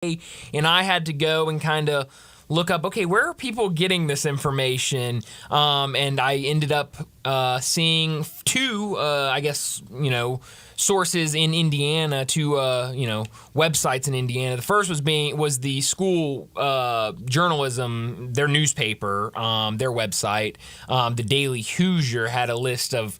and I had to go and kind of look up, okay, where are people getting this information? And I ended up seeing two, sources in Indiana, two, websites in Indiana. The first was the school journalism, their newspaper, their website. The Daily Hoosier had a list of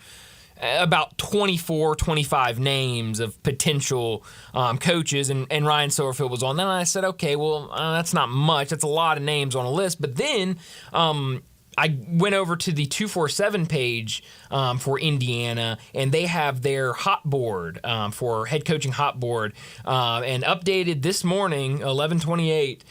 about 24, 25 names of potential coaches, and Ryan Silverfield was on that. And I said, okay, well, that's not much. That's a lot of names on a list. But then I went over to the 247 page for Indiana, and they have their hot board for head coaching hot board, and updated this morning, 11:28.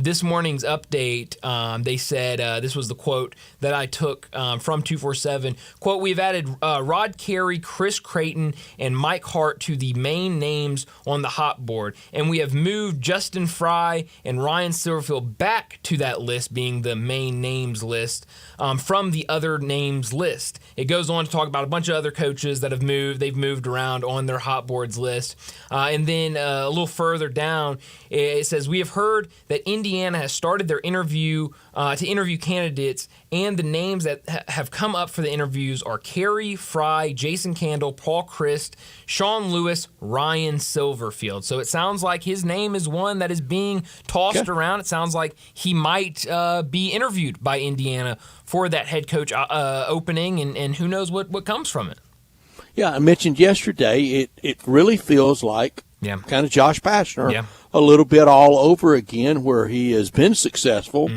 This morning's update, they said, this was the quote that I took from 247. Quote, we've added Rod Carey, Chris Creighton, and Mike Hart to the main names on the hot board, and we have moved Justin Fry and Ryan Silverfield back to that list, being the main names list, from the other names list. It goes on to talk about a bunch of other coaches that they've moved around on their hot boards list. And then a little further down, it says, we have heard that Indiana has started their interview to interview candidates, and the names that have come up for the interviews are Carey, Fry, Jason Candle, Paul Christ, Sean Lewis, Ryan Silverfield. So it sounds like his name is one that is being tossed around. It sounds like he might be interviewed by Indiana for that head coach opening, and who knows what comes from it. Yeah, I mentioned yesterday, it really feels like kind of Josh Pastner a little bit all over again, where he has been successful,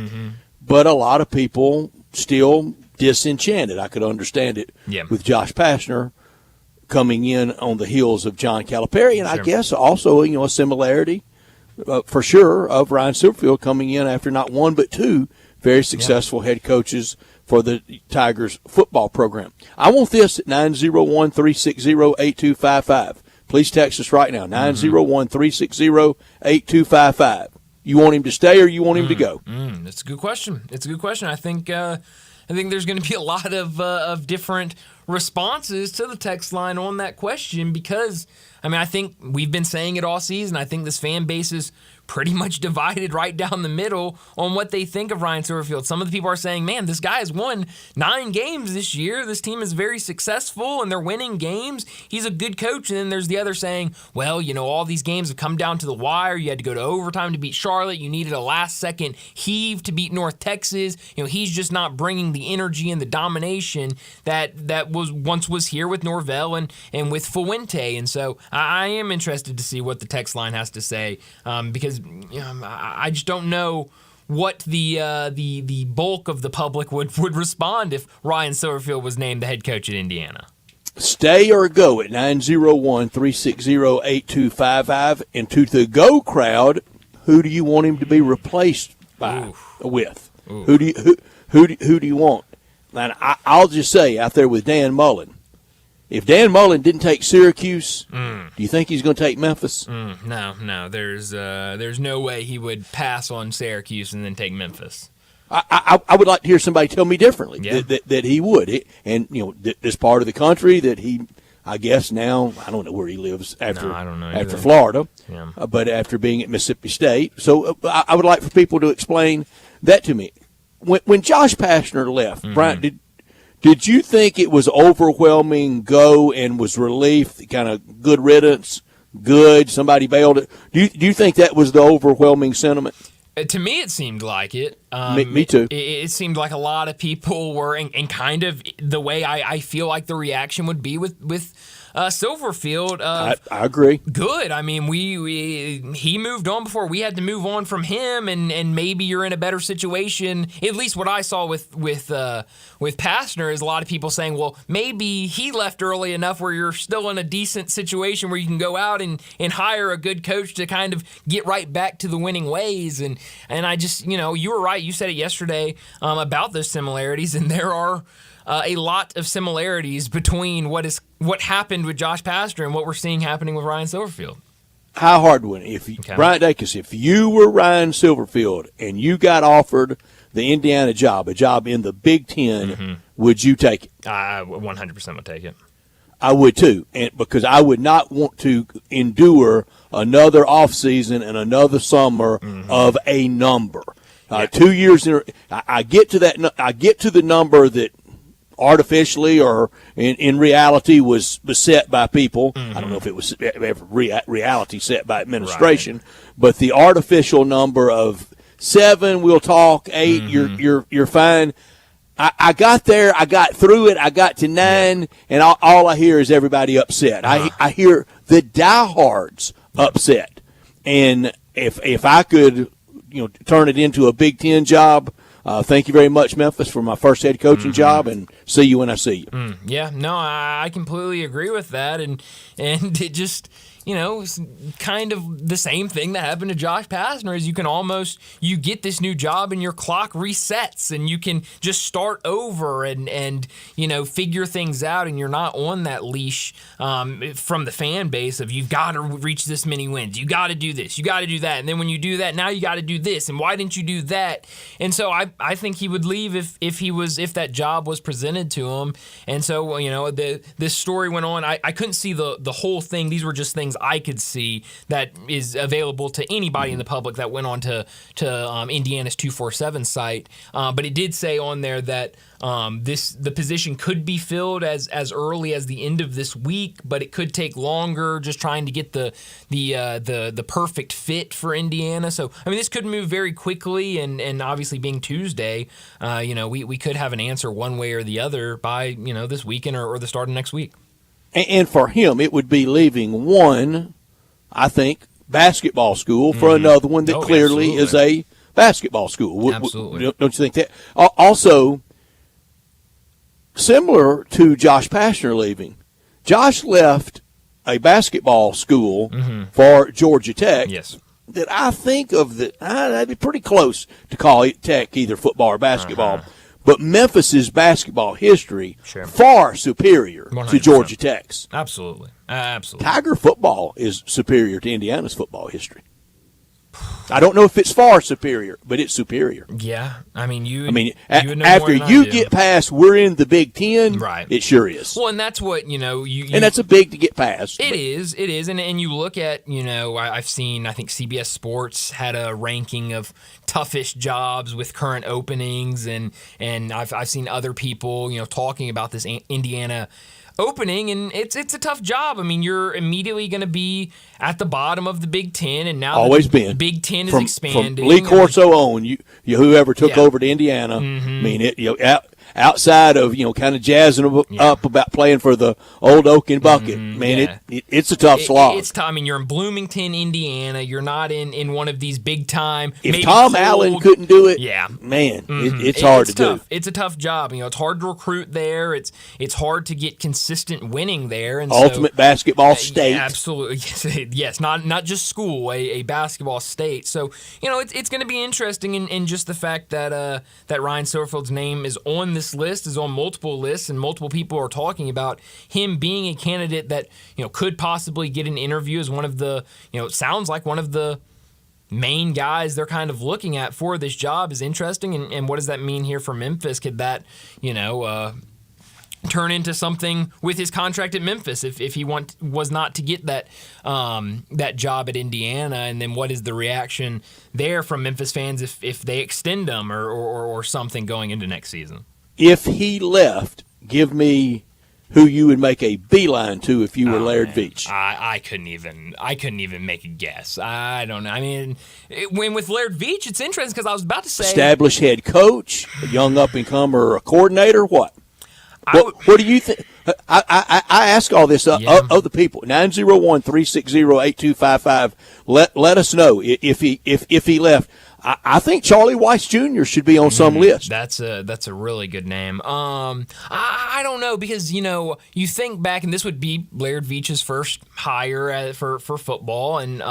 but a lot of people still disenchanted. I could understand it with Josh Pastner coming in on the heels of John Calipari, and I guess also a similarity for sure of Ryan Silverfield coming in after not one but two very successful head coaches for the Tigers football program. I want this at 901-360-8255. Please text us right now, 901-360-8255. You want him to stay or you want him to go? That's a good question. I think there's going to be a lot of different responses to the text line on that question, because, I think we've been saying it all season. I think this fan base is pretty much divided right down the middle on what they think of Ryan Silverfield. Some of the people are saying, man, this guy has won 9 games this year. This team is very successful, and they're winning games. He's a good coach. And then there's the other saying, well, all these games have come down to the wire. You had to go to overtime to beat Charlotte. You needed a last-second heave to beat North Texas. He's just not bringing the energy and the domination that once was here with Norvell and with Fuente. And so I am interested to see what the text line has to say, because I just don't know what the bulk of the public would respond if Ryan Silverfield was named the head coach at Indiana. Stay or go at 901-360-8255. And to the go crowd, who do you want him to be replaced with? Who do you want? And I'll just say out there with Dan Mullen, if Dan Mullen didn't take Syracuse, do you think he's going to take Memphis? No. There's no way he would pass on Syracuse and then take Memphis. I would like to hear somebody tell me differently that he would. And this part of the country that he, I guess now, I don't know where he lives after Florida, but after being at Mississippi State. So I would like for people to explain that to me. When Josh Pastner left, Brian, did you think it was overwhelming go and was relief, kind of good riddance, good, somebody bailed it? Do you think that was the overwhelming sentiment? To me, it seemed like it. Me too. It seemed like a lot of people were, and kind of the way I feel like the reaction would be with Silverfield. I agree. Good. He moved on before we had to move on from him, and maybe you're in a better situation. At least what I saw with Pastner is a lot of people saying, well, maybe he left early enough where you're still in a decent situation where you can go out and hire a good coach to kind of get right back to the winning ways. And I just, you were right. You said it yesterday about those similarities, and there are a lot of similarities between what happened with Josh Pastner and what we're seeing happening with Ryan Silverfield. How hard would it? Brian Dacus, if you were Ryan Silverfield and you got offered the Indiana job, a job in the Big Ten, would you take it? I 100% would take it. I would too, and because I would not want to endure another offseason and another summer of a number. 2 years in, I get to that. I get to the number that artificially or in reality was set by people. I don't know if it was ever reality set by administration, but the artificial number of 7, we'll talk 8. You're fine. I got there. I got through it. I got to 9, and all I hear is everybody upset. I hear the diehards upset, and if I could, turn it into a Big Ten job. Thank you very much, Memphis, for my first head coaching job, and see you when I see you. Yeah, no, I completely agree with that, and it just, it's kind of the same thing that happened to Josh Pastner is you get this new job and your clock resets and you can just start over and figure things out, and you're not on that leash from the fan base of you've got to reach this many wins, you got to do this, you got to do that, and then when you do that, now you got to do this, and why didn't you do that? And so I think he would leave if that job was presented to him. And so this story went on. I couldn't see the whole thing. These were just things I could see that is available to anybody in the public that went on to Indiana's 247 site. But it did say on there that the position could be filled as early as the end of this week, but it could take longer, just trying to get the perfect fit for Indiana. So this could move very quickly, and obviously being Tuesday, we could have an answer one way or the other by this weekend or the start of next week. And for him, it would be leaving one, I think, basketball school for another one that clearly is a basketball school. Absolutely. Don't you think that? Also, similar to Josh Pastner leaving, Josh left a basketball school for Georgia Tech. Yes. That I think of that'd be pretty close to call it Tech, either football or basketball. But Memphis's basketball history far superior 100%. To Georgia Tech's. Absolutely. Tiger football is superior to Indiana's football history. I don't know if it's far superior, but it's superior. Yeah, after you get past we're in the Big Ten, right? It sure is. Well, and that's what and that's a big to get past. It is, and you look at I've seen, I think CBS Sports had a ranking of toughest jobs with current openings, and I've seen other people talking about this Indiana opening, and it's a tough job. You're immediately going to be at the bottom of the Big Ten, and now always been. Big Ten is expanding. From Lee Corso on, whoever took over to Indiana. Outside of kind of jazzing up about playing for the old Oak Bucket, it's a tough slog. It's tough. You're in Bloomington, Indiana. You're not in one of these big time. If Tom Allen couldn't do it, it's hard to do. do. It's a tough job. It's hard to recruit there. It's hard to get consistent winning there. And ultimate basketball state. Absolutely, yes. Not just school, a basketball state. So it's going to be interesting in just the fact that Ryan Silverfield's name is on this list, is on multiple lists, and multiple people are talking about him being a candidate that could possibly get an interview as one of the it sounds like one of the main guys they're kind of looking at for this job is interesting. And what does that mean here for Memphis? Could that turn into something with his contract at Memphis if he was not to get that job at Indiana? And then what is the reaction there from Memphis fans if they extend him or something going into next season? If he left, give me who you would make a beeline to if you were Laird Veatch. I couldn't even make a guess. I don't know. When with Laird Veatch, it's interesting because I was about to say established head coach, a young up-and-comer, a coordinator, what? What do you think? I ask all this of the people. 901-360-8255. Let us know if he left. I think Charlie Weiss Jr. should be on some list. That's a really good name. I don't know because you think back, and this would be Laird Veatch's first hire for football, and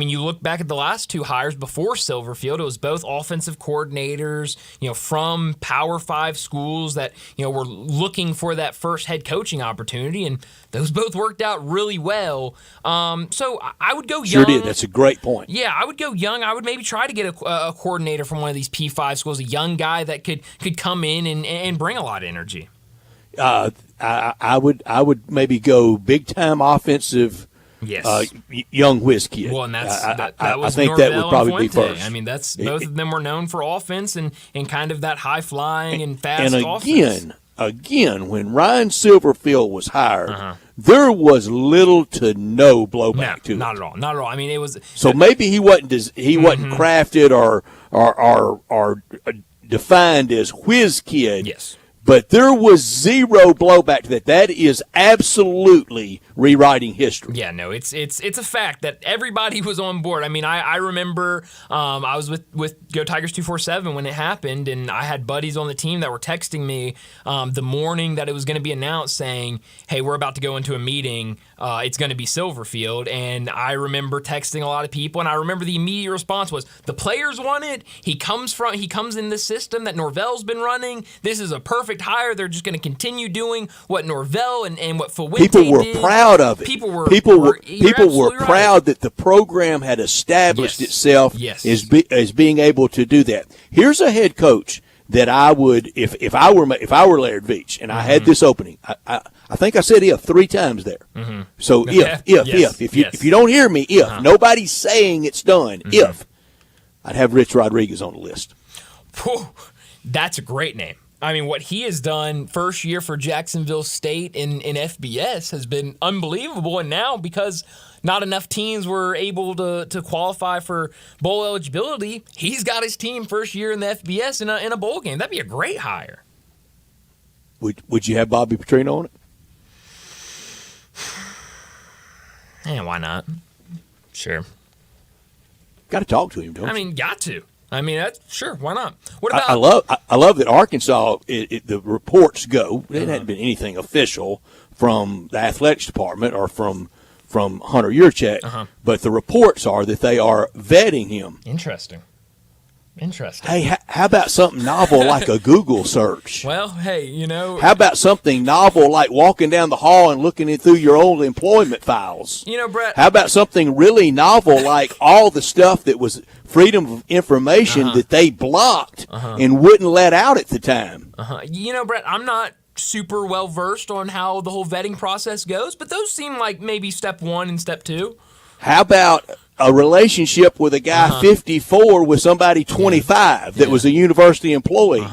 you look back at the last two hires before Silverfield. It was both offensive coordinators, from Power 5 schools that were looking for that first head coaching opportunity, and those both worked out really well. So I would go young. Sure did. That's a great point. Yeah, I would go young. I would maybe try to get a coordinator from one of these P5 schools, a young guy that could come in and bring a lot of energy. I would maybe go big time offensive. Yes, young whiz kid. Well, and that was I think Norvell that would probably be Fuente. first. I mean, that's both of them were known for offense and kind of that high flying and fast and offense. Again, when Ryan Silverfield was hired, there was little to no blowback to it. Not at all. Not at all. I mean, it was so maybe he wasn't crafted or defined as whiz kid. Yes. But there was zero blowback to that. That is absolutely rewriting history. Yeah, no, it's a fact that everybody was on board. I mean, I remember I was with Go Tigers 247 when it happened, and I had buddies on the team that were texting me the morning that it was going to be announced saying, hey, we're about to go into a meeting. It's going to be Silverfield. And I remember texting a lot of people, and I remember the immediate response was, the players want it. He comes in this system that Norvell's been running. This is a perfect hire. They're just going to continue doing what Norvell and what Fuente People were did. Proud of it. People were proud that the program had established itself as being able to do that. Here's a head coach that I would, if I were Laird Veach and I had this opening, I think I said if 3 times there. So if you don't hear me, nobody's saying it's done, if I'd have Rich Rodriguez on the list. Whew, that's a great name. I mean, what he has done first year for Jacksonville State in FBS has been unbelievable. And now, because not enough teams were able to qualify for bowl eligibility, he's got his team first year in the FBS in a bowl game. That'd be a great hire. Would you have Bobby Petrino on it? Yeah, why not? Sure. Got to talk to him, don't you? I mean, got to. I mean, that's sure. Why not? What about? I love that Arkansas. The reports go. It hadn't been anything official from the athletics department or from Hunter Yurchek, but the reports are that they are vetting him. Interesting. Hey, how about something novel like a Google search? Well, hey, How about something novel like walking down the hall and looking through your old employment files? Brett. How about something really novel like all the stuff that was freedom of information that they blocked and wouldn't let out at the time? Brett, I'm not super well versed on how the whole vetting process goes, but those seem like maybe step 1 and step 2. How about a relationship with a guy 54 with somebody 25 that was a university employee?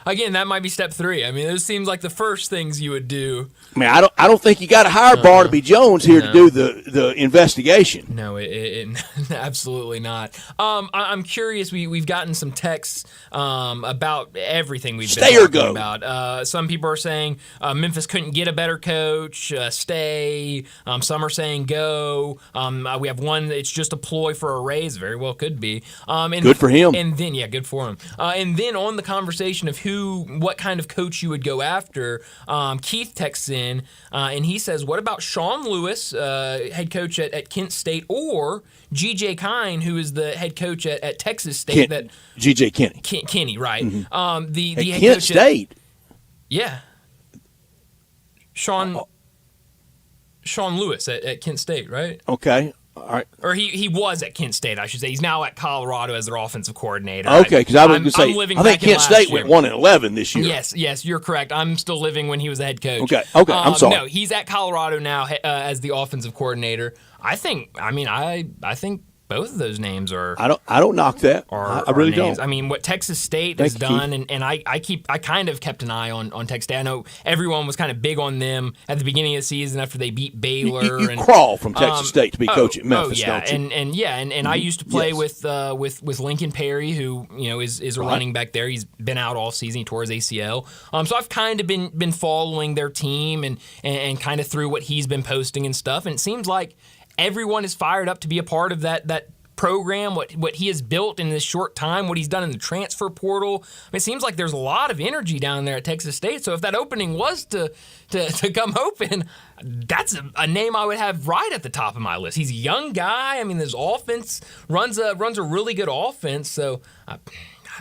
Again, that might be step 3. I mean, those seems like the first things you would do. I mean, I don't think you got to hire Barnaby Jones here to do the investigation. No, absolutely not. I'm curious. We've gotten some texts about everything we've been talking about. Some people are saying Memphis couldn't get a better coach. Stay. Some are saying go. We have one. It's just a ploy for a raise. Very well could be. Good for him. And then good for him. And then on the conversation of what kind of coach you would go after, Keith texts in and he says, what about Sean Lewis, head coach at Kent State, or G.J. Kine, who is the head coach at Texas State? G.J. Kenny. Kenny, right. Mm-hmm. The at head Kent coach State? Sean Lewis at Kent State, right? Okay. All right. Or he was at Kent State, I should say. He's now at Colorado as their offensive coordinator. Okay, because I was going to say, I think Kent State went 1-11 this year. Yes, you're correct. I'm still living when he was the head coach. Okay, I'm sorry. No, he's at Colorado now as the offensive coordinator. I think both of those names are. I don't knock that. I really don't. I mean, what Texas State has done, and I kind of kept an eye on Texas State. I know everyone was kind of big on them at the beginning of the season after they beat Baylor. You crawl from Texas State to be coach at Memphis, don't you? And I used to play with Lincoln Perry, who is a running back there. He's been out all season. He tore his ACL. So I've kind of been following their team and kind of through what he's been posting and stuff. And it seems like everyone is fired up to be a part of that program, what he has built in this short time, what he's done in the transfer portal. I mean, it seems like there's a lot of energy down there at Texas State. So if that opening was to come open, that's a name I would have right at the top of my list. He's a young guy. I mean, this offense runs a really good offense. So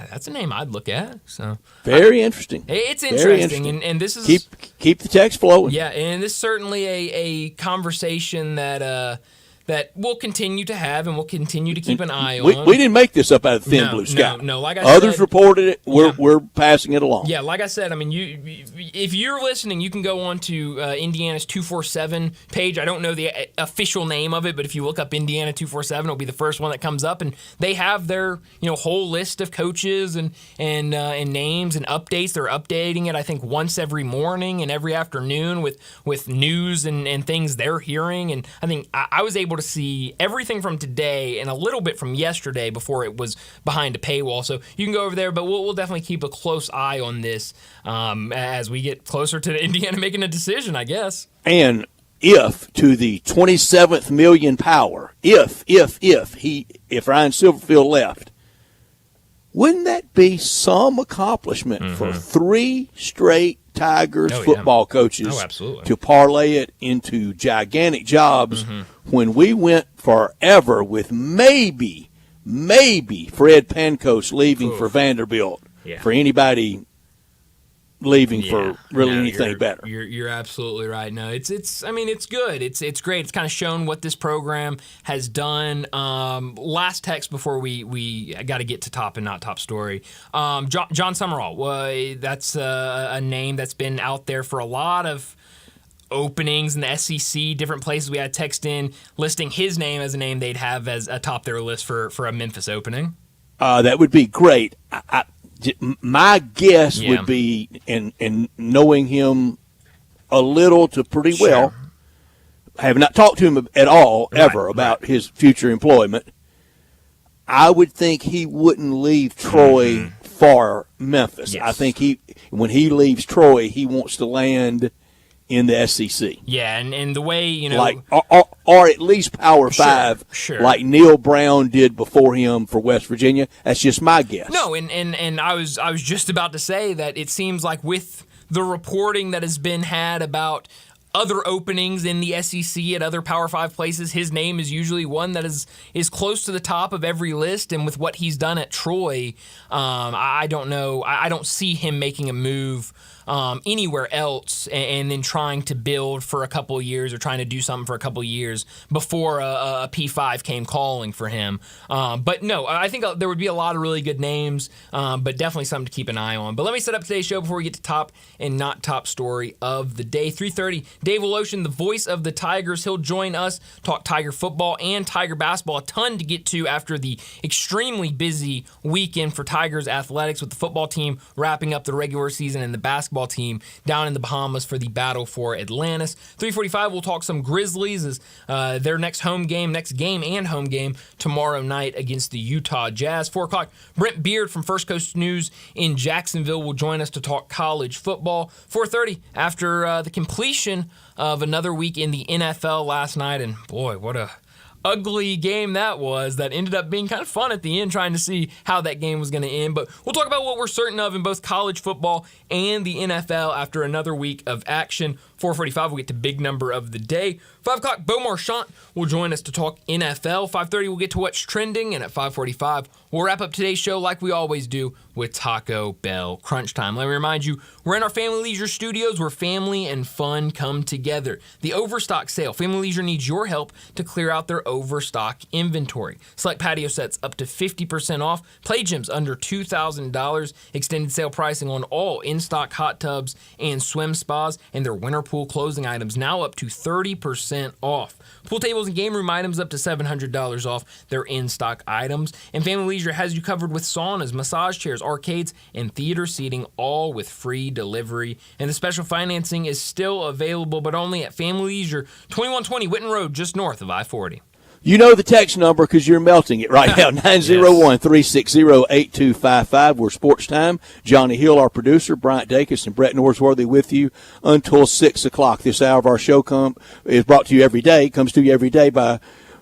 that's a name I'd look at. So very interesting. It's interesting, and this is keep the text flowing. Yeah, and this is certainly a conversation that that we'll continue to have and we'll continue to keep an eye on. We didn't make this up out of thin blue sky. No, like I Others said, reported it. We're passing it along. Yeah, like I said, I mean, if you're listening, you can go on to Indiana's 247 page. I don't know the official name of it, but if you look up Indiana 247, it'll be the first one that comes up, and they have their whole list of coaches and names and updates. They're updating it, I think, once every morning and every afternoon with news and things they're hearing. And I think I was able to see everything from today and a little bit from yesterday before it was behind a paywall. So you can go over there, but we'll definitely keep a close eye on this as we get closer to Indiana making a decision, I guess. And if to the 27th million power, if Ryan Silverfield left, wouldn't that be some accomplishment for 3 straight Tigers football coaches to parlay it into gigantic jobs when we went forever with maybe Fred Pankos leaving for Vanderbilt for anybody leaving for really anything better. You're absolutely right. No, it's good. It's great. It's kind of shown what this program has done. Last text before we got to get to top and not top story. John Summerall. That's a name that's been out there for a lot of openings in the SEC, different places. We had text in listing his name as a name they'd have as atop their list for a Memphis opening. That would be great. My guess would be, and knowing him a little to pretty well, I have not talked to him at all ever about his future employment. I would think he wouldn't leave Troy for Memphis. I think when he leaves Troy, he wants to land in the SEC. Yeah, and the way, like or at least Power 5, like Neil Brown did before him for West Virginia. That's just my guess. No, and I was just about to say that it seems like with the reporting that has been had about other openings in the SEC at other Power 5 places, his name is usually one that is close to the top of every list. And with what he's done at Troy, I don't know. I don't see him making a move anywhere else and then trying to build for a couple of years or trying to do something for a couple of years before a P5 came calling for him. But no, I think there would be a lot of really good names, but definitely something to keep an eye on. But let me set up today's show before we get to top and not top story of the day. 3:30, Dave Woloshin, the voice of the Tigers. He'll join us, talk Tiger football and Tiger basketball. A ton to get to after the extremely busy weekend for Tigers athletics, with the football team wrapping up the regular season and the basketball team down in the Bahamas for the battle for Atlantis. 3:45, we'll talk some Grizzlies as their next game and home game tomorrow night against the Utah Jazz. 4 o'clock, Brent Beard from First Coast News in Jacksonville will join us to talk college football. 4:30, after the completion of another week in the NFL last night, and boy, what a ugly game that was. That ended up being kind of fun at the end, trying to see how that game was going to end. But we'll talk about what we're certain of in both college football and the NFL after another week of action. 4:45, we'll get to big number of the day. 5 o'clock, Beau Marchant will join us to talk NFL. 5:30, we'll get to what's trending. And at 5:45, we'll wrap up today's show like we always do with Taco Bell Crunch Time. Let me remind you, we're in our Family Leisure studios where family and fun come together. The Overstock Sale. Family Leisure needs your help to clear out their overstock inventory. Select patio sets up to 50% off. Play gyms under $2,000. Extended sale pricing on all in-stock hot tubs and swim spas. And their winter pool closing items now up to 30% off. Pool tables and game room items up to $700 off their in-stock items. And Family Leisure has you covered with saunas, massage chairs, arcades, and theater seating, all with free delivery. And the special financing is still available, but only at Family Leisure, 2120 Whitten Road, just north of I-40. You know the text number because you're melting it right now, 901-360-8255. We're Sports Time. Johnny Hill, our producer, Bryant Dacus, and Brett Norsworthy with you until 6 o'clock. This hour of our show is brought to you every day, comes to you every day by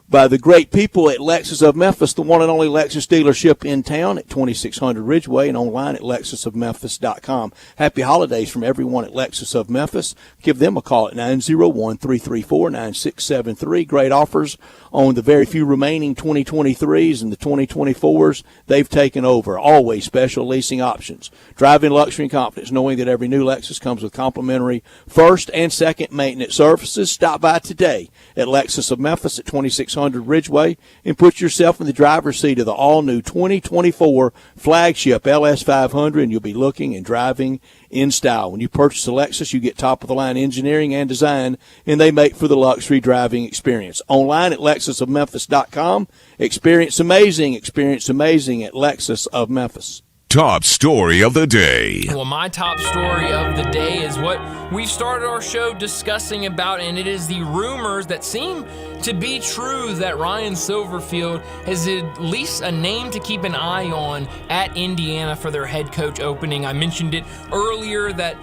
the great people at Lexus of Memphis, the one and only Lexus dealership in town at 2600 Ridgeway and online at lexusofmemphis.com. Happy holidays from everyone at Lexus of Memphis. Give them a call at 901-334-9673. Great offers on the very few remaining 2023s and the 2024s. They've taken over. Always special leasing options. Driving luxury and confidence, knowing that every new Lexus comes with complimentary first and second maintenance services. Stop by today at Lexus of Memphis at 2600 Ridgeway and put yourself in the driver's seat of the all-new 2024 flagship LS500, and you'll be looking and driving in style. When you purchase a Lexus, you get top-of-the-line engineering and design, and they make for the luxury driving experience. Online at LexusOfMemphis.com. Experience amazing at Lexus of Memphis. Top story of the day. Well, my top story of the day is what we've started our show discussing about, and it is the rumors that seem to be true that Ryan Silverfield has at least a name to keep an eye on at Indiana for their head coach opening. I mentioned it earlier that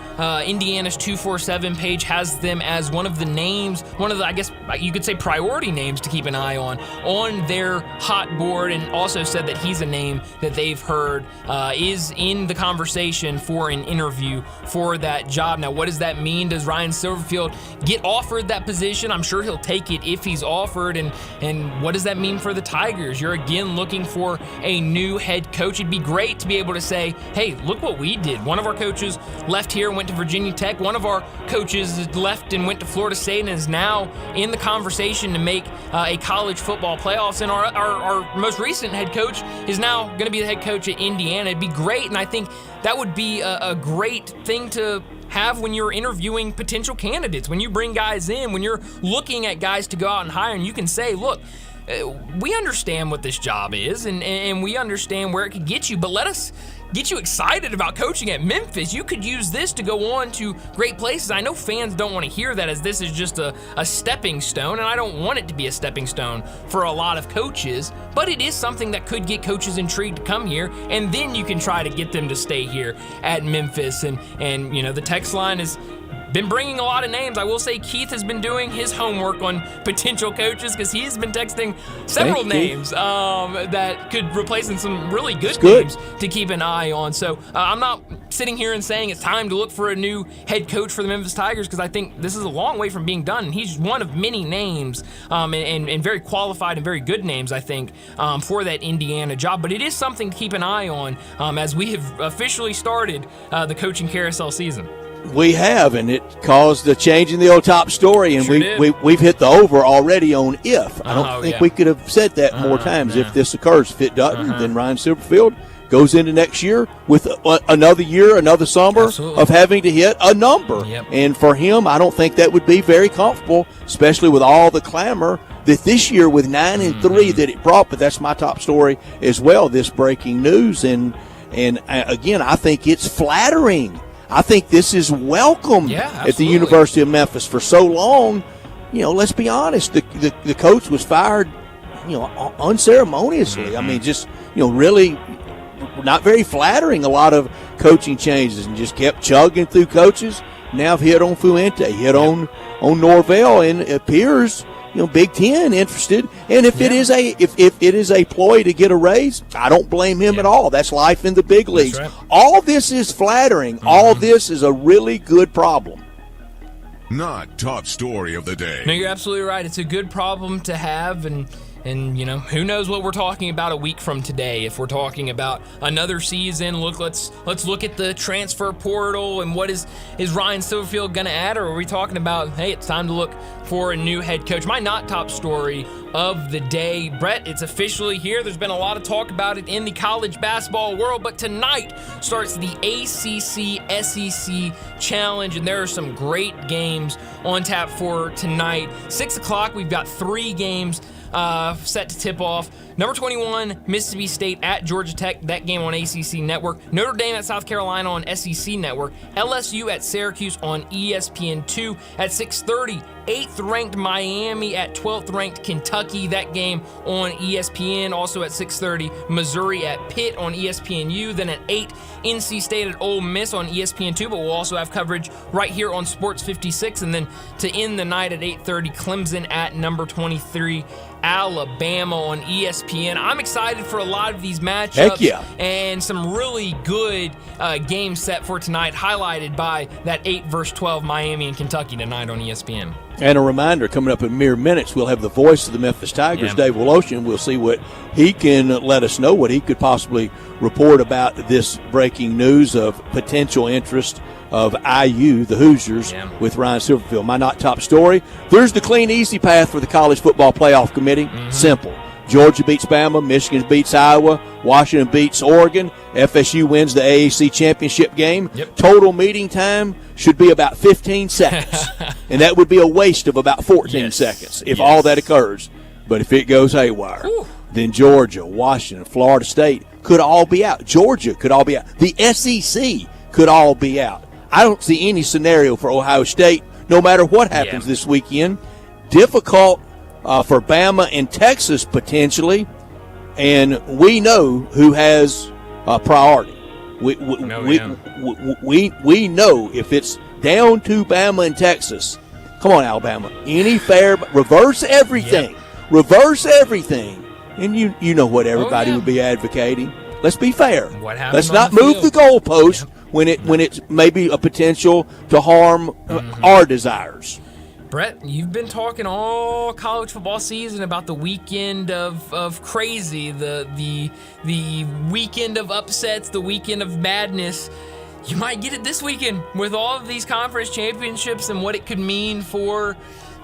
Indiana's 247 page has them as one of the names, one of the, I guess you could say, priority names to keep an eye on their hot board, and also said that he's a name that they've heard is in the conversation for an interview for that job. Now, what does that mean? Does Ryan Silverfield get offered that position? I'm sure he'll take it if he's offered. And what does that mean for the Tigers? You're again looking for a new head coach. It'd be great to be able to say, hey, look what we did. One of our coaches left here and went to Virginia Tech. One of our coaches left and went to Florida State and is now in the conversation to make a college football playoffs. And our most recent head coach is now going to be the head coach at Indiana. It'd be great, and I think that would be a great thing to have when you're interviewing potential candidates, when you bring guys in, when you're looking at guys to go out and hire, and you can say, look, we understand what this job is, and we understand where it could get you, but let us get you excited about coaching at Memphis. You could use this to go on to great places. I know fans don't want to hear that, as this is just a stepping stone, and I don't want it to be a stepping stone for a lot of coaches, but it is something that could get coaches intrigued to come here, and then you can try to get them to stay here at Memphis. And you know, the text line has been bringing a lot of names. I will say Keith has been doing his homework on potential coaches, because he has been texting several names that could replace in some really good names to keep an eye on. So I'm not sitting here and saying it's time to look for a new head coach for the Memphis Tigers, because I think this is a long way from being done. And he's one of many names and very qualified and very good names, I think, for that Indiana job. But it is something to keep an eye on as we have officially started the coaching carousel season. We have, and it caused a change in the old top story, and Sure we've hit the over already on if. I don't think we could have said that more times. If this occurs. If it doesn't, then Ryan Silverfield goes into next year with another year, another summer of having to hit a number. And for him, I don't think that would be very comfortable, especially with all the clamor that this year with 9-3 that it brought. But that's my top story as well, this breaking news. And again, I think it's flattering. I think this is welcome at the University of Memphis. For so long, you know, let's be honest, the coach was fired, you know, unceremoniously. I mean, just, you know, really not very flattering, a lot of coaching changes, and just kept chugging through coaches. Now I've hit on Fuente, hit on Norvell, and it appears, you know, Big Ten interested. And if it is a ploy to get a raise, I don't blame him at all. That's life in the big leagues. Right. All this is flattering. All this is a really good problem. Not top story of the day. No, you're absolutely right. It's a good problem to have, and you know, who knows what we're talking about a week from today. If we're talking about another season, let's look at the transfer portal and what is Ryan Silverfield going to add, or are we talking about, hey, it's time to look for a new head coach? My not top story of the day, Brett, it's officially here. There's been a lot of talk about it in the college basketball world, but tonight starts the ACC SEC Challenge, and there are some great games on tap for tonight. 6 o'clock, we've got 3 games set to tip off. Number 21, Mississippi State at Georgia Tech. That game on ACC Network. Notre Dame at South Carolina on SEC Network. LSU at Syracuse on ESPN2 at 6:30. 8th-ranked Miami at 12th-ranked Kentucky. That game on ESPN. Also at 6:30, Missouri at Pitt on ESPNU. Then at 8, NC State at Ole Miss on ESPN2. But we'll also have coverage right here on Sports 56. And then to end the night at 8:30, Clemson at number 23, Alabama on ESPN. I'm excited for a lot of these matchups. Heck yeah. And some really good games set for tonight, highlighted by that 8 versus 12 Miami and Kentucky tonight on ESPN. And a reminder, coming up in mere minutes, we'll have the voice of the Memphis Tigers, Dave Woloshin. We'll see what he can let us know, what he could possibly report about this breaking news of potential interest of IU, the Hoosiers, with Ryan Silverfield. My not top story, there's the clean, easy path for the College Football Playoff Committee. Simple. Georgia beats Bama, Michigan beats Iowa, Washington beats Oregon, FSU wins the AAC championship game. Total meeting time should be about 15 seconds, and that would be a waste of about 14 seconds if all that occurs. But if it goes haywire, then Georgia, Washington, Florida State could all be out. Georgia could all be out. The SEC could all be out. I don't see any scenario for Ohio State, no matter what happens this weekend. Difficult for Bama and Texas potentially, and we know who has priority. We know if it's down to Bama and Texas. Come on, Alabama. Any fair, reverse everything. Reverse everything. And you know what everybody would be advocating. Let's be fair. Let's not move the goalpost when it's maybe a potential to harm our desires. Brett, you've been talking all college football season about the weekend of crazy, the weekend of upsets, the weekend of madness. You might get it this weekend with all of these conference championships and what it could mean for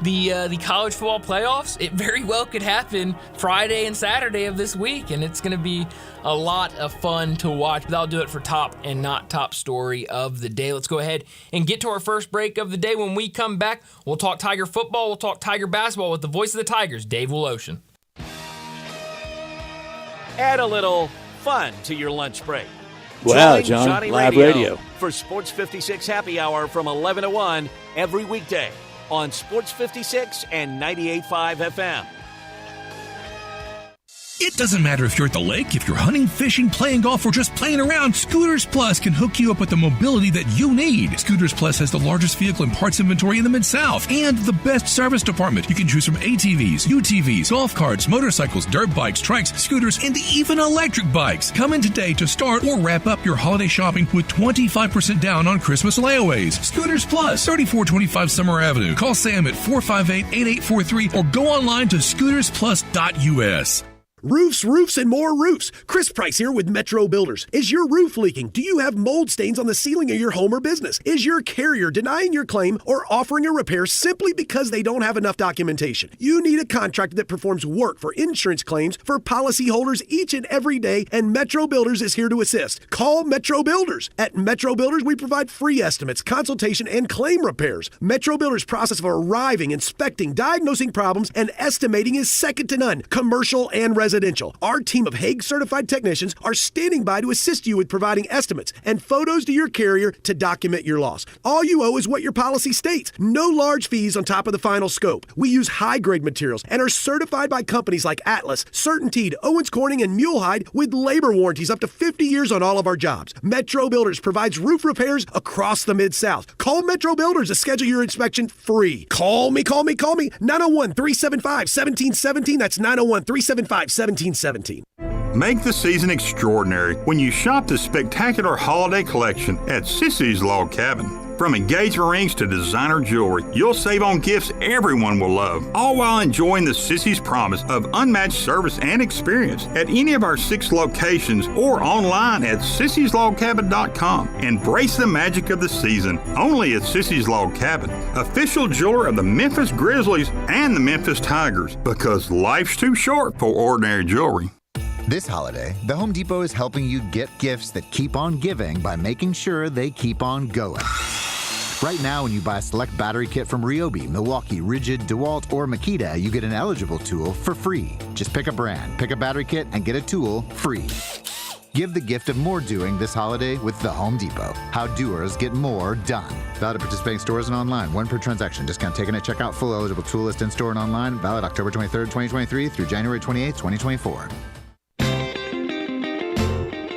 the college football playoffs. It very well could happen Friday and Saturday of this week, and it's going to be a lot of fun to watch. But that'll do it for top and not top story of the day. Let's go ahead and get to our first break of the day. When we come back, we'll talk Tiger football, we'll talk Tiger basketball with the voice of the Tigers, Dave Woloshin. Add a little fun to your lunch break. Wow, John, Johnny live radio for Sports 56 Happy Hour from 11 to 1 every weekday on Sports 56 and 98.5 FM. It doesn't matter if you're at the lake, if you're hunting, fishing, playing golf, or just playing around, Scooters Plus can hook you up with the mobility that you need. Scooters Plus has the largest vehicle and parts inventory in the Mid-South and the best service department. You can choose from ATVs, UTVs, golf carts, motorcycles, dirt bikes, trikes, scooters, and even electric bikes. Come in today to start or wrap up your holiday shopping with 25% down on Christmas layaways. Scooters Plus, 3425 Summer Avenue. Call Sam at 458-8843 or go online to scootersplus.us. Roofs, and more roofs. Chris Price here with Metro Builders. Is your roof leaking? Do you have mold stains on the ceiling of your home or business? Is your carrier denying your claim or offering a repair simply because they don't have enough documentation? You need a contractor that performs work for insurance claims for policyholders each and every day, and Metro Builders is here to assist. Call Metro Builders. At Metro Builders, we provide free estimates, consultation, and claim repairs. Metro Builders' process of arriving, inspecting, diagnosing problems, and estimating is second to none, commercial and residential. Our team of Hague-certified technicians are standing by to assist you with providing estimates and photos to your carrier to document your loss. All you owe is what your policy states. No large fees on top of the final scope. We use high-grade materials and are certified by companies like Atlas, CertainTeed, Owens Corning, and Mulehide with labor warranties up to 50 years on all of our jobs. Metro Builders provides roof repairs across the Mid-South. Call Metro Builders to schedule your inspection free. Call me. 901-375-1717. That's 901-375-1717. Make the season extraordinary when you shop the spectacular holiday collection at Sissy's Log Cabin. From engagement rings to designer jewelry, you'll save on gifts everyone will love, all while enjoying the Sissy's promise of unmatched service and experience at any of our 6 locations or online at sissyslogcabin.com. Embrace the magic of the season only at Sissy's Log Cabin, official jeweler of the Memphis Grizzlies and the Memphis Tigers, because life's too short for ordinary jewelry. This holiday, the Home Depot is helping you get gifts that keep on giving by making sure they keep on going. Right now, when you buy a select battery kit from Ryobi, Milwaukee, Rigid, DeWalt, or Makita, you get an eligible tool for free. Just pick a brand, pick a battery kit, and get a tool free. Give the gift of more doing this holiday with the Home Depot. How doers get more done. Valid at participating stores and online. 1 per transaction. Discount taken at checkout. Full eligible tool list in store and online. Valid October 23rd, 2023 through January 28th, 2024.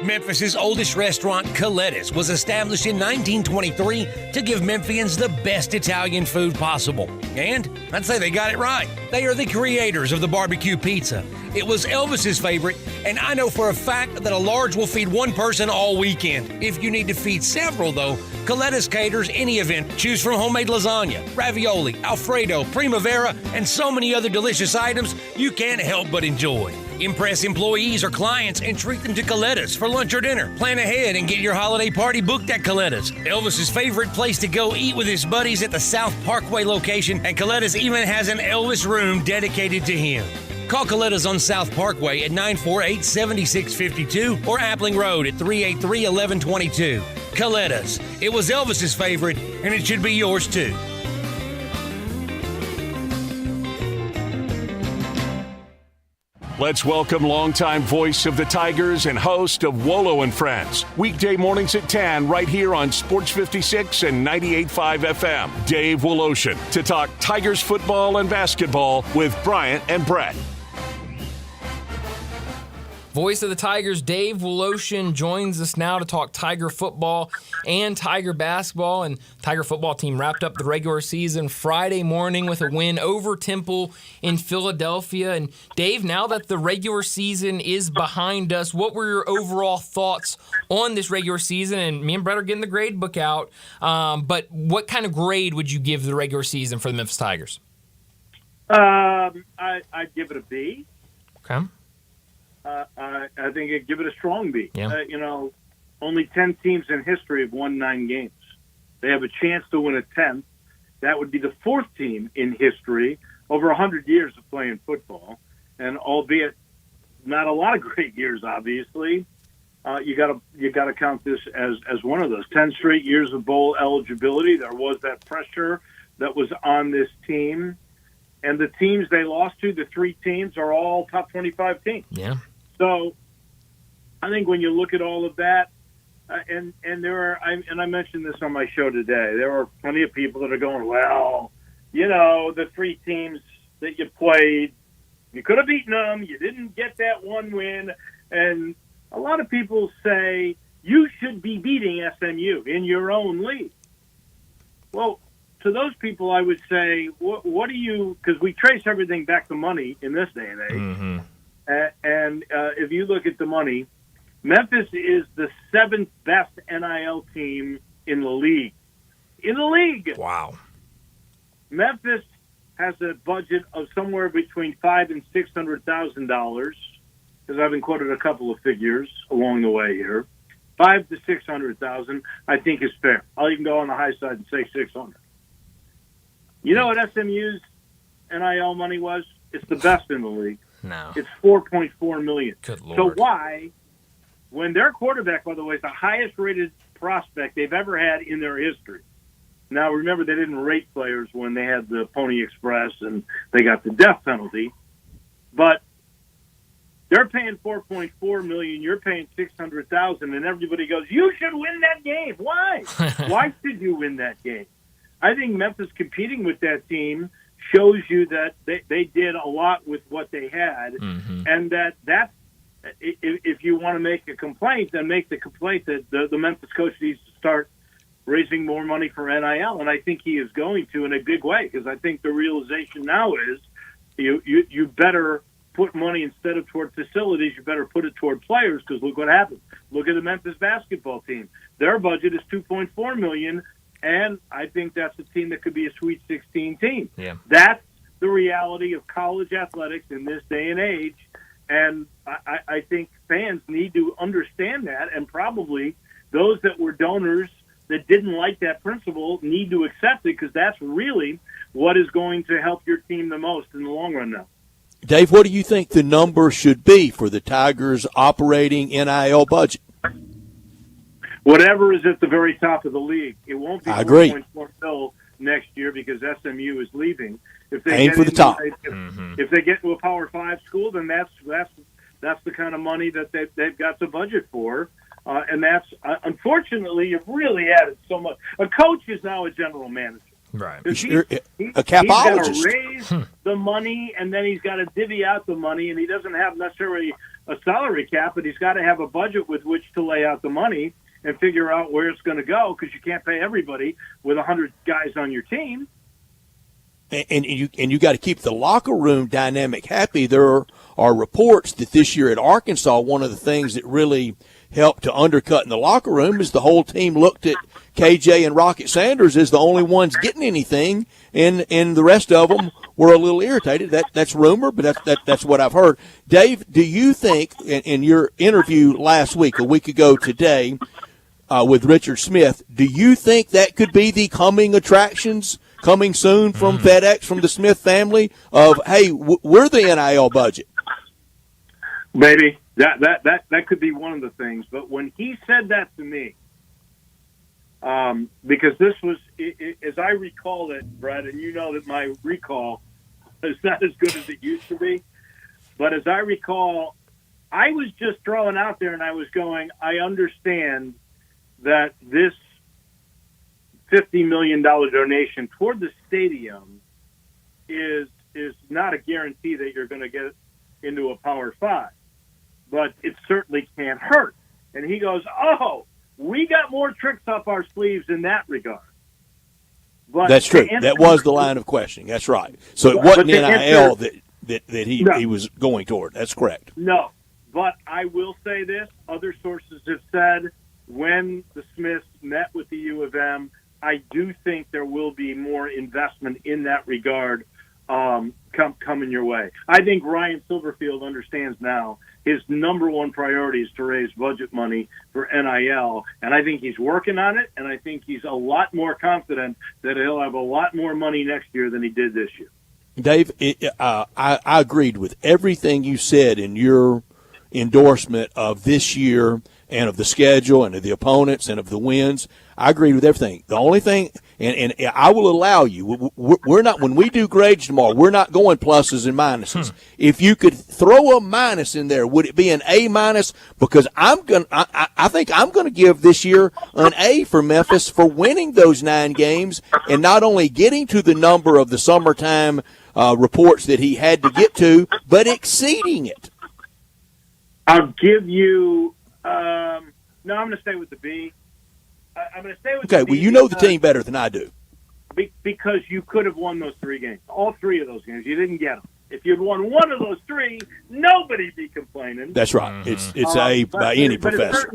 Memphis's oldest restaurant, Colette's, was established in 1923 to give Memphians the best Italian food possible. And I'd say they got it right. They are the creators of the barbecue pizza. It was Elvis's favorite, and I know for a fact that a large will feed one person all weekend. If you need to feed several, though, Colette's caters any event. Choose from homemade lasagna, ravioli, Alfredo, primavera, and so many other delicious items you can't help but enjoy. Impress employees or clients and treat them to Colette's for lunch or dinner. Plan ahead and get your holiday party booked at Colette's. Elvis's favorite place to go eat with his buddies at the South Parkway location, and Colette's even has an Elvis room dedicated to him. Call Colette's on South Parkway at 948-7652 or Appling Road at 383-1122. Colette's. It was Elvis's favorite, and it should be yours too. Let's welcome longtime voice of the Tigers and host of Wolo and Friends. Weekday mornings at 10 right here on Sports 56 and 98.5 FM. Dave Woloshin to talk Tigers football and basketball with Bryant and Brett. Voice of the Tigers, Dave Woloshin, joins us now to talk Tiger football and Tiger basketball. And Tiger football team wrapped up the regular season Friday morning with a win over Temple in Philadelphia. And Dave, now that the regular season is behind us, what were your overall thoughts on this regular season? And me and Brett are getting the grade book out. But what kind of grade would you give the regular season for the Memphis Tigers? I'd give it a B. Okay. I think I'd give it a strong B. Yeah. Only 10 teams in history have won 9 games. They have a chance to win a 10th. That would be the 4th team in history over 100 years of playing football. And albeit not a lot of great years, obviously, you got to count this as one of those 10 straight years of bowl eligibility. There was that pressure that was on this team. And the teams they lost to, the 3 teams, are all top 25 teams. Yeah. So I think when you look at all of that, and I mentioned this on my show today, there are plenty of people that are going, well, the 3 teams that you played, you could have beaten them, you didn't get that one win. And a lot of people say you should be beating SMU in your own league. Well, to those people, I would say, what do you – because we trace everything back to money in this day and age. Mm-hmm. And if you look at the money, Memphis is the 7th best NIL team in the league. In the league. Wow. Memphis has a budget of somewhere between $500,000 and $600,000, because I've been quoted a couple of figures along the way here. $500,000 to $600,000, I think, is fair. I'll even go on the high side and say $600,000. You know what SMU's NIL money was? It's the best in the league. No. It's $4.4 million. Good Lord. So why, when their quarterback, by the way, is the highest-rated prospect they've ever had in their history. Now, remember, they didn't rate players when they had the Pony Express and they got the death penalty. But they're paying $4.4 million. You're paying $600,000, and everybody goes, "You should win that game." Why? Why should you win that game? I think Memphis competing with that team shows you that they did a lot with what they had, and that's if you want to make a complaint, then make the complaint that the Memphis coach needs to start raising more money for NIL, and I think he is going to in a big way, because I think the realization now is you better put money instead of toward facilities, you better put it toward players, because look what happens. Look at the Memphis basketball team. Their budget is $2.4 million. And I think that's a team that could be a Sweet 16 team. Yeah. That's the reality of college athletics in this day and age. And I think fans need to understand that. And probably those that were donors that didn't like that principle need to accept it, because that's really what is going to help your team the most in the long run now. Dave, what do you think the number should be for the Tigers' operating NIL budget? Whatever is at the very top of the league. It won't be 4.4 mil next year because SMU is leaving. If they aim for the top. If they get to a Power 5 school, then that's the kind of money that they've got to budget for. And that's unfortunately, you've really added so much. A coach is now a general manager. Right. A capologist. He's got to raise the money, and then he's got to divvy out the money, and he doesn't have necessarily a salary cap, but he's got to have a budget with which to lay out the money and figure out where it's going to go, because you can't pay everybody with 100 guys on your team. And you got to keep the locker room dynamic happy. There are reports that this year at Arkansas, one of the things that really helped to undercut in the locker room is the whole team looked at KJ and Rocket Sanders as the only ones getting anything, and the rest of them were a little irritated. That's rumor, but that's what I've heard. Dave, do you think, in your interview last week, a week ago today, with Richard Smith, do you think that could be the coming attractions coming soon from FedEx, from the Smith family, of, hey, we're the NIL budget? Maybe. That could be one of the things. But when he said that to me, because this was, as I recall it, Brett, and you know that my recall is not as good as it used to be, but as I recall, I was just throwing out there and I was going, I understand that this $50 million donation toward the stadium is not a guarantee that you're going to get into a Power 5, but it certainly can't hurt. And he goes, oh, we got more tricks up our sleeves in that regard. But that's true. That was the line of questioning. That's right. So it wasn't NIL that he was going toward. That's correct. No, but I will say this. Other sources have said when the Smiths met with the U of M, I do think there will be more investment in that regard coming your way. I think Ryan Silverfield understands now his number one priority is to raise budget money for NIL, and I think he's working on it, and I think he's a lot more confident that he'll have a lot more money next year than he did this year. Dave, I agreed with everything you said in your endorsement of this year and of the schedule and of the opponents and of the wins. I agreed with everything. The only thing, and I will allow you, we're not, when we do grades tomorrow, we're not going pluses and minuses. If you could throw a minus in there, would it be an A minus? Because I think I'm going to give this year an A for Memphis for winning those 9 games and not only getting to the number of the summertime reports that he had to get to, but exceeding it. I'll give you no, I'm going to stay with the B. I'm going to stay with the B. Okay, well, you know the team better than I do. Because you could have won those 3 games. All 3 of those games. You didn't get them. If you'd won one of those 3, nobody'd be complaining. That's right. Mm-hmm. It's A by any professor.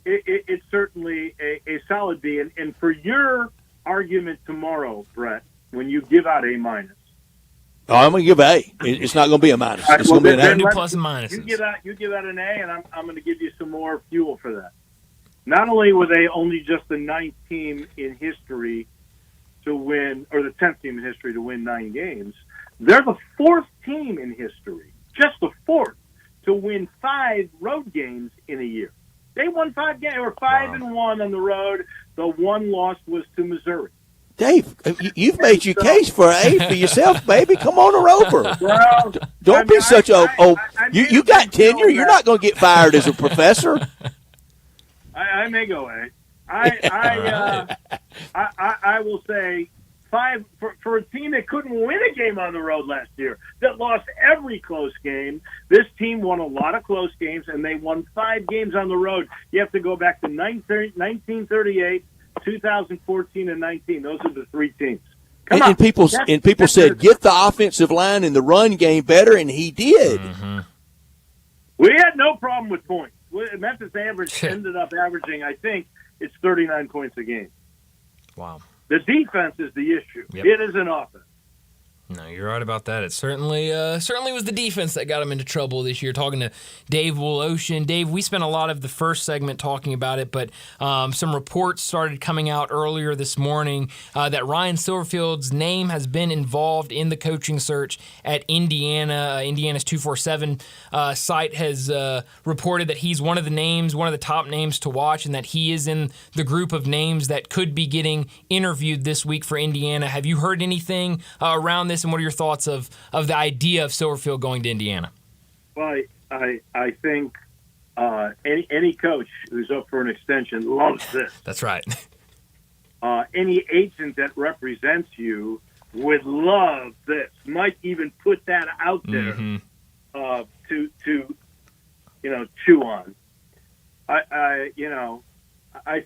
It's certainly a solid B. And for your argument tomorrow, Brett, when you give out A minus, I'm going to give A. It's not going to be a minus. It's going to be an A. Plus and minuses. You give out an A, and I'm going to give you some more fuel for that. Not only were they only just the 9th team in history to win, or the 10th team in history to win 9 games, they're the 4th team in history, just the 4th, to win 5 road games in a year. They won 5 games, or 5-1 on the road. The one loss was to Missouri. Dave, you've made your case for an A for yourself, baby. Come on over. Well, Don't be such a you got tenure. You're not going to get fired as a professor. I may go A. I will say 5 for a team that couldn't win a game on the road last year, that lost every close game. This team won a lot of close games, and they won 5 games on the road. You have to go back to 1938. 2014 and 19. Those are the 3 teams. And people said, get the offensive line in the run game better, and he did. Mm-hmm. We had no problem with points. Memphis ended up averaging, I think, it's 39 points a game. Wow. The defense is the issue. Yep. It is an offense. No, you're right about that. It certainly was the defense that got him into trouble this year. Talking to Dave Woloshin. Dave, we spent a lot of the first segment talking about it, but some reports started coming out earlier this morning that Ryan Silverfield's name has been involved in the coaching search at Indiana. Indiana's 247 site has reported that he's one of the top names to watch, and that he is in the group of names that could be getting interviewed this week for Indiana. Have you heard anything around this? And what are your thoughts of the idea of Silverfield going to Indiana? Well, I think any coach who's up for an extension loves this. That's right. Any agent that represents you would love this. Might even put that out there to chew on. I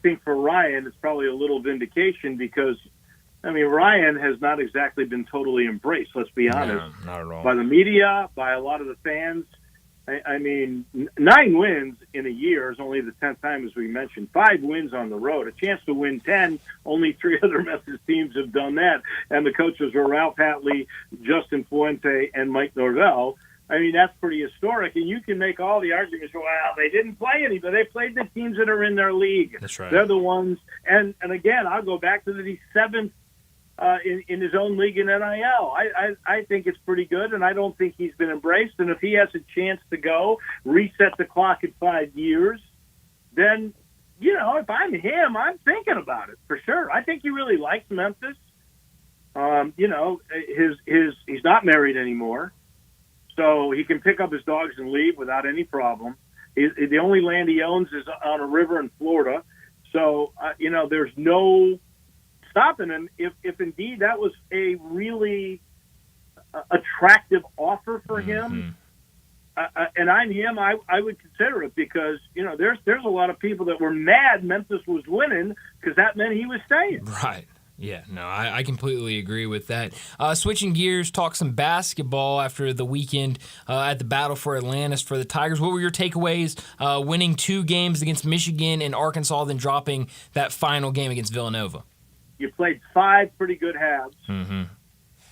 think for Ryan, it's probably a little vindication because, Ryan has not exactly been totally embraced, let's be honest. No, not at all. By the media, by a lot of the fans. 9 wins in a year is only the 10th time, as we mentioned. 5 wins on the road, a chance to win 10. Only 3 other Memphis teams have done that. And the coaches were Ralph Hatley, Justin Fuente, and Mike Norvell. That's pretty historic. And you can make all the arguments, well, they didn't play any, but they played the teams that are in their league. That's right. They're the ones. And again, I'll go back to the 7th in his own league in NIL. I think it's pretty good, and I don't think he's been embraced. And if he has a chance to go, reset the clock at 5 years, then, if I'm him, I'm thinking about it for sure. I think he really likes Memphis. He's not married anymore, so he can pick up his dogs and leave without any problem. The only land he owns is on a river in Florida. So, there's no stopping him if indeed that was a really attractive offer for him. And I'm him, I would consider it because, there's a lot of people that were mad Memphis was winning because that meant he was staying. Right. Yeah, no, I completely agree with that. Switching gears, talk some basketball after the weekend at the Battle for Atlantis for the Tigers. What were your takeaways winning 2 games against Michigan and Arkansas, then dropping that final game against Villanova? You played 5 pretty good halves. Mm-hmm.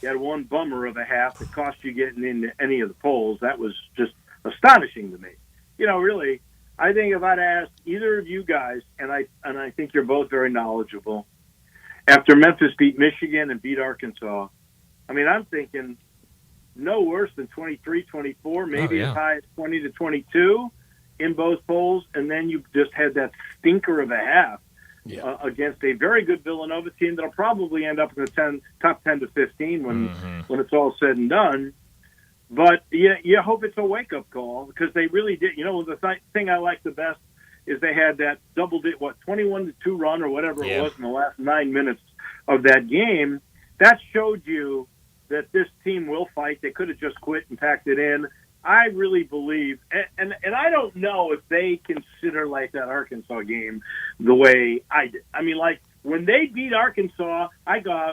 You had 1 bummer of a half that cost you getting into any of the polls. That was just astonishing to me. Really, I think if I'd asked either of you guys, and I think you're both very knowledgeable, after Memphis beat Michigan and beat Arkansas, I'm thinking no worse than 23-24, maybe as high as 20-22 in both polls, and then you just had that stinker of a half against a very good Villanova team that'll probably end up in the top 10 to 15 when it's all said and done. But you hope it's a wake-up call because they really did. The thing I like the best is they had that 21-2 run or whatever it was in the last 9 minutes of that game. That showed you that this team will fight. They could have just quit and packed it in. I really believe, and I don't know if they consider like that Arkansas game the way I did. When they beat Arkansas, I go,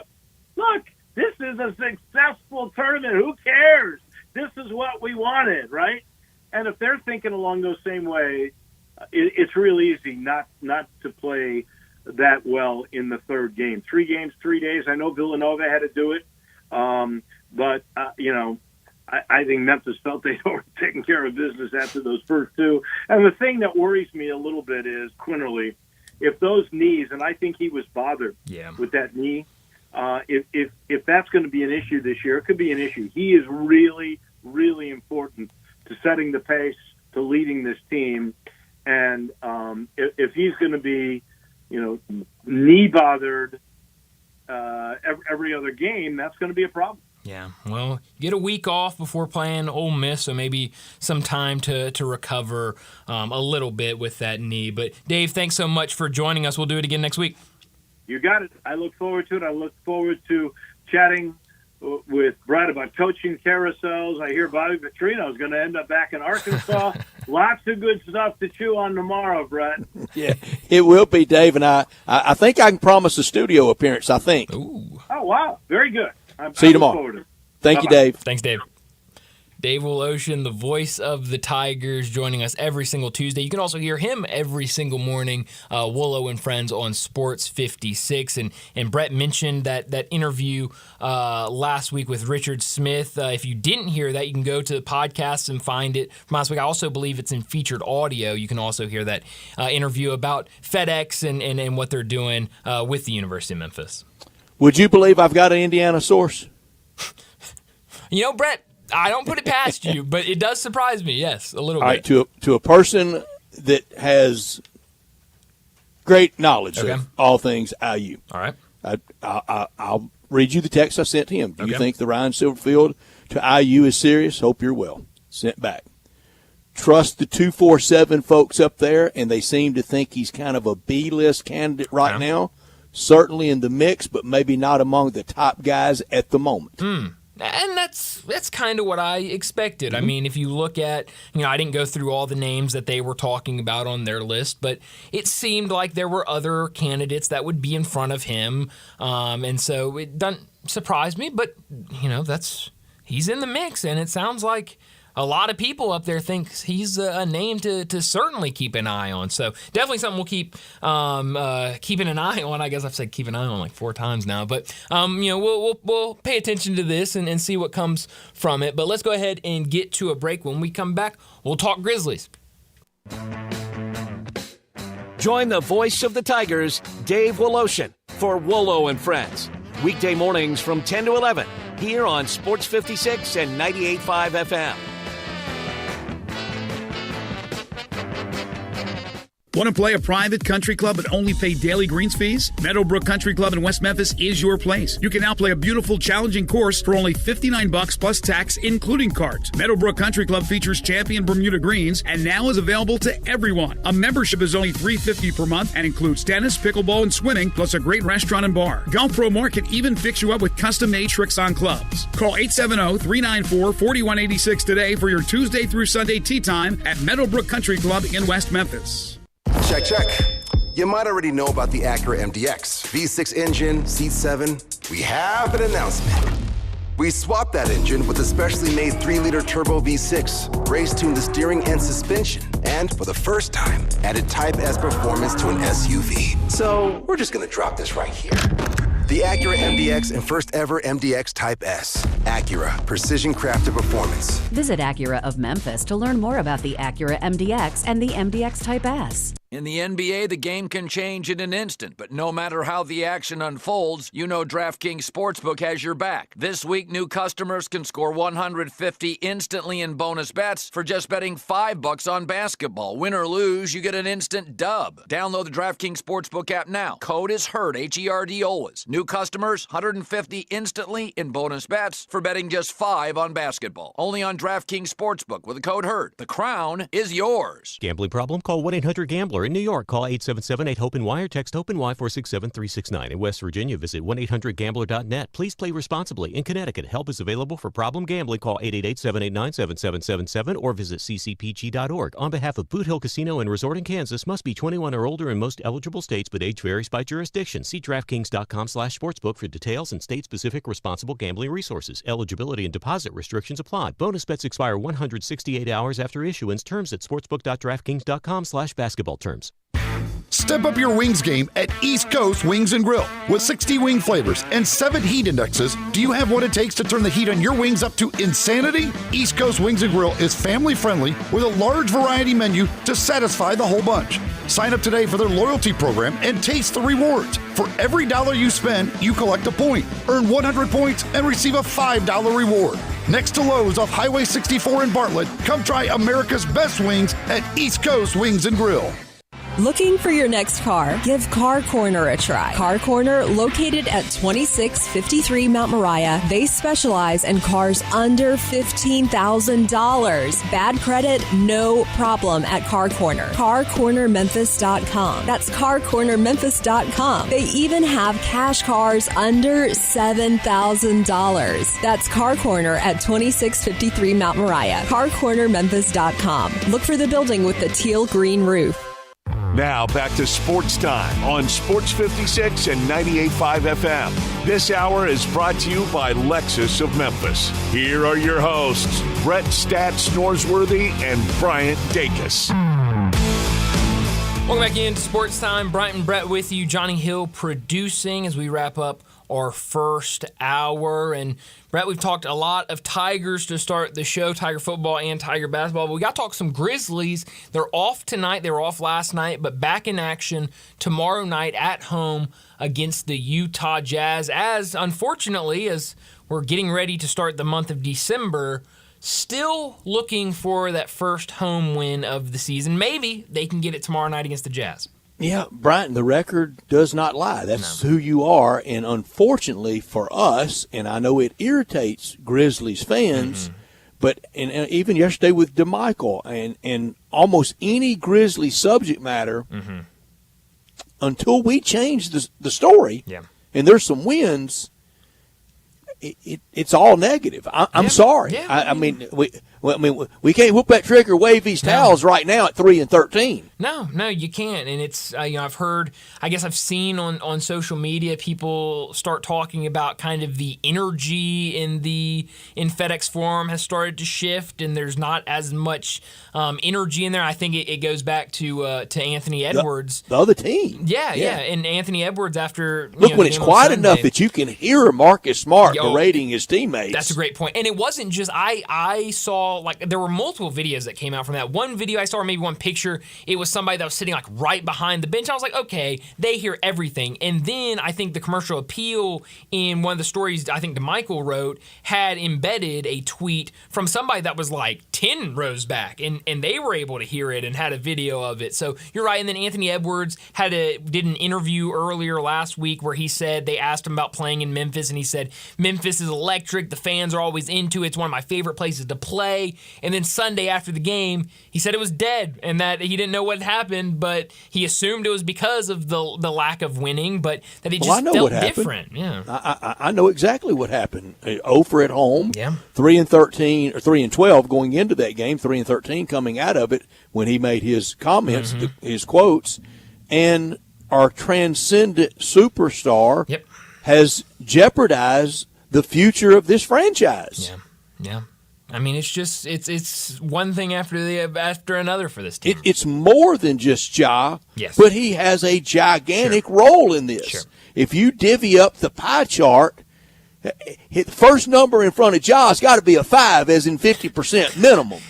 look, this is a successful tournament. Who cares? This is what we wanted, right? And if they're thinking along those same way, it's real easy not to play that well in the third game. 3 games, 3 days. I know Villanova had to do it, but I think Memphis felt they'd already taken care of business after those first 2. And the thing that worries me a little bit is Quinterly. If those knees, and I think he was bothered with that knee, if that's going to be an issue this year, it could be an issue. He is really, really important to setting the pace, to leading this team. And if he's going to be, knee bothered every other game, that's going to be a problem. Yeah, well, get a week off before playing Ole Miss, so maybe some time to recover a little bit with that knee. But, Dave, thanks so much for joining us. We'll do it again next week. You got it. I look forward to it. I look forward to chatting with Brett about coaching carousels. I hear Bobby Petrino is going to end up back in Arkansas. Lots of good stuff to chew on tomorrow, Brett. Yeah, it will be, Dave. And I think I can promise a studio appearance, I think. Ooh. Oh, wow. Very good. See you tomorrow. Thank you, Dave. Thanks, Dave. Dave Woloshin, the voice of the Tigers, joining us every single Tuesday. You can also hear him every single morning, Wolo and Friends on Sports 56. And Brett mentioned that interview last week with Richard Smith. If you didn't hear that, you can go to the podcast and find it from last week. I also believe it's in featured audio. You can also hear that interview about FedEx and what they're doing with the University of Memphis. Would you believe I've got an Indiana source? Brett, I don't put it past you, but it does surprise me, yes, a little bit. All right, to a person that has great knowledge of all things IU. All right. I'll read you the text I sent to him. Do you think the Ryan Silverfield to IU is serious? Hope you're well. Sent back. Trust the 247 folks up there, and they seem to think he's kind of a B-list candidate right now. Certainly in the mix, but maybe not among the top guys at the moment. And that's kind of what I expected. I mean, if you look at, I didn't go through all the names that they were talking about on their list, but it seemed like there were other candidates that would be in front of him. And so it doesn't surprise me, but, he's in the mix, and it sounds like a lot of people up there think he's a name to certainly keep an eye on. So definitely something we'll keep keeping an eye on. I guess I've said keep an eye on like 4 times now. But, we'll pay attention to this and see what comes from it. But let's go ahead and get to a break. When we come back, we'll talk Grizzlies. Join the voice of the Tigers, Dave Woloshin, for Wolo and Friends. Weekday mornings from 10 to 11 here on Sports 56 and 98.5 FM. Want to play a private country club but only pay daily greens fees? Meadowbrook Country Club in West Memphis is your place. You can now play a beautiful, challenging course for only $59 plus tax, including cards. Meadowbrook Country Club features champion Bermuda greens and now is available to everyone. A membership is only $350 per month and includes tennis, pickleball, and swimming, plus a great restaurant and bar. Golf Pro Mark can even fix you up with custom-made tricks on clubs. Call 870-394-4186 today for your Tuesday through Sunday tee time at Meadowbrook Country Club in West Memphis. Check. You might already know about the Acura MDX. V6 engine, seat 7. We have an announcement. We swapped that engine with a specially made 3-liter turbo V6, race-tuned the steering and suspension, and for the first time, added Type S performance to an SUV. So we're just gonna drop this right here. The Acura MDX and first ever MDX Type S. Acura, precision crafted performance. Visit Acura of Memphis to learn more about the Acura MDX and the MDX Type S. In the NBA, the game can change in an instant, but no matter how the action unfolds, you know DraftKings Sportsbook has your back. This week, new customers can score $150 instantly in bonus bets for just betting $5 on basketball. Win or lose, you get an instant dub. Download the DraftKings Sportsbook app now. Code is HERD, H-E-R-D always. New customers, $150 instantly in bonus bets for betting just $5 on basketball. Only on DraftKings Sportsbook with the code HERD. The crown is yours. Gambling problem? Call 1-800-GAMBLER. In New York, call 877-8-HOPE-NY or text HOPE-NY 467-369. In West Virginia, visit 1-800-GAMBLER.net. Please play responsibly. In Connecticut, help is available for problem gambling. Call 888-789-7777 or visit ccpg.org. On behalf of Boot Hill Casino and Resort in Kansas, must be 21 or older in most eligible states, but age varies by jurisdiction. See DraftKings.com/sportsbook for details and state-specific responsible gambling resources. Eligibility and deposit restrictions apply. Bonus bets expire 168 hours after issuance. Terms at sportsbook.draftkings.com/basketball terms. Step up your wings game at East Coast Wings & Grill. With 60 wing flavors and 7 heat indexes, do you have what it takes to turn the heat on your wings up to insanity? East Coast Wings & Grill is family-friendly with a large variety menu to satisfy the whole bunch. Sign up today for their loyalty program and taste the rewards. For every $1 you spend, you collect a point. Earn 100 points and receive a $5 reward. Next to Lowe's off Highway 64 in Bartlett, come try America's best wings at East Coast Wings & Grill. Looking for your next car? Give Car Corner a try. Car Corner, located at 2653 Mount Moriah. They specialize in cars under $15,000. Bad credit? No problem at Car Corner. CarCornerMemphis.com. That's CarCornerMemphis.com. They even have cash cars under $7,000. That's Car Corner at 2653 Mount Moriah. CarCornerMemphis.com. Look for the building with the teal green roof. Now back to Sports Time on Sports 56 and 98.5 FM. This hour is brought to you by Lexus of Memphis. Here are your hosts, Brett Stats Norsworthy and Bryant Dacus. Welcome back into Sports Time. Bryant and Brett with you. Johnny Hill producing as we wrap up our first hour. And Brett, we've talked a lot of Tigers to start the show, Tiger football and Tiger basketball. But we got to talk some Grizzlies. They're off tonight. They were off last night, but back in action tomorrow night at home against the Utah Jazz. As unfortunately, as we're getting ready to start the month of December, still looking for that first home win of the season. Maybe they can get it tomorrow night against the Jazz. Yeah, Brighton, the record does not lie. That's who you are. And unfortunately for us, and I know it irritates Grizzlies fans, but even yesterday with DeMichael and almost any Grizzlies subject matter, until we change the story, and there's some wins, it's all negative. I'm sorry. Yeah, I mean, we can't whoop that trick or wave these towels right now at 3-13. No, you can't. And it's I've heard, I guess I've seen on social media people start talking about kind of the energy in FedEx Forum has started to shift, and there's not as much energy in there. I think it goes back to Anthony Edwards, the other team. Yeah, and Anthony Edwards after look when it's quiet enough that you can hear Marcus Smart berating his teammates. That's a great point. And it wasn't just I saw, like, there were multiple videos that came out from that. One video I saw, or maybe one picture, it was somebody that was sitting like right behind the bench. I was like, okay, they hear everything. And then I think the commercial appeal in one of the stories I think DeMichael wrote had embedded a tweet from somebody that was like 10 rows back, and they were able to hear it and had a video of it. So you're right. And then Anthony Edwards did an interview earlier last week where he said they asked him about playing in Memphis, and he said Memphis is electric. The fans are always into it. It's one of my favorite places to play. And then Sunday after the game, he said it was dead and that he didn't know what happened, but he assumed it was because of the lack of winning, but that it just felt different. Yeah, I know exactly what happened. 0 at home. Yeah. 3-13 or 3-12 going into that game. 3-13 coming out of it when he made his comments, his quotes, and our transcendent superstar has jeopardized the future of this franchise. Yeah. I mean, it's one thing after another for this team. It's more than just Ja, yes, but he has a gigantic role in this. Sure. If you divvy up the pie chart, the first number in front of Ja's got to be a 5, as in 50% minimum.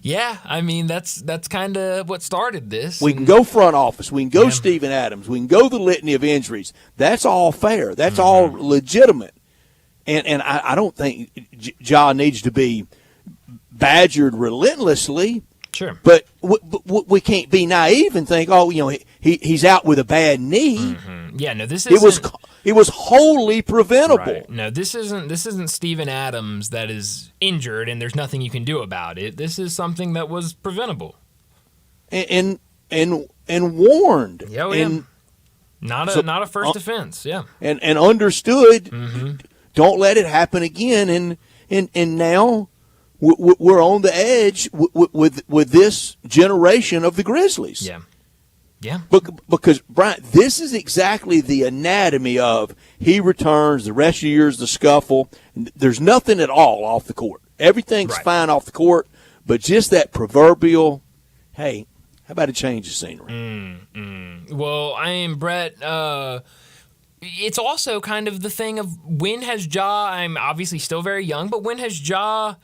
Yeah, I mean, that's kind of what started this. We can go front office. We can go Steven Adams. We can go the litany of injuries. That's all fair. That's all legitimate. And I don't think Ja needs to be badgered relentlessly. Sure. But we can't be naive and think, he's out with a bad knee. Yeah, no, this isn't. It was wholly preventable. Right. No, this isn't Steven Adams that is injured and there's nothing you can do about it. This is something that was preventable. And warned. Yeah, and not a first offense. Yeah. And understood. Don't let it happen again. And now we're on the edge with this generation of the Grizzlies. Yeah. Because, Brian, this is exactly the anatomy of he returns, the rest of the year is the scuffle. There's nothing at all off the court. Everything's fine off the court, but just that proverbial, hey, how about a change of scenery? Well, Brett, it's also kind of the thing of when has Ja, I'm obviously still very young, but when has Ja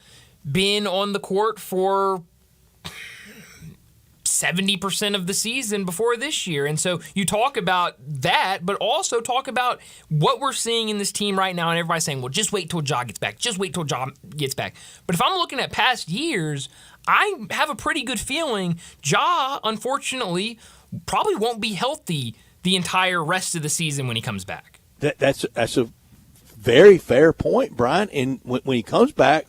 been on the court for 70% of the season before this year? And so you talk about that, but also talk about what we're seeing in this team right now, and everybody's saying, well, just wait till Ja gets back. Just wait till Ja gets back. But if I'm looking at past years, I have a pretty good feeling Ja, unfortunately, probably won't be healthy the entire rest of the season when he comes back. That's a very fair point, Brian. And when he comes back,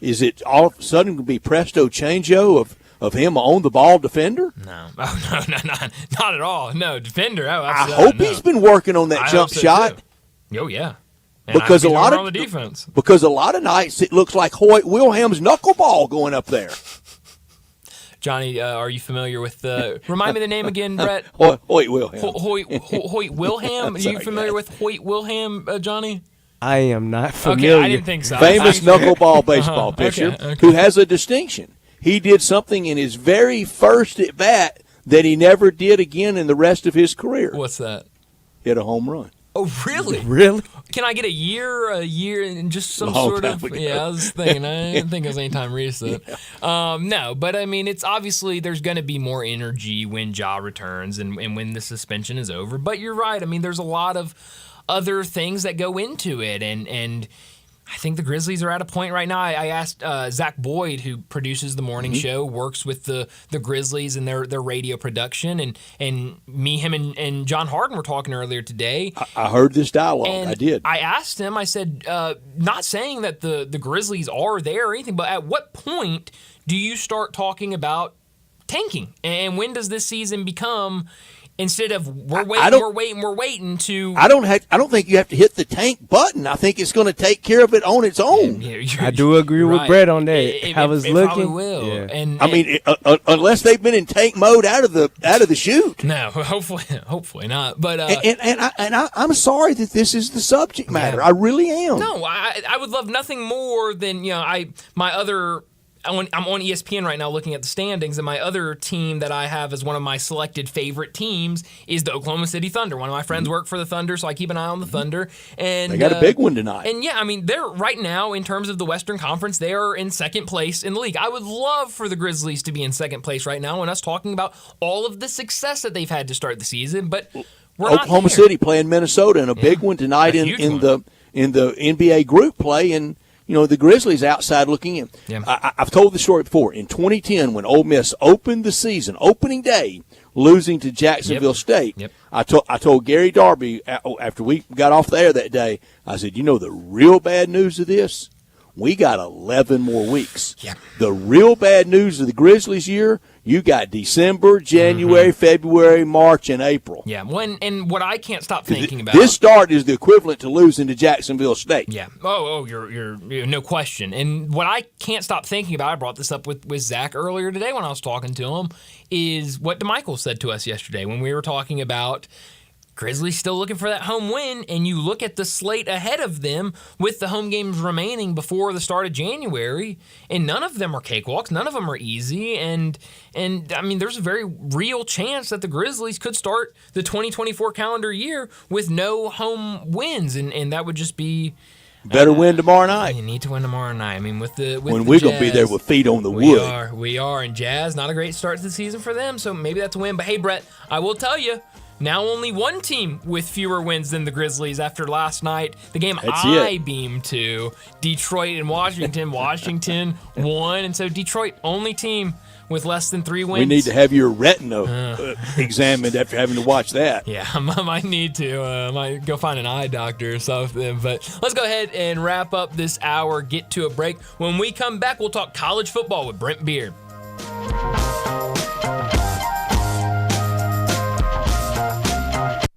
is it all of a sudden going to be presto changeo of him on the ball defender? No. Oh, no, not at all. No, defender. Oh, I hope he's been working on that jump shot. Too. Oh, yeah. And because a lot of the defense. Because a lot of nights it looks like Hoyt Wilhelm's knuckleball going up there. Johnny, are you familiar with remind me the name again, Brett? Hoyt Wilhelm. Hoyt Wilhelm? Are you familiar with Hoyt Wilhelm, Johnny? I am not familiar. Okay, I didn't think so. Famous knuckleball baseball pitcher who has a distinction. He did something in his very first at bat that he never did again in the rest of his career. What's that? Hit a home run. Oh, really? Really? Can I get a year, and just some Long sort of? time ago. Yeah, I was thinking. I didn't think it was anytime recent. No, but I mean, it's obviously there's going to be more energy when Ja returns and when the suspension is over. But you're right. I mean, there's a lot of other things that go into it, and I think the Grizzlies are at a point right now. I asked Zach Boyd, who produces the morning show, works with the Grizzlies and their radio production, and him and John Harden were talking earlier today. I heard this dialogue. And I did. I asked him, I said, not saying that the Grizzlies are there or anything, but at what point do you start talking about tanking. And when does this season become, instead of we're waiting to... I don't think you have to hit the tank button. I think it's going to take care of it on its own. I do agree with Brett on that. I was looking. Probably will. Yeah. And I mean, unless they've been in tank mode out of the chute. No, hopefully not. But I'm sorry that this is the subject matter. I really am. No, I would love nothing more than I'm on ESPN right now looking at the standings, and my other team that I have as one of my selected favorite teams is the Oklahoma City Thunder. One of my friends work for the Thunder, so I keep an eye on the Thunder. And they got a big one tonight. And yeah, I mean, they're right now, in terms of the Western Conference, they are in second place in the league. I would love for the Grizzlies to be in second place right now, and us talking about all of the success that they've had to start the season, but we're Oklahoma not there. City playing Minnesota in a big one tonight in the NBA group play, and the Grizzlies outside looking in. Yeah. I've told the story before. In 2010, when Ole Miss opened the season, opening day, losing to Jacksonville State, I told Gary Darby after we got off the air that day, I said, the real bad news of this? We got 11 more weeks. Yeah. The real bad news of the Grizzlies year, you got December, January, February, March, and April. Yeah, and what I can't stop thinking about... This start is the equivalent to losing to Jacksonville State. Yeah. You're no question. And what I can't stop thinking about, I brought this up with Zach earlier today when I was talking to him, is what DeMichael said to us yesterday when we were talking about Grizzlies still looking for that home win, and you look at the slate ahead of them with the home games remaining before the start of January, and none of them are cakewalks, none of them are easy, and I mean, there's a very real chance that the Grizzlies could start the 2024 calendar year with no home wins, and that would just be... Better win tomorrow night. You need to win tomorrow night. I mean, when we're going to be there with feet on the wood. We are, and Jazz, not a great start to the season for them, so maybe that's a win. But hey, Brett, I will tell you, now only one team with fewer wins than the Grizzlies after last night. The game I beamed to, Detroit and Washington. Washington won, and so Detroit, only team with less than 3 wins. We need to have your retina examined after having to watch that. Yeah, I might need to. I might go find an eye doctor or something. But let's go ahead and wrap up this hour, get to a break. When we come back, we'll talk college football with Brent Beard.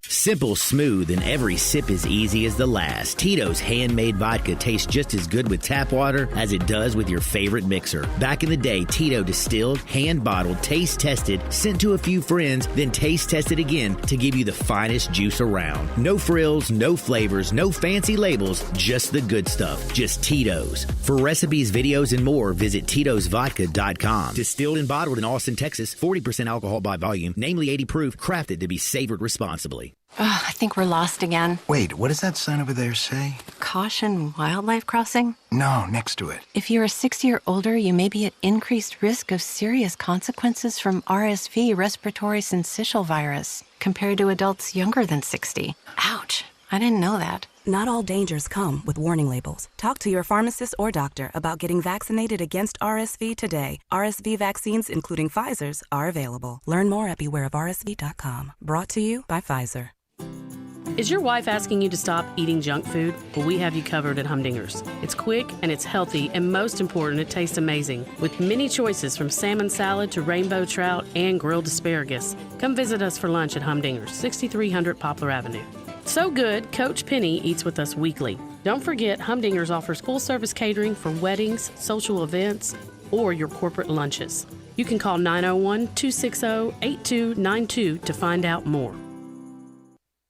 Simple, smooth, and every sip as easy as the last. Tito's handmade vodka tastes just as good with tap water as it does with your favorite mixer. Back in the day, Tito distilled, hand-bottled, taste-tested, sent to a few friends, then taste-tested again to give you the finest juice around. No frills, no flavors, no fancy labels, just the good stuff. Just Tito's. For recipes, videos, and more, visit Tito'sVodka.com. Distilled and bottled in Austin, Texas, 40% alcohol by volume, namely 80 proof, crafted to be savored responsibly. Oh, I think we're lost again. Wait, what does that sign over there say? Caution wildlife crossing? No, next to it. If you are 60 or older, you may be at increased risk of serious consequences from RSV, respiratory syncytial virus, compared to adults younger than 60. Ouch, I didn't know that. Not all dangers come with warning labels. Talk to your pharmacist or doctor about getting vaccinated against RSV today. RSV vaccines, including Pfizer's, are available. Learn more at bewareofrsv.com. Brought to you by Pfizer. Is your wife asking you to stop eating junk food? Well, we have you covered at Humdinger's. It's quick and it's healthy, and most important, it tastes amazing. With many choices from salmon salad to rainbow trout and grilled asparagus. Come visit us for lunch at Humdinger's, 6300 Poplar Avenue. So good, Coach Penny eats with us weekly. Don't forget, Humdinger's offers full-service catering for weddings, social events, or your corporate lunches. You can call 901-260-8292 to find out more.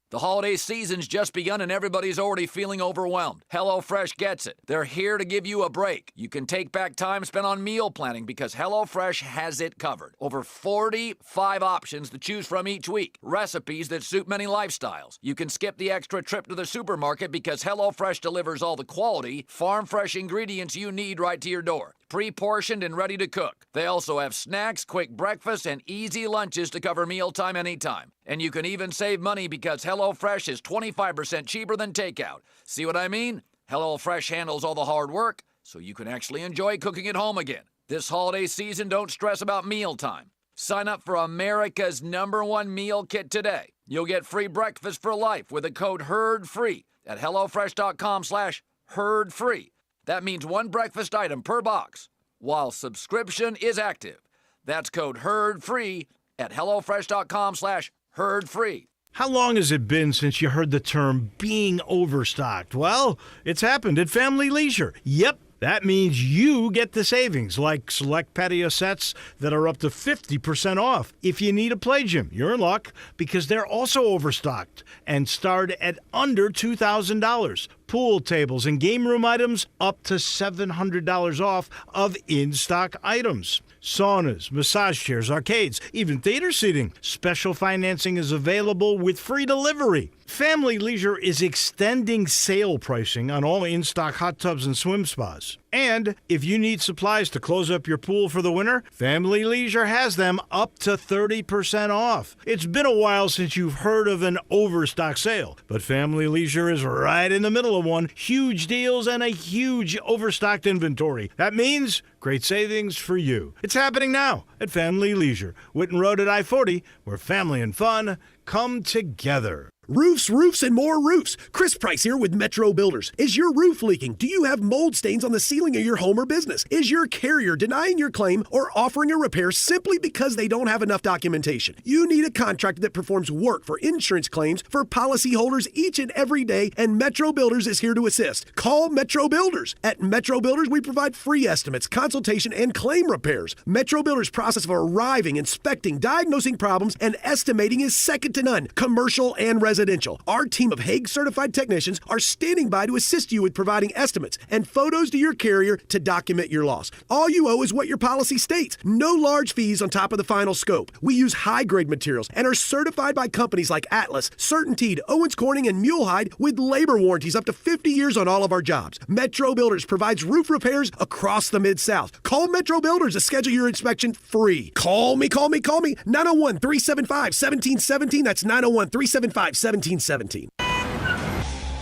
The holiday season's just begun and everybody's already feeling overwhelmed. HelloFresh gets it. They're here to give you a break. You can take back time spent on meal planning because HelloFresh has it covered. Over 45 options to choose from each week. Recipes that suit many lifestyles. You can skip the extra trip to the supermarket because HelloFresh delivers all the quality, farm-fresh ingredients you need right to your door. Pre-portioned and ready to cook. They also have snacks, quick breakfasts, and easy lunches to cover mealtime anytime. And you can even save money because HelloFresh is 25% cheaper than takeout. See what I mean? HelloFresh handles all the hard work, so you can actually enjoy cooking at home again. This holiday season, don't stress about mealtime. Sign up for America's #1 meal kit today. You'll get free breakfast for life with the code HERDFREE at HelloFresh.com/HERDFREE. That means one breakfast item per box, while subscription is active. That's code HERDFREE at HelloFresh.com/HERDFREE. How long has it been since you heard the term being overstocked? Well, it's happened at Family Leisure. Yep. That means you get the savings, like select patio sets that are up to 50% off. If you need a play gym, you're in luck because they're also overstocked and start at under $2,000. Pool tables and game room items up to $700 off of in-stock items. Saunas, massage chairs, arcades, even theater seating. Special financing is available with free delivery. Family Leisure is extending sale pricing on all in-stock hot tubs and swim spas. And if you need supplies to close up your pool for the winter, Family Leisure has them up to 30% off. It's been a while since you've heard of an overstock sale, but Family Leisure is right in the middle of one. Huge deals and a huge overstocked inventory. That means great savings for you. It's happening now at Family Leisure, Whitten Road at I-40, where family and fun come together. Roofs, roofs, and more roofs. Chris Price here with Metro Builders. Is your roof leaking? Do you have mold stains on the ceiling of your home or business? Is your carrier denying your claim or offering a repair simply because they don't have enough documentation? You need a contractor that performs work for insurance claims for policyholders each and every day, and Metro Builders is here to assist. Call Metro Builders. At Metro Builders, we provide free estimates, consultation, and claim repairs. Metro Builders' process of arriving, inspecting, diagnosing problems, and estimating is second to none, commercial and residential. Our team of Hague-certified technicians are standing by to assist you with providing estimates and photos to your carrier to document your loss. All you owe is what your policy states. No large fees on top of the final scope. We use high-grade materials and are certified by companies like Atlas, CertainTeed, Owens Corning, and Mulehide with labor warranties up to 50 years on all of our jobs. Metro Builders provides roof repairs across the Mid-South. Call Metro Builders to schedule your inspection free. Call me. 901-375-1717. That's 901-375-1717.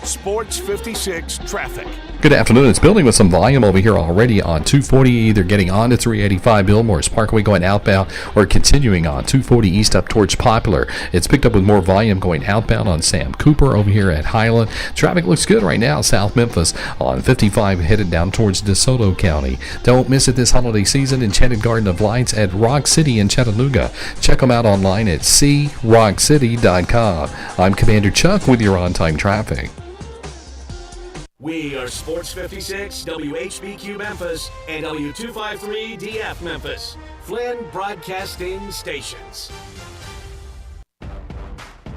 Sports 56 traffic. Good afternoon. It's building with some volume over here already on 240, either getting on to 385 Billmore's Parkway going outbound or continuing on 240 east up towards Poplar. It's picked up with more volume going outbound on Sam Cooper over here at Highland. Traffic looks good right now, South Memphis on 55 headed down towards DeSoto County. Don't miss it this holiday season, Enchanted Garden of Lights at Rock City in Chattanooga. Check them out online at crockcity.com. I'm Commander Chuck with your on-time traffic. We are Sports 56, WHBQ Memphis, and W253DF Memphis. Flynn Broadcasting Stations.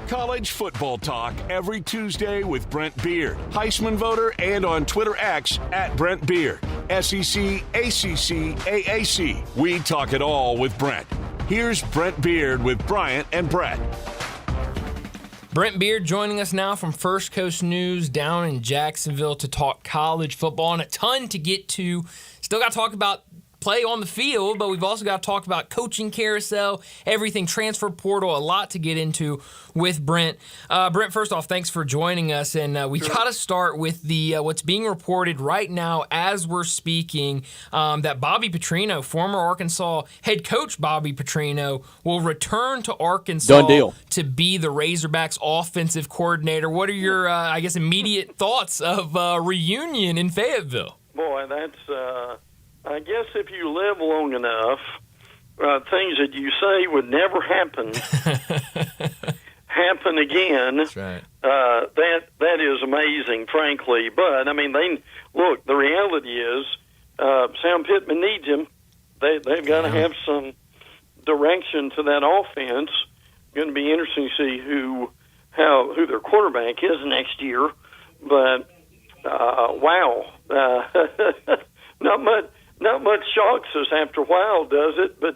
College football talk every Tuesday with Brent Beard, Heisman voter, and on Twitter X at Brent Beard. SEC, ACC, AAC. We talk it all with Brent. Here's Brent Beard with Bryant and Brett. Brent Beard joining us now from First Coast News down in Jacksonville to talk college football, and a ton to get to. Still got to talk about play on the field, but we've also got to talk about coaching carousel, everything, transfer portal, a lot to get into with Brent. Brent, first off, thanks for joining us, and we got to start with the what's being reported right now as we're speaking, that Bobby Petrino, former Arkansas head coach Bobby Petrino, will return to Arkansas to be the Razorbacks offensive coordinator. What are your, immediate thoughts of reunion in Fayetteville? Boy, that's... I guess if you live long enough, things that you say would never happen happen again. That's right. That is amazing, frankly. But I mean, the reality is, Sam Pittman needs him. They've got to have some direction to that offense. Going to be interesting to see who their quarterback is next year. But wow, Not much shocks us after a while, does it? But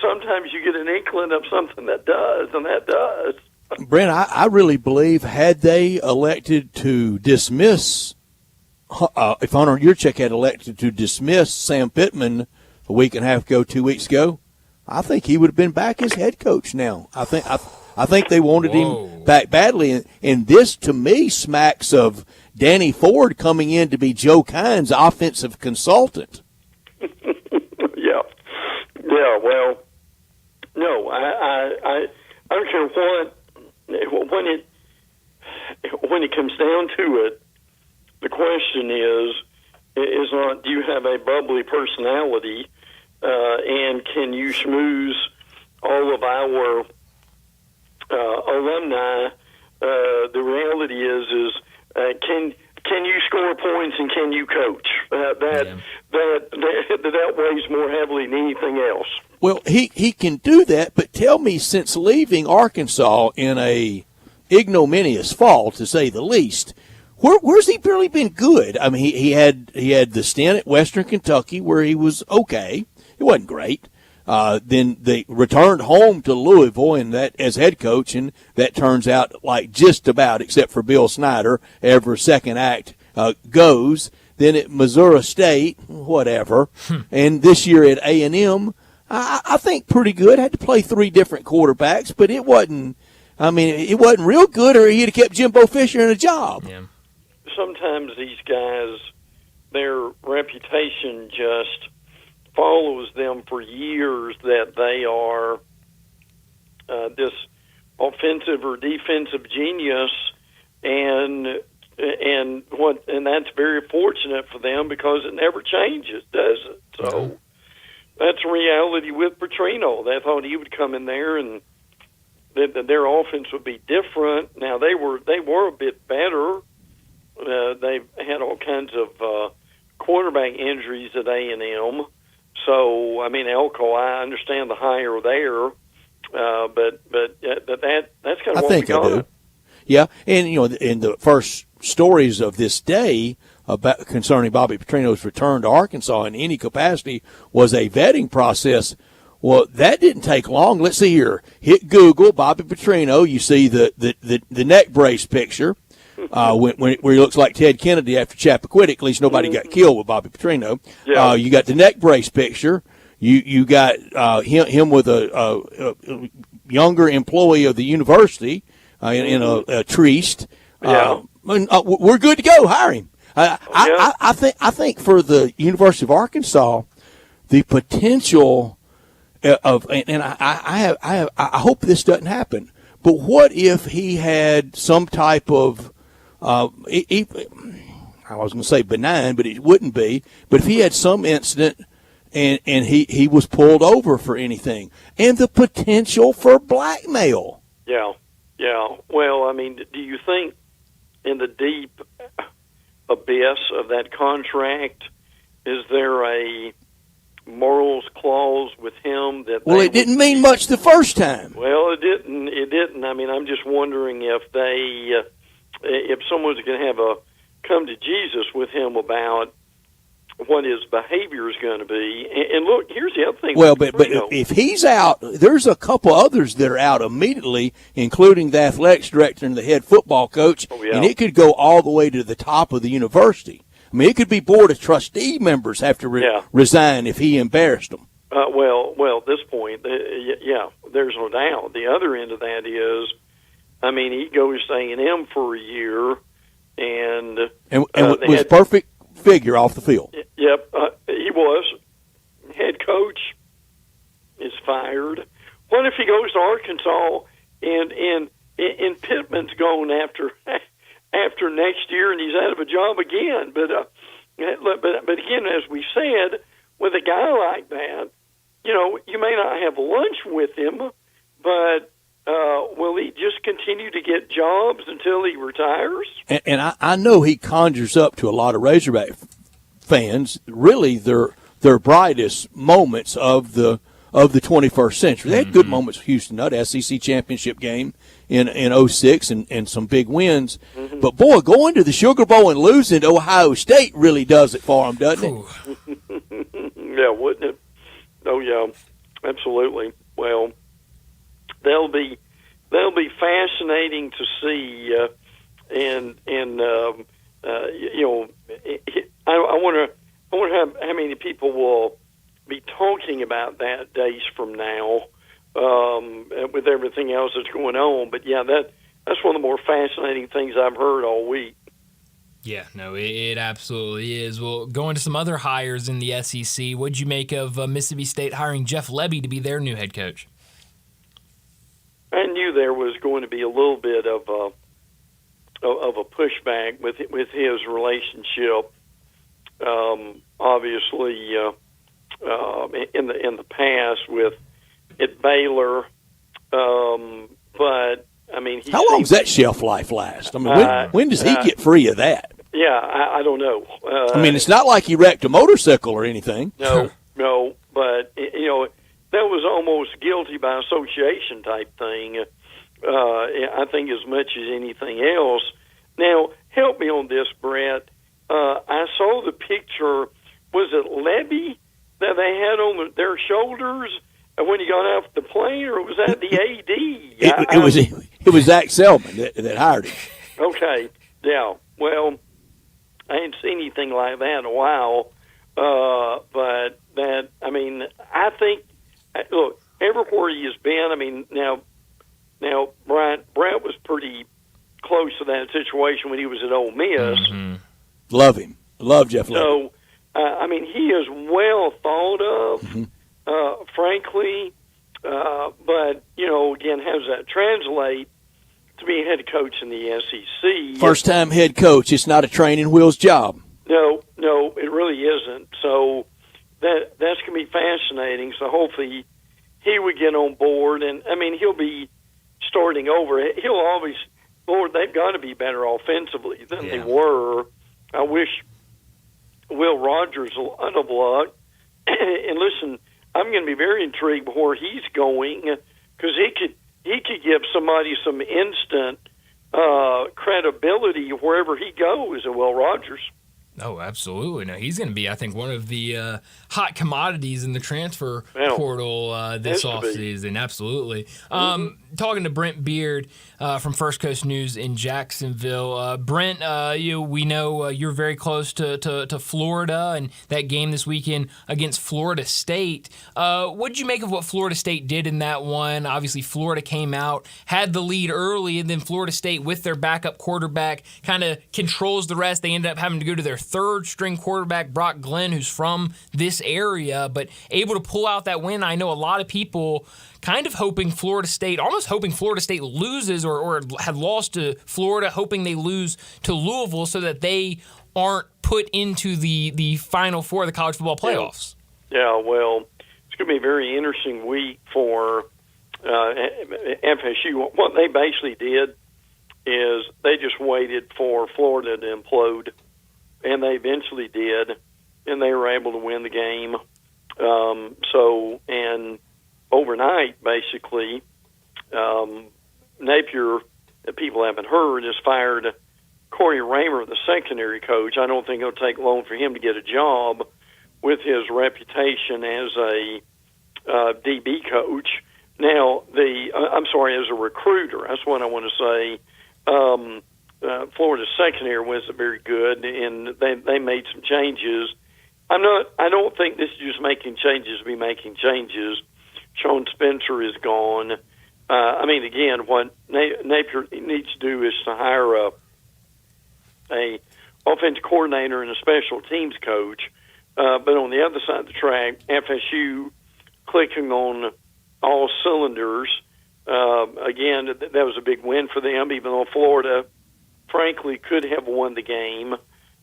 sometimes you get an inkling of something that does, and that does. Brent, I really believe had they elected to dismiss, if Hunter Yurchek had elected to dismiss Sam Pittman a week and a half ago, 2 weeks ago, I think he would have been back as head coach now. I think they wanted him back badly, and this to me smacks of Danny Ford coming in to be Joe Kine's offensive consultant. Yeah. Well, no, I don't care when it comes down to it. The question is not do you have a bubbly personality and can you schmooze all of our alumni? The reality is can you score points and can you coach? That weighs more heavily than anything else. Well, he can do that, but tell me, since leaving Arkansas in a ignominious fall, to say the least, where's he really been good? I mean, he had the stint at Western Kentucky where he was okay. It wasn't great. Then they returned home to Louisville and that as head coach, and that turns out like just about, except for Bill Snyder, every second act goes. Then at Missouri State, whatever, and this year at A&M, I think pretty good. Had to play 3 different quarterbacks, but it wasn't. I mean, it wasn't real good, or he'd have kept Jimbo Fisher in a job. Yeah. Sometimes these guys, their reputation just follows them for years that they are this offensive or defensive genius, and that's very fortunate for them because it never changes, does it? So that's a reality with Petrino. They thought he would come in there and that their offense would be different. Now they were a bit better. They've had all kinds of quarterback injuries at A&M. So, I mean, Elko, I understand the hire there, but that's kind of what we got. I do. Yeah, and in the first stories of this day about concerning Bobby Petrino's return to Arkansas in any capacity was a vetting process. Well, that didn't take long. Let's see here. Hit Google Bobby Petrino. You see the neck brace picture. Where he looks like Ted Kennedy after Chappaquiddick. At least nobody got killed with Bobby Petrino. Yeah. You got the neck brace picture. You got him with a younger employee of the university in a Trieste. Yeah. We're good to go. Hire him. I think for the University of Arkansas, the potential of, and I hope this doesn't happen. But what if he had some type of I was going to say benign, but it wouldn't be. But if he had some incident and he was pulled over for anything, and the potential for blackmail. Yeah. Well, I mean, do you think in the deep abyss of that contract, is there a morals clause with him that? Well, it didn't mean much the first time. Well, it didn't. I mean, I'm just wondering if someone's going to have a come to Jesus with him about what his behavior is going to be. And look, here's the other thing. Well, but if he's out, there's a couple others that are out immediately, including the athletics director and the head football coach, and it could go all the way to the top of the university. I mean, it could be board of trustee members have to resign if he embarrassed them. Well, at this point, there's no doubt. The other end of that is, I mean, he goes to A&M for a year, and was perfect figure off the field. Yep, he was. Head coach is fired. What if he goes to Arkansas and Pittman's gone after next year and he's out of a job again? But again, as we said, with a guy like that, you may not have lunch with him, but will he just continue to get jobs until he retires? And I know he conjures up to a lot of Razorback fans really their brightest moments of the 21st century. They had good moments with Houston, that SEC championship game in 06 and some big wins. Mm-hmm. But, boy, going to the Sugar Bowl and losing to Ohio State really does it for them, doesn't it? Yeah, wouldn't it? Oh, yeah, absolutely. Well, they'll be fascinating to see, I wonder how many people will be talking about that days from now, with everything else that's going on. But yeah, that's one of the more fascinating things I've heard all week. Yeah, no, it absolutely is. Well, going to some other hires in the SEC, what'd you make of Mississippi State hiring Jeff Lebby to be their new head coach? I knew there was going to be a little bit of a pushback with his relationship. Obviously, in the past at Baylor. But I mean, how long does that shelf life last? I mean, when does he get free of that? Yeah, I don't know. I mean, it's not like he wrecked a motorcycle or anything. No, but that was almost guilty by association type thing. I think as much as anything else. Now, help me on this, Brett. I saw the picture. Was it Levy that they had on their shoulders when he got off the plane, or was that the AD? It was Zach Selman that hired him. Okay, yeah. Well, I hadn't seen anything like that in a while. But that, I mean, I think, look, everywhere he has been, I mean, now, Brett was pretty close to that situation when he was at Ole Miss. Mm-hmm. Love him. Love Jeff Levy. So, I mean, he is well thought of, frankly. But, again, how does that translate to be a head coach in the SEC? First-time head coach. It's not a training wheels job. No, it really isn't. So that's going to be fascinating. So hopefully he would get on board. And, I mean, he'll be starting over. He'll always, Lord, they've got to be better offensively than they were. I wish Will Rogers a lot of luck. And listen, I'm going to be very intrigued where he's going because he could give somebody some instant credibility wherever he goes. And Will Rogers. Oh, absolutely. No, he's going to be, I think, one of the hot commodities in the transfer portal this offseason. Absolutely. Talking to Brent Beard from First Coast News in Jacksonville. Brent, we know you're very close to Florida and that game this weekend against Florida State. What did you make of what Florida State did in that one? Obviously, Florida came out, had the lead early, and then Florida State, with their backup quarterback, kind of controls the rest. They ended up having to go to their third-string quarterback, Brock Glenn, who's from this area, but able to pull out that win. I know a lot of people kind of hoping Florida State, almost hoping Florida State loses or had lost to Florida, hoping they lose to Louisville so that they aren't put into the Final Four of the college football playoffs. Yeah, well, it's going to be a very interesting week for FSU. What they basically did is they just waited for Florida to implode, and they eventually did, and they were able to win the game. And overnight, basically, Napier, that people haven't heard, has fired Corey Raymer, the secondary coach. I don't think it'll take long for him to get a job with his reputation as a DB coach. Now, as a recruiter, that's what I want to say. Florida's secondary wasn't very good, and they made some changes. I don't think this is just making changes to be making changes. Sean Spencer is gone. Again, what Napier needs to do is to hire a offensive coordinator and a special teams coach. But on the other side of the track, FSU clicking on all cylinders. Again, that was a big win for them, even though Florida, frankly, could have won the game.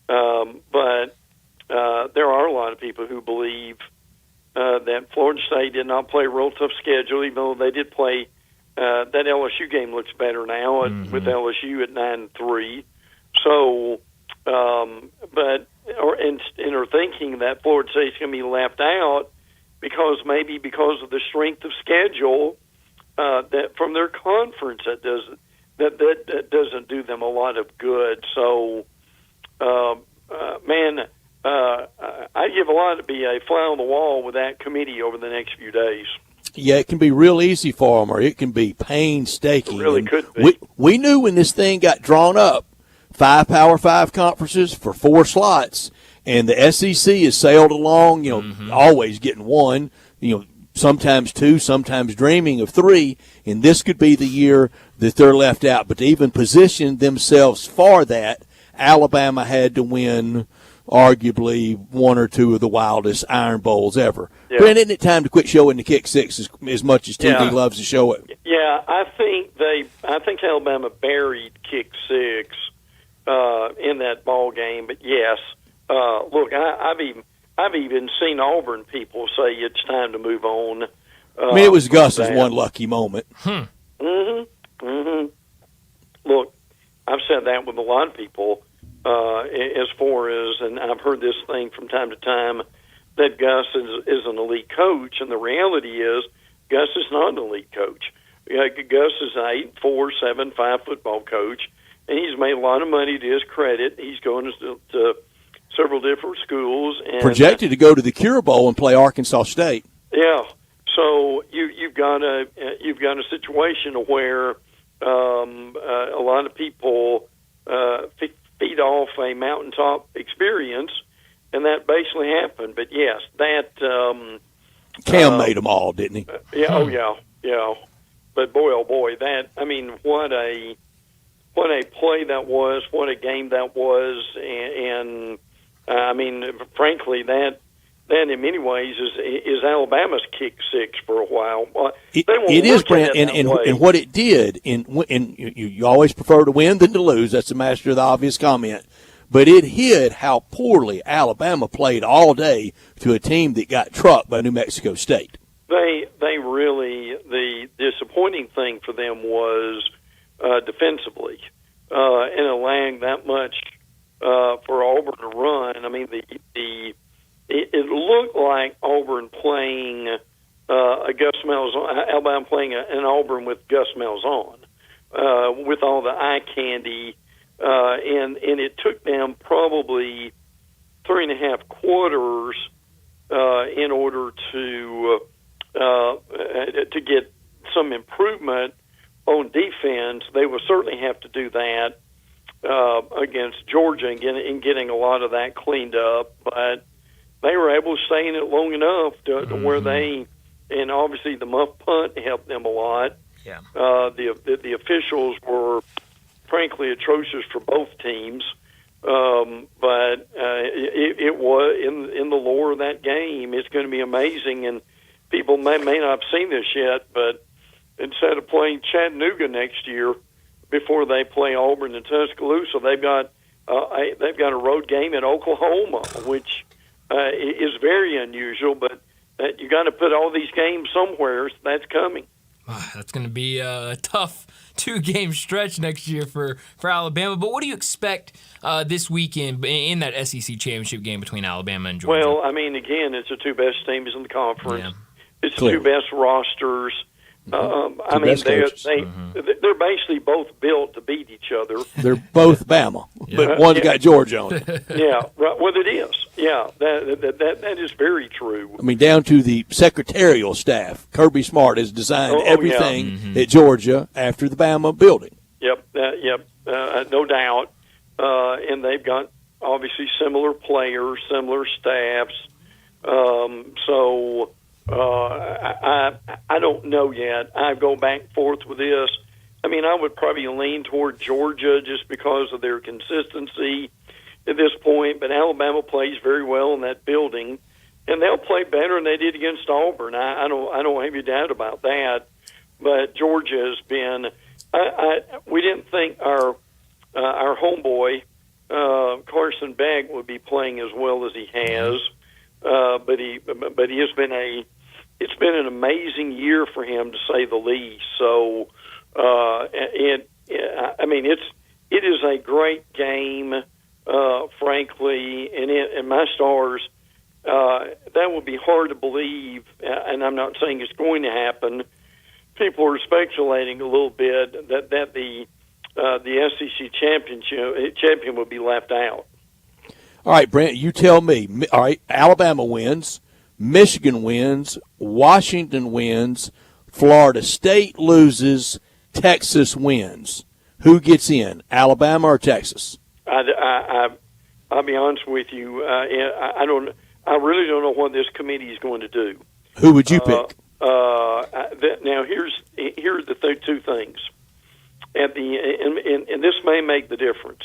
But there are a lot of people who believe that Florida State did not play a real tough schedule, even though they did play. That LSU game looks better now with LSU at 9-3. So, are thinking that Florida State's going to be left out because of the strength of schedule that from their conference that doesn't do them a lot of good. So, I give a lot to be a fly on the wall with that committee over the next few days. Yeah, it can be real easy for them, or it can be painstaking. It really could be. We knew when this thing got drawn up, 5 Power 5 conferences for 4 slots, and the SEC has sailed along, always getting 1, sometimes 2, sometimes dreaming of 3, and this could be the year that they're left out. But to even position themselves for that, Alabama had to win arguably 1 or 2 of the wildest Iron Bowls ever. Yeah. Brent, isn't it time to quit showing the kick six as much as TV loves to show it? Yeah, I think Alabama buried kick six in that ball game. But yes, look, I've even seen Auburn people say it's time to move on. I mean, it was Gus's one lucky moment. Look, I've said that with a lot of people as far as, and I've heard this thing from time to time, that Gus is an elite coach, and the reality is Gus is not an elite coach. Gus is an 8'4", 7'5" football coach, and he's made a lot of money to his credit. He's going to several different schools. And projected to go to the Cure Bowl and play Arkansas State. Yeah, so you've got a situation where a lot of people feed off a mountaintop experience, and that basically happened. But yes, that Cam made them all, didn't he? Yeah. But boy, oh boy, what a play that was, what a game that was, and I mean, frankly, that in many ways is Alabama's kick six for a while. It is, Brent, and what it did, and you always prefer to win than to lose. That's the master of the obvious comment. But it hid how poorly Alabama played all day to a team that got trucked by New Mexico State. They really, the disappointing thing for them was defensively and allowing that much for Auburn to run. I mean, it looked like Auburn playing a Gus Malzahn, Alabama playing an Auburn with Gus Malzahn, with all the eye candy, and it took them probably 3.5 quarters in order to get some improvement on defense. They will certainly have to do that against Georgia and getting a lot of that cleaned up, but they were able to stay in it long enough to where they, and obviously the muff punt helped them a lot. Yeah. The officials were frankly atrocious for both teams, but it was in the lore of that game. It's going to be amazing, and people may not have seen this yet, but instead of playing Chattanooga next year before they play Auburn and Tuscaloosa, they've got a road game in Oklahoma, which is very unusual, but you got to put all these games somewhere. So that's coming. That's going to be a tough 2-game stretch next year for Alabama. But what do you expect this weekend in that SEC championship game between Alabama and Georgia? Well, I mean, again, it's the two best teams in the conference. Yeah. It's the two best rosters. I mean, they're basically both built to beat each other. They're both Bama, but one's got Georgia on it. Yeah, right. Well, it is. Yeah, that is very true. I mean, down to the secretarial staff. Kirby Smart has designed everything at Georgia after the Bama building. Yep, no doubt. And they've got obviously similar players, similar staffs. So I don't know yet. I go back and forth with this. I mean, I would probably lean toward Georgia just because of their consistency at this point, but Alabama plays very well in that building, and they'll play better than they did against Auburn. I don't have any doubt about that. But Georgia has been. We didn't think our homeboy Carson Beck would be playing as well as he has, but he has been It's been an amazing year for him, to say the least. So, it is a great game, frankly, and my Stars. That would be hard to believe, and I'm not saying it's going to happen. People are speculating a little bit that the SEC champion would be left out. All right, Brent, you tell me. All right, Alabama wins. Michigan wins, Washington wins, Florida State loses, Texas wins. Who gets in, Alabama or Texas? I'll be honest with you. I really don't know what this committee is going to do. Who would you pick? Now here's the two things. And this may make the difference.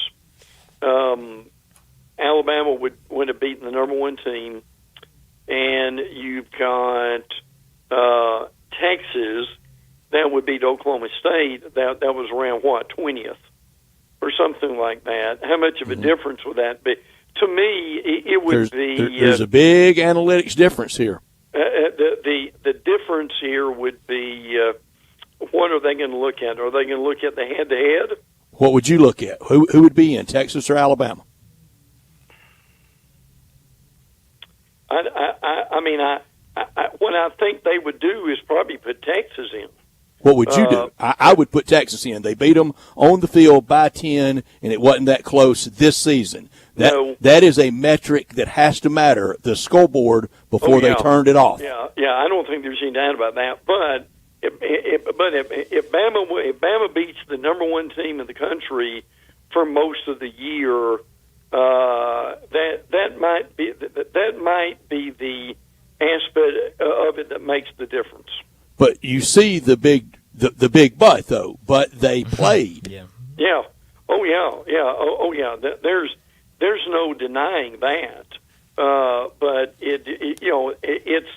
Alabama would have beaten the number one team. And you've got Texas, that would beat Oklahoma State. That was around, 20th or something like that. How much of a difference would that be? to me, it would be. There's a big analytics difference here. The difference here would be what are they going to look at? Are they going to look at the head-to-head? What would you look at? Who would be in, Texas or Alabama? What I think they would do is probably put Texas in. What would you do? I would put Texas in. They beat them on the field by 10, and it wasn't that close this season. That is a metric that has to matter, the scoreboard, before they turned it off. Yeah, I don't think there's any doubt about that. But if Bama beats the number one team in the country for most of the year, that might be the aspect of it that makes the difference. But you see the big but though. But they played. Yeah. Oh yeah. There's no denying that. But it's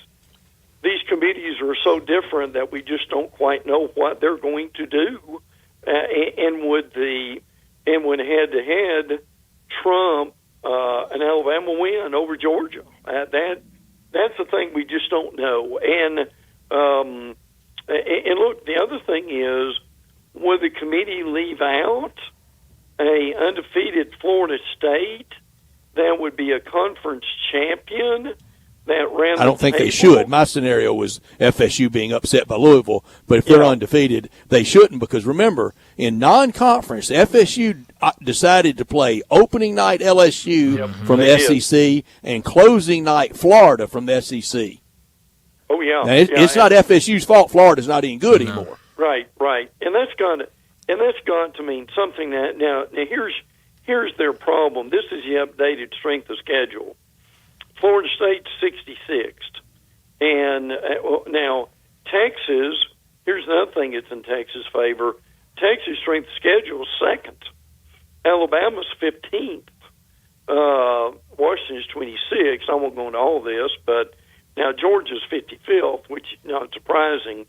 these committees are so different that we just don't quite know what they're going to do. And would head to head trump an Alabama win over Georgia? That's the thing we just don't know. And look, the other thing is, would the committee leave out a undefeated Florida State that would be a conference champion? I don't think they should. My scenario was FSU being upset by Louisville, but if they're undefeated, they shouldn't, because remember, in non-conference, FSU decided to play opening night LSU from the SEC and closing night Florida from the SEC. Oh yeah, now, it's not FSU's fault. Florida's not any good anymore. Right, and that's got to mean something. That now here's their problem. This is the updated strength of schedule. Florida State's 66th, and now Texas. Here's another thing that's in Texas' favor. Texas' strength of schedule is second. Alabama's 15th. Washington's 26th. I won't go into all this, but now Georgia's 55th, which is not surprising.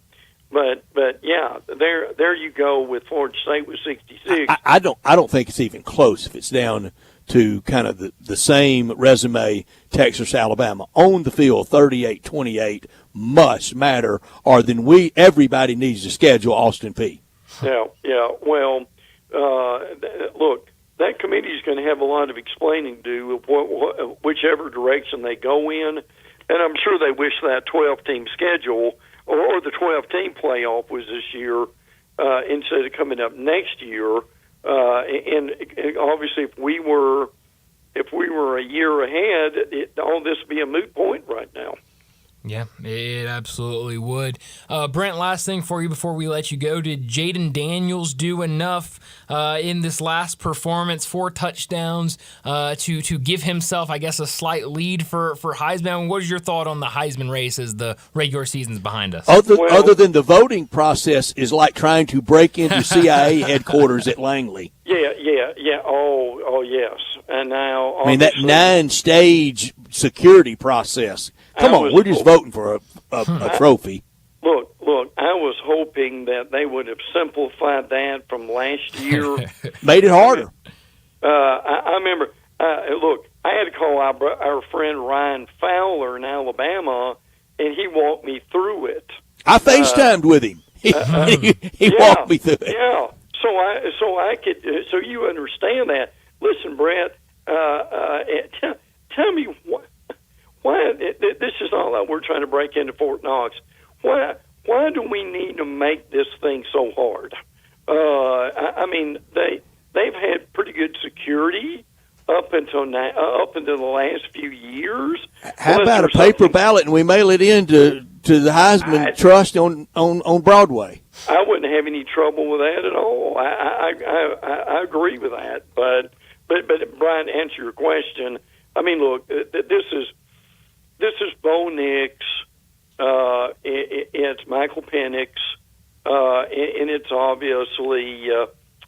But yeah, there you go with Florida State with 66. I don't think it's even close if it's down to kind of the same resume, Texas, Alabama. On the field, 38-28 must matter, or then everybody needs to schedule Austin Peay. Yeah. Well, look, that committee is going to have a lot of explaining to do of whichever direction they go in, and I'm sure they wish that 12-team schedule or the 12-team playoff was this year instead of coming up next year. And obviously, if we were a year ahead, all this would be a moot point right now. Yeah, it absolutely would. Brent, last thing for you before we let you go. Did Jaden Daniels do enough in this last performance, 4 touchdowns, to give himself, I guess, a slight lead for Heisman? What is your thought on the Heisman race as the regular season's behind us? Other than the voting process is like trying to break into CIA headquarters at Langley. Yeah. Oh, yes. And now, I mean, that 9-stage security process. Come on, we're just voting for a trophy. Look, I was hoping that they would have simplified that from last year. Made it harder. I remember, look, I had to call our friend Ryan Fowler in Alabama, and he walked me through it. I FaceTimed with him. He walked me through it. Yeah, so you understand that. Listen, Brett, tell me why this is all that we're trying to break into Fort Knox. Why do we need to make this thing so hard? I mean, they've had pretty good security up until the last few years. How about a paper ballot and we mail it in to the Heisman Trust on Broadway? I wouldn't have any trouble with that at all. I agree with that. But Brian, to answer your question, I mean, look, this is Bo Nix, it's Michael Penix, and it's obviously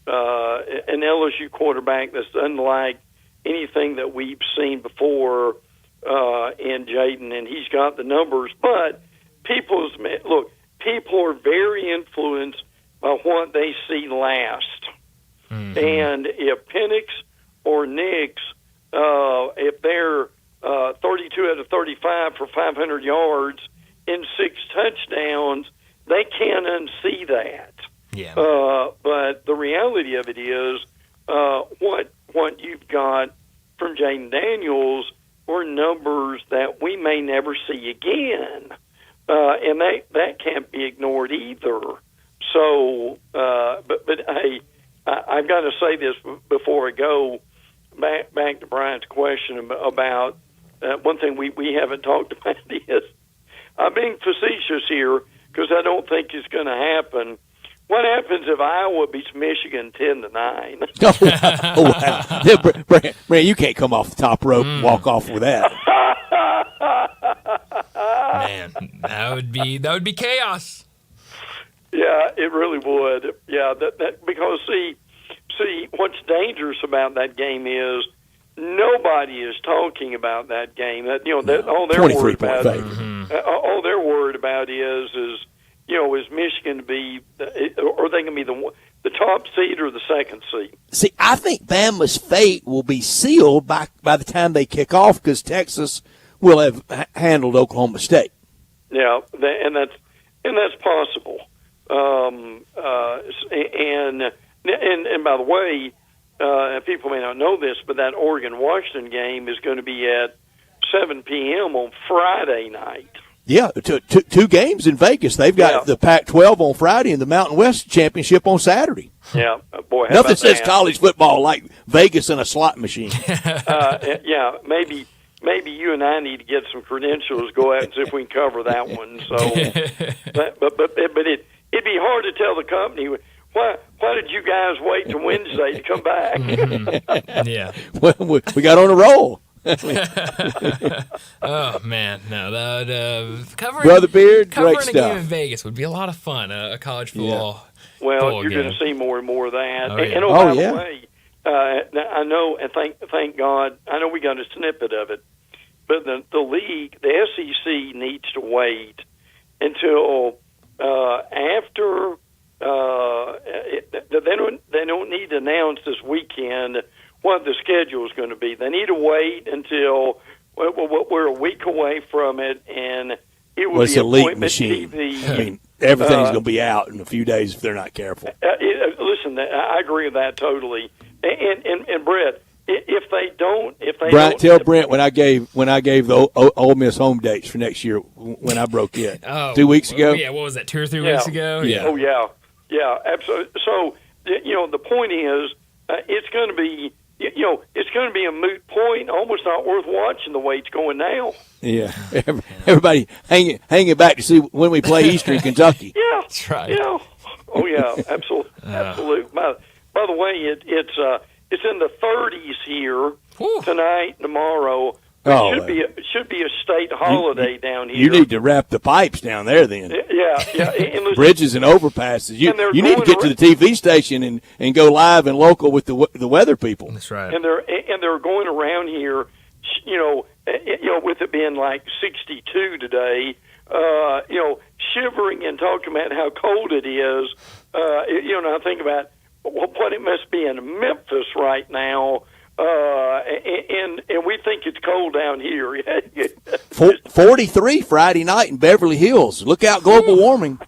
an LSU quarterback that's unlike anything that we've seen before in Jaden, and he's got the numbers. But people are very influenced by what they see last. Mm-hmm. And if Penix or Nix if they're 32 out of 35 for 500 yards and 6 touchdowns, they can't unsee that. Yeah. But the reality of it is, what you've got from Jaden Daniels were numbers that we may never see again, and that can't be ignored either. So, but hey, I've got to say this before I go back to Brian's question about one thing we haven't talked about is I'm being facetious here because I don't think it's going to happen. What happens if Iowa beats Michigan 10-9? Oh, wow. Brand, you can't come off the top rope and walk off with that. Man, that would be chaos. Yeah, it really would. Yeah, that because see, what's dangerous about that game is nobody is talking about that game. That all they're worried about. All they're worried about is Michigan to be, or they can be the top seed or the second seed. See, I think Bama's fate will be sealed by the time they kick off because Texas will have handled Oklahoma State. Yeah, and that's possible. And by the way, people may not know this, but that Oregon-Washington game is going to be at 7 p.m. on Friday night. Yeah, two games in Vegas. They've got the Pac-12 on Friday and the Mountain West Championship on Saturday. Yeah, boy, nothing says college football like Vegas and a slot machine. Yeah, maybe you and I need to get some credentials, go out and see if we can cover that one. So, but it'd be hard to tell the company why did you guys wait till Wednesday to come back? Yeah, we got on a roll. Oh man, no, that covering Brother Beard, covering great a stuff. game in Vegas would be a lot of fun. A college football. Yeah. Well, you're going to see more and more of that. By the way, I know, and thank God, I know we got a snippet of it, but the league, the SEC needs to wait until after. They don't need to announce this weekend what the schedule is going to be. They need to wait until we're a week away from it, and it will be a league appointment machine. TV. I mean, everything's going to be out in a few days if they're not careful. Listen, I agree with that totally. And Brett, if they don't, Brian, tell Brent when I gave the Ole Miss home dates for next year when I broke in 2 weeks ago. Yeah, what was that? 2 or 3 weeks ago? Yeah. Oh yeah, absolutely. So the point is, it's going to be. It's going to be a moot point, almost not worth watching the way it's going now. Yeah, everybody hanging back to see when we play Eastern Kentucky. Yeah, that's right. Yeah, oh yeah, absolutely, absolutely. By the way, it's in the 30s here tonight, tomorrow. It should be a state holiday down here. You need to wrap the pipes down there then. Yeah. And listen, bridges and overpasses. You need to get to the TV station and go live and local with the weather people. That's right. And they're going around here, with it being like 62 today, shivering and talking about how cold it is. I think about what it must be in Memphis right now. And we think it's cold down here. 43 Friday night in Beverly Hills. Look out, global warming.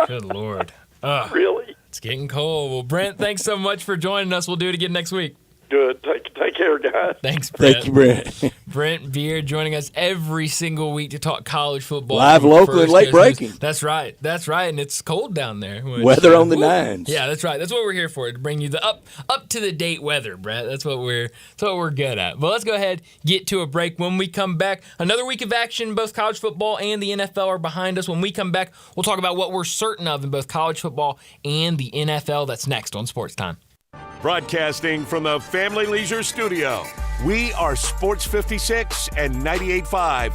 Good Lord. Really? It's getting cold. Well, Brent, thanks so much for joining us. We'll do it again next week. Good. Take care, guys. Thanks, Brent. Thank you, Brent. Brent Beard joining us every single week to talk college football. Live, local, and late breaking. That's right. And it's cold down there. Weather on the nines. Yeah, that's right. That's what we're here for, to bring you the up to the date weather, Brent. That's what we're good at. But let's go ahead, get to a break. When we come back, another week of action, both college football and the NFL are behind us. When we come back, we'll talk about what we're certain of in both college football and the NFL. That's next on Sports Time. Broadcasting from the Family Leisure Studio, we are Sports 56 and 98.5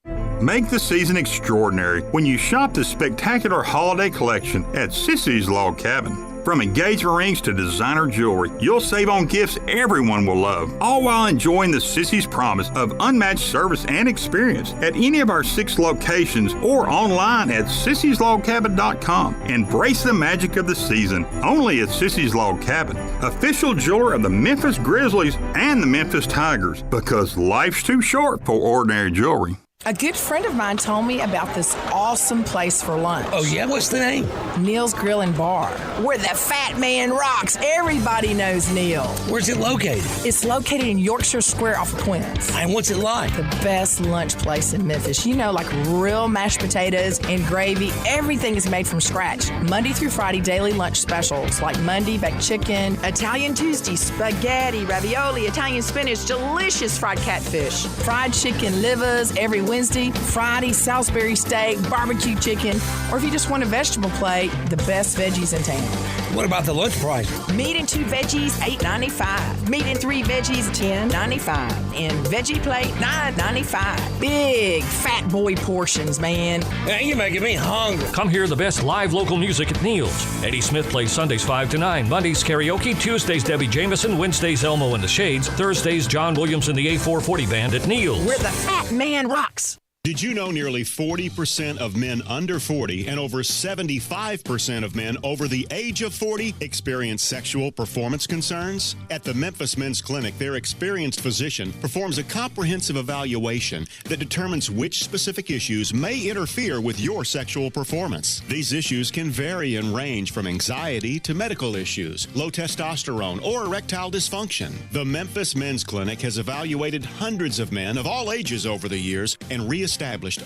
FM. Make the season extraordinary when you shop the spectacular holiday collection at Sissy's Log Cabin. From engagement rings to designer jewelry, you'll save on gifts everyone will love, all while enjoying the Sissy's promise of unmatched service and experience at any of our 6 locations or online at sissyslogcabin.com. Embrace the magic of the season, only at Sissy's Log Cabin, official jeweler of the Memphis Grizzlies and the Memphis Tigers, because life's too short for ordinary jewelry. A good friend of mine told me about this awesome place for lunch. Oh, yeah? What's the name? Neil's Grill and Bar, where the fat man rocks. Everybody knows Neil. Where's it located? It's located in Yorkshire Square off of Quince. And what's it like? The best lunch place in Memphis. You know, like real mashed potatoes and gravy. Everything is made from scratch. Monday through Friday, daily lunch specials like Monday baked chicken, Italian Tuesday spaghetti, ravioli, Italian spinach, delicious fried catfish, fried chicken livers every Wednesday, Friday, Salisbury steak, barbecue chicken, or if you just want a vegetable plate, the best veggies in town. What about the lunch price? Meat and 2 veggies, $8.95. Meat and 3 veggies, $10.95. And veggie plate, $9.95. Big fat boy portions, man. Man, you're making me hungry. Come hear the best live local music at Neil's. Eddie Smith plays Sundays 5 to 9, Mondays karaoke, Tuesdays Debbie Jameson, Wednesdays Elmo and the Shades, Thursdays John Williams and the A440 Band at Neil's. Where the fat man rocks. Did you know nearly 40% of men under 40 and over 75% of men over the age of 40 experience sexual performance concerns? At the Memphis Men's Clinic, their experienced physician performs a comprehensive evaluation that determines which specific issues may interfere with your sexual performance. These issues can vary and range from anxiety to medical issues, low testosterone, or erectile dysfunction. The Memphis Men's Clinic has evaluated hundreds of men of all ages over the years and reestablished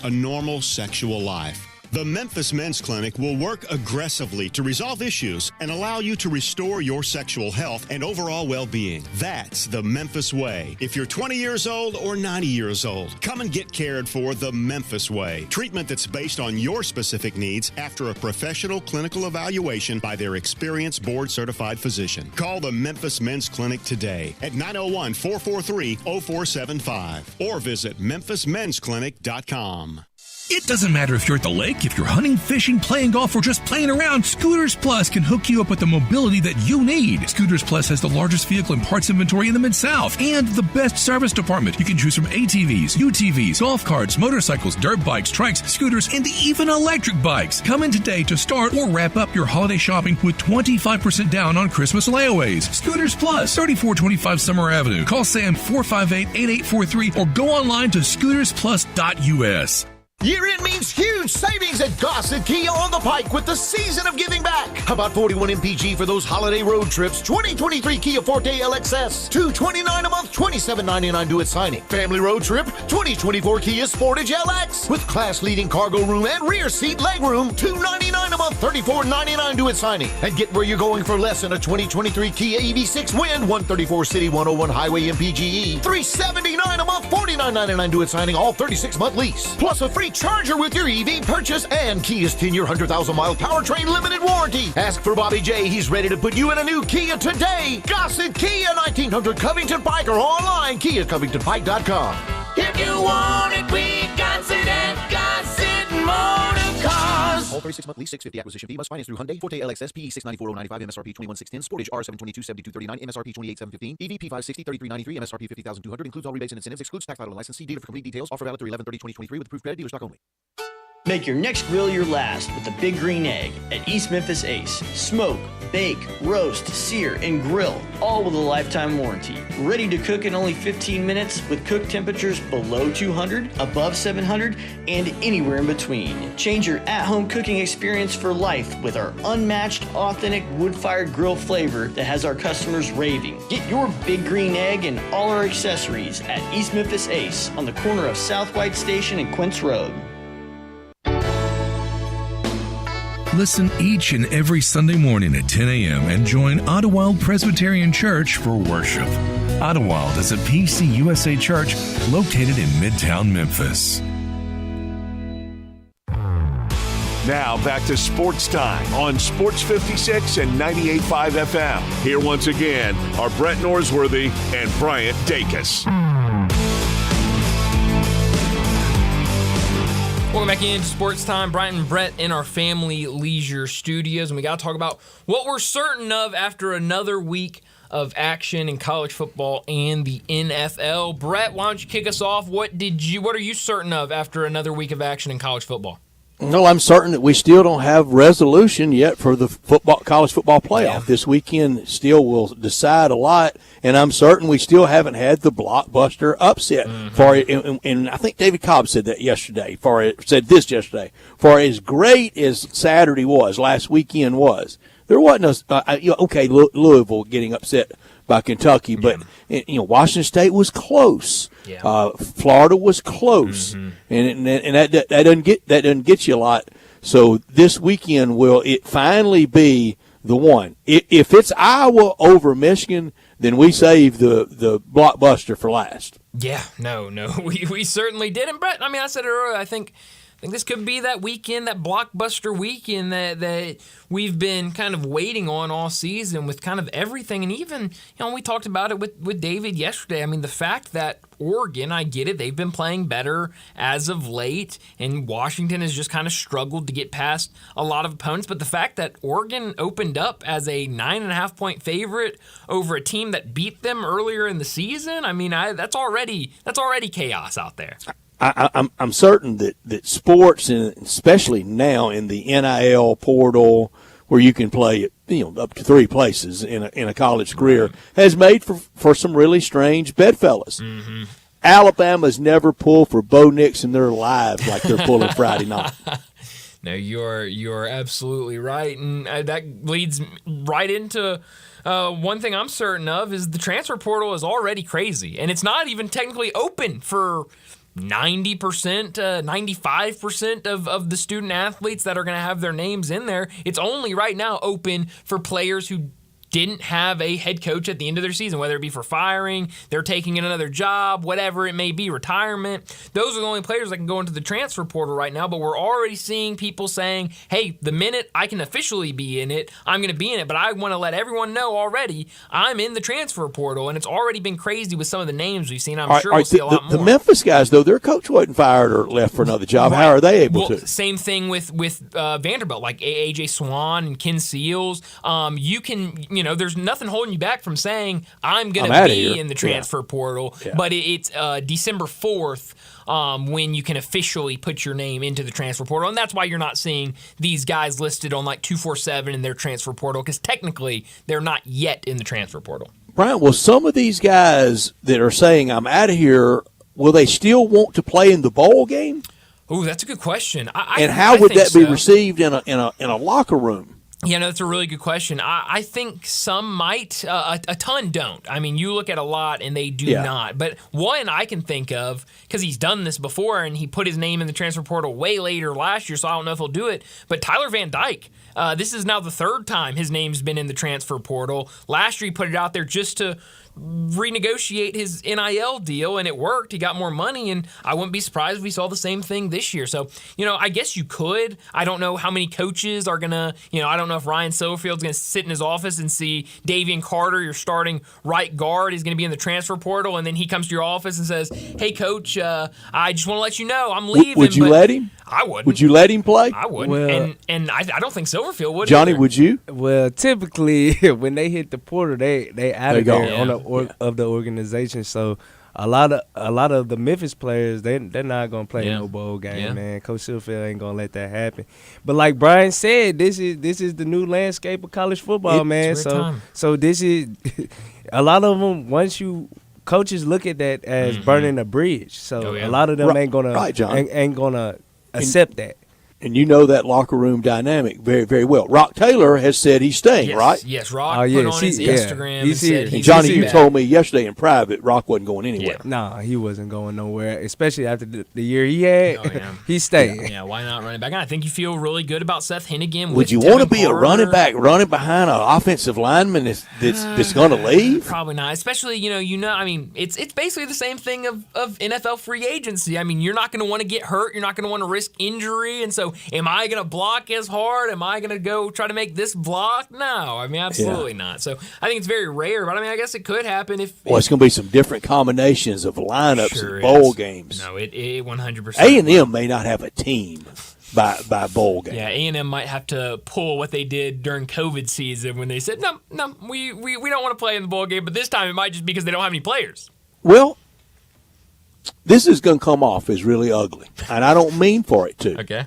a normal sexual life. The Memphis Men's Clinic will work aggressively to resolve issues and allow you to restore your sexual health and overall well-being. That's the Memphis way. If you're 20 years old or 90 years old, come and get cared for the Memphis way. Treatment that's based on your specific needs after a professional clinical evaluation by their experienced board-certified physician. Call the Memphis Men's Clinic today at 901-443-0475 or visit memphismensclinic.com. It doesn't matter if you're at the lake, if you're hunting, fishing, playing golf, or just playing around, Scooters Plus can hook you up with the mobility that you need. Scooters Plus has the largest vehicle and parts inventory in the Mid-South and the best service department. You can choose from ATVs, UTVs, golf carts, motorcycles, dirt bikes, trikes, scooters, and even electric bikes. Come in today to start or wrap up your holiday shopping with 25% down on Christmas layaways. Scooters Plus, 3425 Summer Avenue. Call Sam 458-8843 or go online to scootersplus.us. Year-end means huge savings at Gossett Kia on the Pike with the season of giving back. How about 41 MPG for those holiday road trips? 2023 Kia Forte LXS, $229 a month, $27.99 due at signing. Family road trip, 2024 Kia Sportage LX with class-leading cargo room and rear seat legroom, $299 a month, $34.99 due at signing. And get where you're going for less in a 2023 Kia EV6 Wind, 134 City, 101 Highway MPGE, $379 a month, $49.99 due at signing, all 36-month lease. Plus a free Charger with your EV purchase and Kia's 10-year, 100,000-mile powertrain limited warranty. Ask for Bobby J. He's ready to put you in a new Kia today. Gossett Kia, 1900 Covington Pike, or online, KiaCovingtonPike.com. If you want it, we got it at Gossett Motor Cars. All 36-month lease, $650 acquisition fee. Must finance through Hyundai, Forte LXS, PE 694,095, MSRP 21,610, Sportage R722,7239, MSRP 28,715, EVP 560, 3393, MSRP 50,200. Includes all rebates and incentives. Excludes tax, title, and license. See dealer for complete details. Offer valid through 11/30/2023 with approved credit. Dealer stock only. Make your next grill your last with the Big Green Egg at East Memphis Ace. Smoke, bake, roast, sear, and grill, all with a lifetime warranty. Ready to cook in only 15 minutes with cook temperatures below 200, above 700, and anywhere in between. Change your at-home cooking experience for life with our unmatched, authentic wood-fired grill flavor that has our customers raving. Get your Big Green Egg and all our accessories at East Memphis Ace on the corner of South White Station and Quince Road. Listen each and every Sunday morning at 10 a.m. and join Ottawild Presbyterian Church for worship. Ottawild is a PCUSA church located in Midtown Memphis. Now back to Sports Time on Sports 56 and 98.5 FM. Here once again are Brett Norsworthy and Bryant Dacus. Welcome back into Sports Time. Bryant and Brett in our Family Leisure Studios, and we got to talk about what we're certain of after another week of action in college football and the NFL. Brett, why don't you kick us off? What are you certain of after another week of action in college football? No, I'm certain that we still don't have resolution yet for the college football playoff. This weekend still will decide a lot, and I'm certain we still haven't had the blockbuster upset. And I think David Cobb said that yesterday. Said this yesterday. For as great as Saturday was, last weekend was, there wasn't Louisville getting upset by Kentucky, but Washington State was close. Florida was close, and that doesn't get you a lot. So this weekend, will it finally be the one? If it's Iowa over Michigan, then we save the blockbuster for last. Yeah, no, we certainly did. And Brett, I said it earlier. I think this could be that weekend, that blockbuster weekend that we've been kind of waiting on all season with kind of everything. And even, we talked about it with David yesterday. The fact that Oregon, I get it, they've been playing better as of late, and Washington has just kind of struggled to get past a lot of opponents. But the fact that Oregon opened up as a 9.5-point favorite over a team that beat them earlier in the season, that's already chaos out there. I'm certain that sports, and especially now in the NIL portal, where you can play up to 3 places in a college career, has made for some really strange bedfellows. Alabama's never pulled for Bo Nix in their lives like they're pulling Friday night. No, you're absolutely right, and that leads right into one thing I'm certain of is the transfer portal is already crazy, and it's not even technically open for 90%, 95% of the student athletes that are going to have their names in there. It's only right now open for players who didn't have a head coach at the end of their season, whether it be for firing, they're taking another job, whatever it may be, retirement. Those are the only players that can go into the transfer portal right now, but we're already seeing people saying, hey, the minute I can officially be in it, I'm going to be in it, but I want to let everyone know already I'm in the transfer portal, and it's already been crazy with some of the names we've seen. I'm sure we'll see a lot more. The Memphis guys, though, their coach wasn't fired or left for another job. Right. How are they able to? Same thing with Vanderbilt, like A.J. Swan and Ken Seals. You can, there's nothing holding you back from saying I'm going to be in the transfer portal, but it's December 4th when you can officially put your name into the transfer portal, and that's why you're not seeing these guys listed on like 247 in their transfer portal, because technically they're not yet in the transfer portal. Brian, will some of these guys that are saying I'm out of here, will they still want to play in the bowl game? Oh, that's a good question. How would that be received in a locker room? Yeah, no, that's a really good question. I think some might. A ton don't. You look at a lot, and they do not. But one I can think of, because he's done this before, and he put his name in the transfer portal way later last year, so I don't know if he'll do it. But Tyler Van Dyke, this is now the 3rd time his name's been in the transfer portal. Last year he put it out there just to renegotiate his NIL deal, and it worked. He got more money, and I wouldn't be surprised if we saw the same thing this year. So, I guess you could. I don't know how many coaches are going to, I don't know if Ryan Silverfield's going to sit in his office and see Davian Carter, your starting right guard, is going to be in the transfer portal, and then he comes to your office and says, hey, coach, I just want to let you know I'm leaving. Would you let him? I wouldn't. Would you let him play? I wouldn't. Well, and I don't think Silverfield would. Johnny, either. Would you? Well, typically when they hit the portal, they out of there of the organization. So a lot of the Memphis players, they're not gonna play no bowl game, man. Coach Silverfield ain't gonna let that happen. But like Brian said, this is the new landscape of college football, man. So this is a lot of them. Once you coaches look at that as burning a bridge. So a lot of them ain't gonna accept that. And you know that locker room dynamic very, very well. Rock Taylor has said he's staying, right? Yes, Rock put on his Instagram and said and Johnny, you told me yesterday in private Rock wasn't going anywhere. Nah, he wasn't going nowhere, especially after the year he had. He's staying. Yeah, why not running back? And I think you feel really good about Seth Hennigan. Would you want to be a running back running behind an offensive lineman that's going to leave? Probably not, especially, it's basically the same thing of NFL free agency. You're not going to want to get hurt. You're not going to want to risk injury. And so So am I going to block as hard? Am I going to go try to make this block? No, I mean, absolutely not. So I think it's very rare, but I mean, I guess it could happen if. Well, it's going to be some different combinations of lineups in bowl games. No, it 100%. A&M may not have a team by bowl game. Yeah, A&M might have to pull what they did during COVID season when they said, no, we don't want to play in the bowl game, but this time it might just be because they don't have any players. Well, this is going to come off as really ugly, and I don't mean for it to. Okay.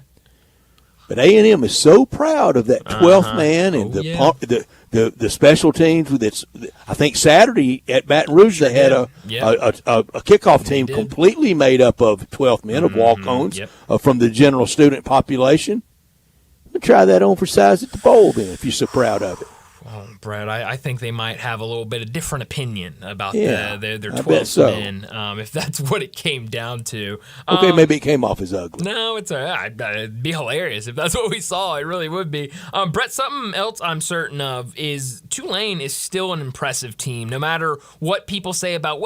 But A&M is so proud of that 12th man and the special teams. With its, I think Saturday at Baton Rouge they had a kickoff team completely made up of 12th men of walk-ons from the general student population. We'll try that on for size at the bowl then if you're so proud of it. Well, Brad, I think they might have a little bit of different opinion about their 12th men, if that's what it came down to. Okay, maybe it came off as ugly. No, it'd be hilarious if that's what we saw. It really would be. Brett, something else I'm certain of is Tulane is still an impressive team. No matter what people say about,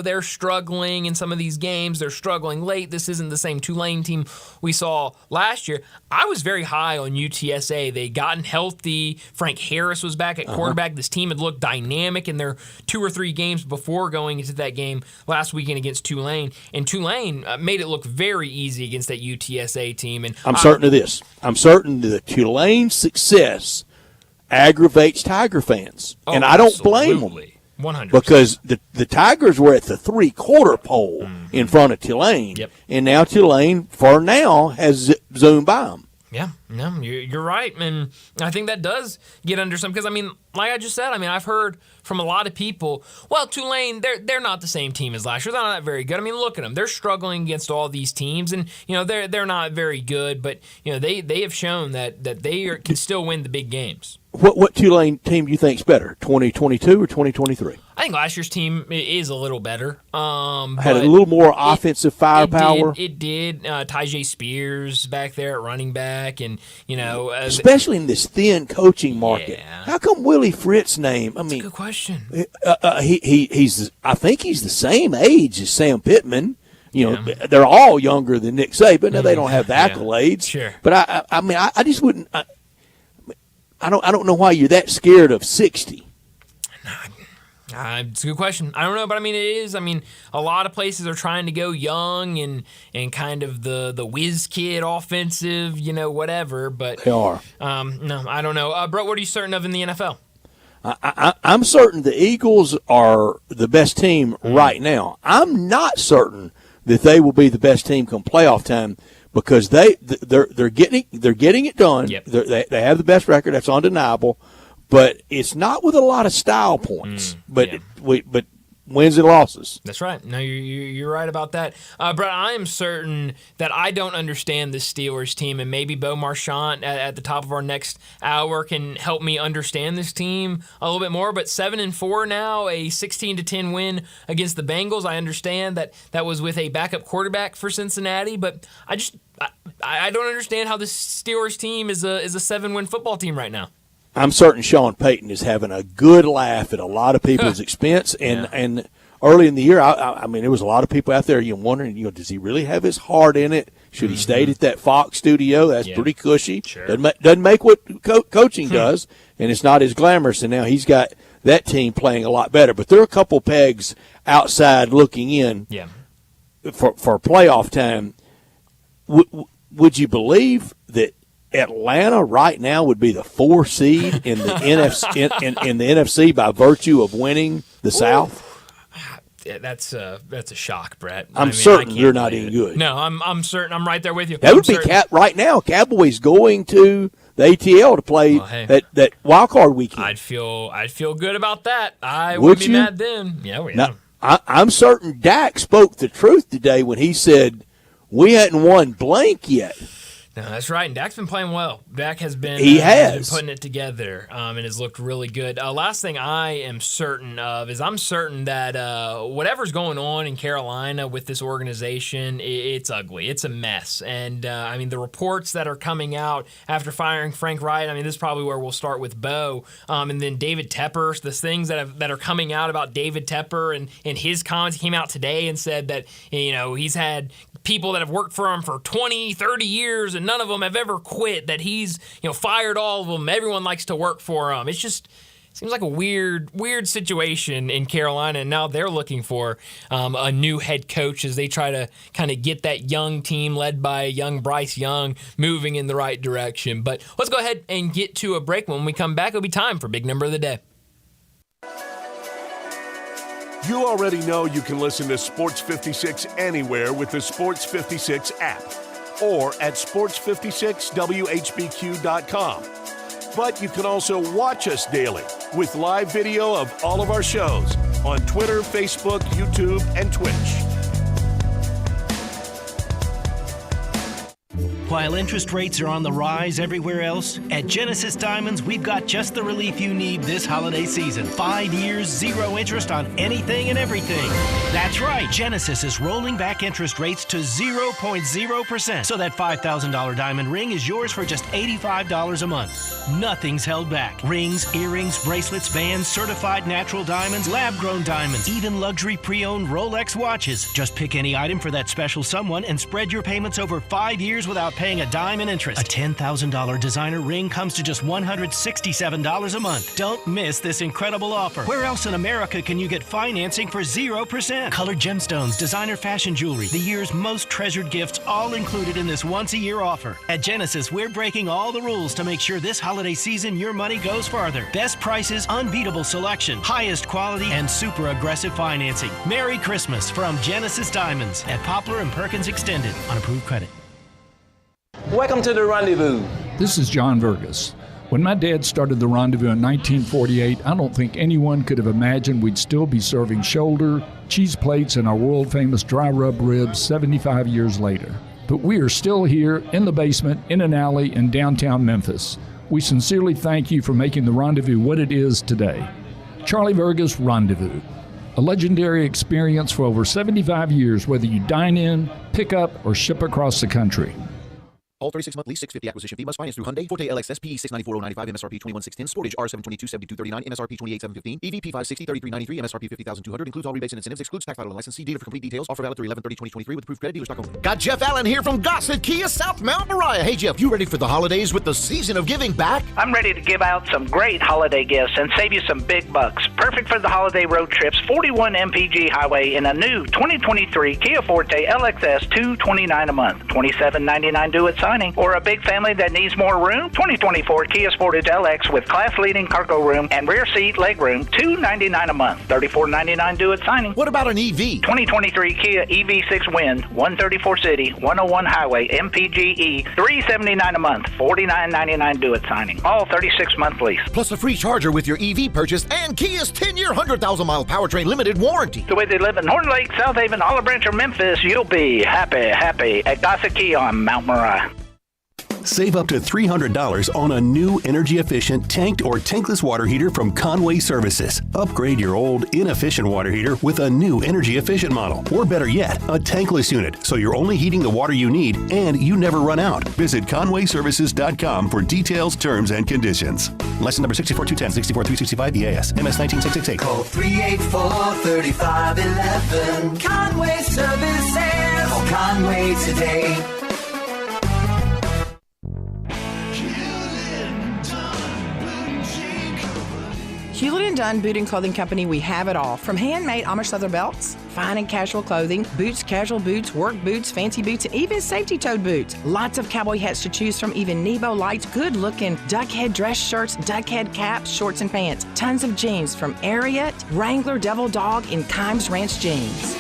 they're struggling in some of these games. They're struggling late. This isn't the same Tulane team we saw last year. I was very high on UTSA. They gotten healthy. Frank Harris was back at quarterback. This team had looked dynamic in their 2 or 3 games before going into that game last weekend against Tulane. And Tulane made it look very easy against that UTSA team. And I'm certain of this. I'm certain that Tulane's success aggravates Tiger fans. And I don't blame them. 100%. Because the Tigers were at the 3/4 pole in front of Tulane. Yep. And now Tulane, for now, has zoomed by them. Yeah, no, you're right, and I think that does get under some, because, like I just said, I've heard from a lot of people, Tulane, they're not the same team as last year. They're not very good. Look at them. They're struggling against all these teams, and, they're not very good, but, they have shown that they can still win the big games. What Tulane team do you think is better, 2022 or 2023? I think last year's team is a little better. Had a little more offensive firepower. It did. Tyjae Spears back there at running back, and especially in this thin coaching market. Yeah. How come Willie Fritz's name? That's a good question. He's I think he's the same age as Sam Pittman. They're all younger than Nick Saban. Now they don't have the accolades. Sure. But I just wouldn't. I don't know why you're that scared of 60. It's a good question. I don't know, but it is. A lot of places are trying to go young and kind of the whiz kid offensive, whatever. But they are. No, I don't know. Brett, what are you certain of in the NFL? I'm certain the Eagles are the best team right now. I'm not certain that they will be the best team come playoff time, because they're getting it done. Yep. They have the best record. That's undeniable. But it's not with a lot of style points, but wins and losses. That's right. No, you're right about that. Brett, I am certain that I don't understand this Steelers team, and maybe Bo Marchant at the top of our next hour can help me understand this team a little bit more. But 7-4 now, a 16-10 win against the Bengals. I understand that was with a backup quarterback for Cincinnati, but I don't understand how this Steelers team is a 7-win football team right now. I'm certain Sean Payton is having a good laugh at a lot of people's expense. And early in the year, there was a lot of people out there wondering, does he really have his heart in it? Should he stay at that Fox studio? That's pretty cushy. Sure. Doesn't make what coaching does, and it's not as glamorous. And now he's got that team playing a lot better. But there are a couple pegs outside looking in for playoff time. Would you believe that Atlanta right now would be the 4 seed in the NFC in the NFC by virtue of winning the South? That's a shock, Brett. I'm certain you're not any good. No, I'm certain. I'm right there with you. That would be right now. Cowboys going to the ATL to play that wild card weekend. I'd feel good about that. I wouldn't be mad then. Yeah, Now, I'm certain Dak spoke the truth today when he said we hadn't won blank yet. No, that's right. And Dak's been playing well. Dak has been, putting it together and has looked really good. Last thing I am certain of is I'm certain that whatever's going on in Carolina with this organization, it's ugly. It's a mess. And, the reports that are coming out after firing Frank Wright, this is probably where we'll start with Bo. And then David Tepper, the things that are coming out about David Tepper and his comments. He came out today and said that, he's had people that have worked for him for 20, 30 years and none of them have ever quit, that he's, fired all of them. Everyone likes to work for him. It's just seems like a weird situation in Carolina, and now they're looking for a new head coach as they try to kind of get that young team led by young Bryce Young moving in the right direction. But let's go ahead and get to a break. When we come back, it'll be time for Big Number of the Day. You already know you can listen to Sports 56 anywhere with the Sports 56 app or at sports56whbq.com. But you can also watch us daily with live video of all of our shows on Twitter, Facebook, YouTube, and Twitch. While interest rates are on the rise everywhere else, at Genesis Diamonds, we've got just the relief you need this holiday season. 5 years, 0 interest on anything and everything. That's right. Genesis is rolling back interest rates to 0.0%. So that $5,000 diamond ring is yours for just $85 a month. Nothing's held back. Rings, earrings, bracelets, bands, certified natural diamonds, lab-grown diamonds, even luxury pre-owned Rolex watches. Just pick any item for that special someone and spread your payments over 5 years without paying a dime in interest. A $10,000 designer ring comes to just $167 a month. Don't miss this incredible offer. Where else in America can you get financing for 0%? Colored gemstones, designer fashion jewelry, the year's most treasured gifts, all included in this once-a-year offer. At Genesis, we're breaking all the rules to make sure this holiday season your money goes farther. Best prices, unbeatable selection, highest quality, and super aggressive financing. Merry Christmas from Genesis Diamonds at Poplar and Perkins Extended on approved credit. Welcome to the Rendezvous. This is John Vergas. When my dad started the Rendezvous in 1948, I don't think anyone could have imagined we'd still be serving shoulder, cheese plates, and our world-famous dry rub ribs 75 years later. But we are still here in the basement, in an alley in downtown Memphis. We sincerely thank you for making the Rendezvous what it is today. Charlie Vergas Rendezvous. A legendary experience for over 75 years, whether you dine in, pick up, or ship across the country. All 36-month lease, $650 acquisition fee must finance through Hyundai. Forte LXS PE 694,095, MSRP 21,610. Sportage R722, 7239, MSRP 28,715. EVP 560, 3393, MSRP 50,200. Includes all rebates and incentives. Excludes tax title and license. See dealer for complete details. Offer valid through 11/30/2023 with approved credit. Dealer stock only. Got Jeff Allen here from Gossett Kia, South Mount Moriah. Hey, Jeff, you ready for the holidays with the season of giving back? I'm ready to give out some great holiday gifts and save you some big bucks. Perfect for the holiday road trips. 41 MPG Highway in a new 2023 Kia Forte LXS, $229 a month. $27.99 due at signing. Or a big family that needs more room? 2024 Kia Sportage LX with class-leading cargo room and rear seat leg room, $299 a month. $34.99 due at signing. What about an EV? 2023 Kia EV6 Wind, 134 City, 101 Highway, MPGE, $379 a month. $49.99 due at signing. All 36-month lease. Plus a free charger with your EV purchase and Kia's 10-year, 100,000-mile powertrain limited warranty. The way they live in Horn Lake, South Haven, Olive Branch, or Memphis, you'll be happy at Gossett Kia on Mount Moriah. Save up to $300 on a new energy-efficient tanked or tankless water heater from Conway Services. Upgrade your old, inefficient water heater with a new energy-efficient model. Or better yet, a tankless unit, so you're only heating the water you need and you never run out. Visit conwayservices.com for details, terms, and conditions. License number 64210, 64365 EAS, MS 19668. Call 384-3511. Conway Services. Call Conway today. Hewlett & Dunn Boot and Clothing Company, we have it all. From handmade Amish leather belts, fine and casual clothing, boots, casual boots, work boots, fancy boots, and even safety-toed boots. Lots of cowboy hats to choose from, even Nebo lights, good-looking duck head dress shirts, duck head caps, shorts, and pants. Tons of jeans from Ariat, Wrangler, Devil Dog, and Kimes Ranch jeans.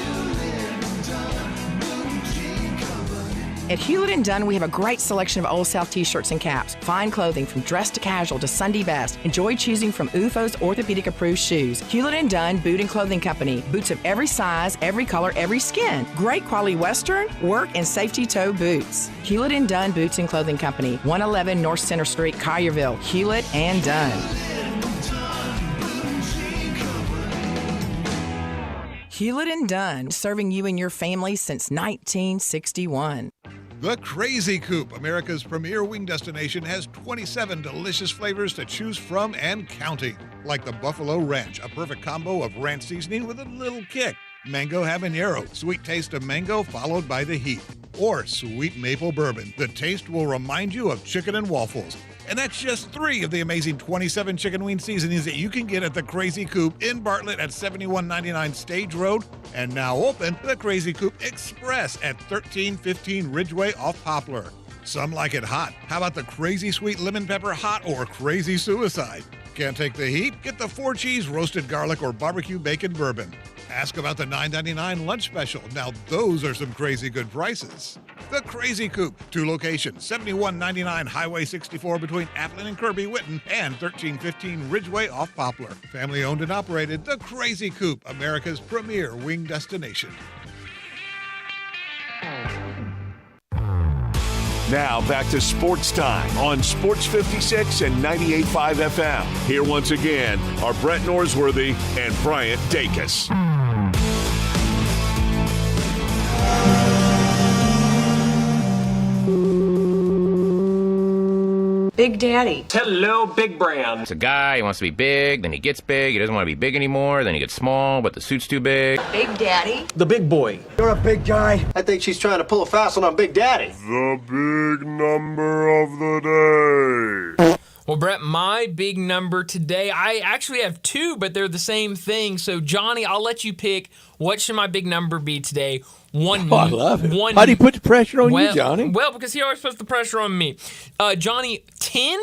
At Hewlett & Dunn, we have a great selection of Old South t-shirts and caps. Fine clothing from dress to casual to Sunday best. Enjoy choosing from UFO's orthopedic-approved shoes. Hewlett & Dunn Boot and Clothing Company. Boots of every size, every color, every skin. Great quality Western, work, and safety toe boots. Hewlett & Dunn Boots and Clothing Company. 111 North Center Street, Collierville. Hewlett & Dunn. Hewlett & Dunn, serving you and your family since 1961. The Crazy Coop, America's premier wing destination, has 27 delicious flavors to choose from and counting. Like the Buffalo Ranch, a perfect combo of ranch seasoning with a little kick. Mango Habanero, sweet taste of mango followed by the heat. or sweet maple bourbon. The taste will remind you of chicken and waffles. And that's just 3 of the amazing 27 chicken wing seasonings that you can get at the Crazy Coop in Bartlett at 7199 Stage Road, and now open the Crazy Coop Express at 1315 Ridgeway off Poplar. Some like it hot. How about the Crazy Sweet Lemon Pepper Hot or Crazy Suicide? Can't take the heat? Get the 4-cheese roasted garlic or barbecue bacon bourbon. Ask about the $9.99 lunch special. Now those are some crazy good prices. The Crazy Coop, 2 locations, 7199 Highway 64 between Atlin and Kirby-Whitten and 1315 Ridgeway off Poplar. Family owned and operated, The Crazy Coop, America's premier wing destination. Now back to Sports Time on Sports 56 and 98.5 FM. Here once again are Brett Norsworthy and Bryant Dacus. Big Daddy. Hello, Big Brand. It's a guy, he wants to be big, then he gets big, he doesn't want to be big anymore, then he gets small, but the suit's too big. Big Daddy. The big boy. You're a big guy. I think she's trying to pull a fast one on Big Daddy. The big number of the day. Well, Brett, my big number today, I actually have 2, but they're the same thing. So, Johnny, I'll let you pick. What should my big number be today? I love it. Why do you put the pressure on you, Johnny? Well, because he always puts the pressure on me. Johnny, 10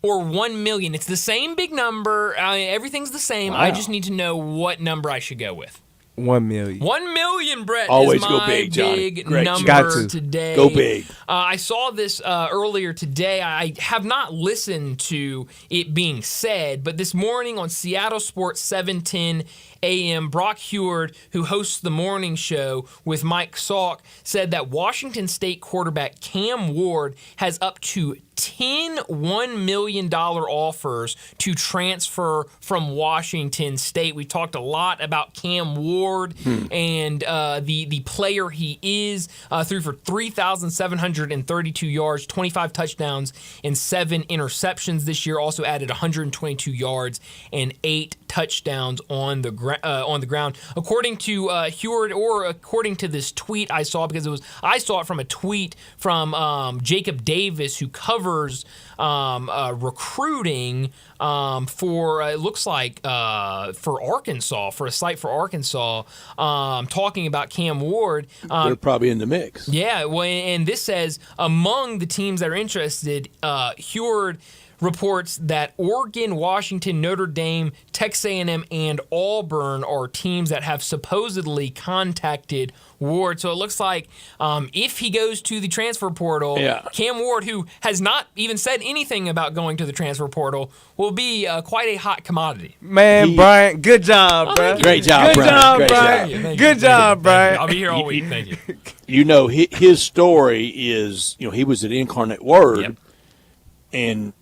or 1 million? It's the same big number. Everything's the same. Wow. I just need to know what number I should go with. 1 million. 1 million, Brett. Always is go my big, Johnny. big Great. number today. Go big. I saw this earlier today. I have not listened to it being said, but this morning on Seattle Sports 710 a.m., Brock Heward, who hosts the morning show with Mike Salk, said that Washington State quarterback Cam Ward has up to 10 $1 million offers to transfer from Washington State. We talked a lot about Cam Ward and the player he is. Threw for 3,732 yards, 25 touchdowns, and 7 interceptions this year. Also added 122 yards and 8 touchdowns on the ground. According to Heward, or according to this tweet I saw, because I saw it from a tweet from Jacob Davis, who covers recruiting for it looks like for Arkansas, for a site for Arkansas, talking about Cam Ward. They're probably in the mix. Yeah, well, and this says among the teams that are interested, Heward reports that Oregon, Washington, Notre Dame, Texas A&M, and Auburn are teams that have supposedly contacted Ward. So it looks like if he goes to the transfer portal, Cam Ward, who has not even said anything about going to the transfer portal, will be quite a hot commodity. Man, Brian, good job, bro. Great job, Brian. Good job, Brian. I'll be here all week. Thank you. You know, his story is, he was at Incarnate Word, and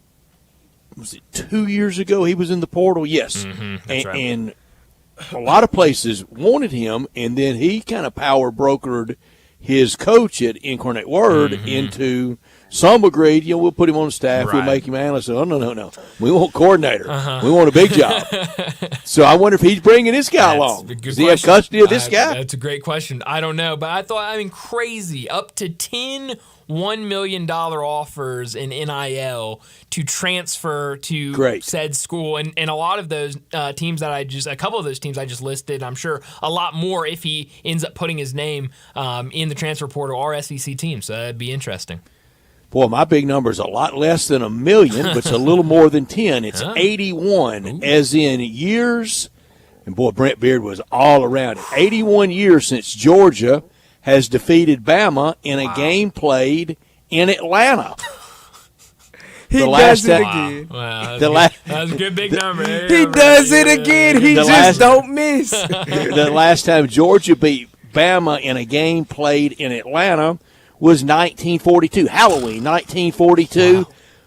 was it 2 years ago he was in the portal? Yes. That's right. And a lot of places wanted him, and then he kind of power brokered his coach at Incarnate Word into some agreed, we'll put him on the staff, we'll make him analyst. Oh, no. We want coordinator. We want a big job. So I wonder if he's bringing this guy along. Does he have custody of this guy? That's a great question. I don't know, but crazy. Up to 10 $1 million offers in NIL to transfer to said school. And a lot of those teams a couple of those teams I just listed, I'm sure a lot more if he ends up putting his name in the transfer portal, are SEC teams. So that'd be interesting. Boy, my big number is a lot less than 1 million, but it's a little more than 10. It's 81, as in years. And boy, Brent Beard was all around it. 81 years since Georgia has defeated Bama in a game played in Atlanta. He does it again. Wow, that's a good big number. He does it again. He just don't miss. The last time Georgia beat Bama in a game played in Atlanta was 1942, Halloween 1942. Wow.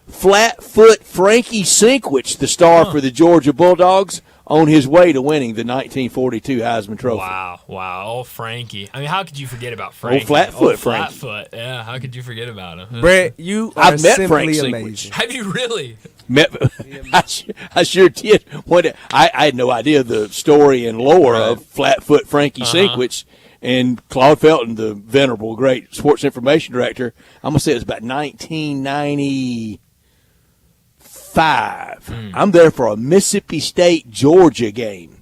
Flat-foot Frankie Sinkwich, the star for the Georgia Bulldogs, on his way to winning the 1942 Heisman Trophy. Wow. Oh, Frankie. I mean, how could you forget about Frankie? Flat-foot Frankie. Flat-foot, yeah. How could you forget about him? Brett, I've met Frank Sinkwich. Have you really? I sure did. I had no idea the story and lore of Flat-foot Frankie Sinkwich. And Claude Felton, the venerable, great sports information director, I'm going to say it was about 1995. I'm there for a Mississippi State-Georgia game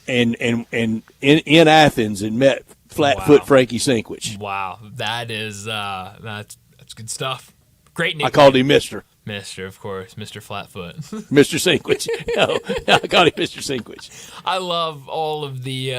and in Athens and met Flatfoot Frankie Sinkwich. Wow, that is that's good stuff. Great nickname. I called him Mr. Mr., of course, Mr. Flatfoot. Mr. Sinkwich. No, I called him Mr. Sinkwich. I love all of the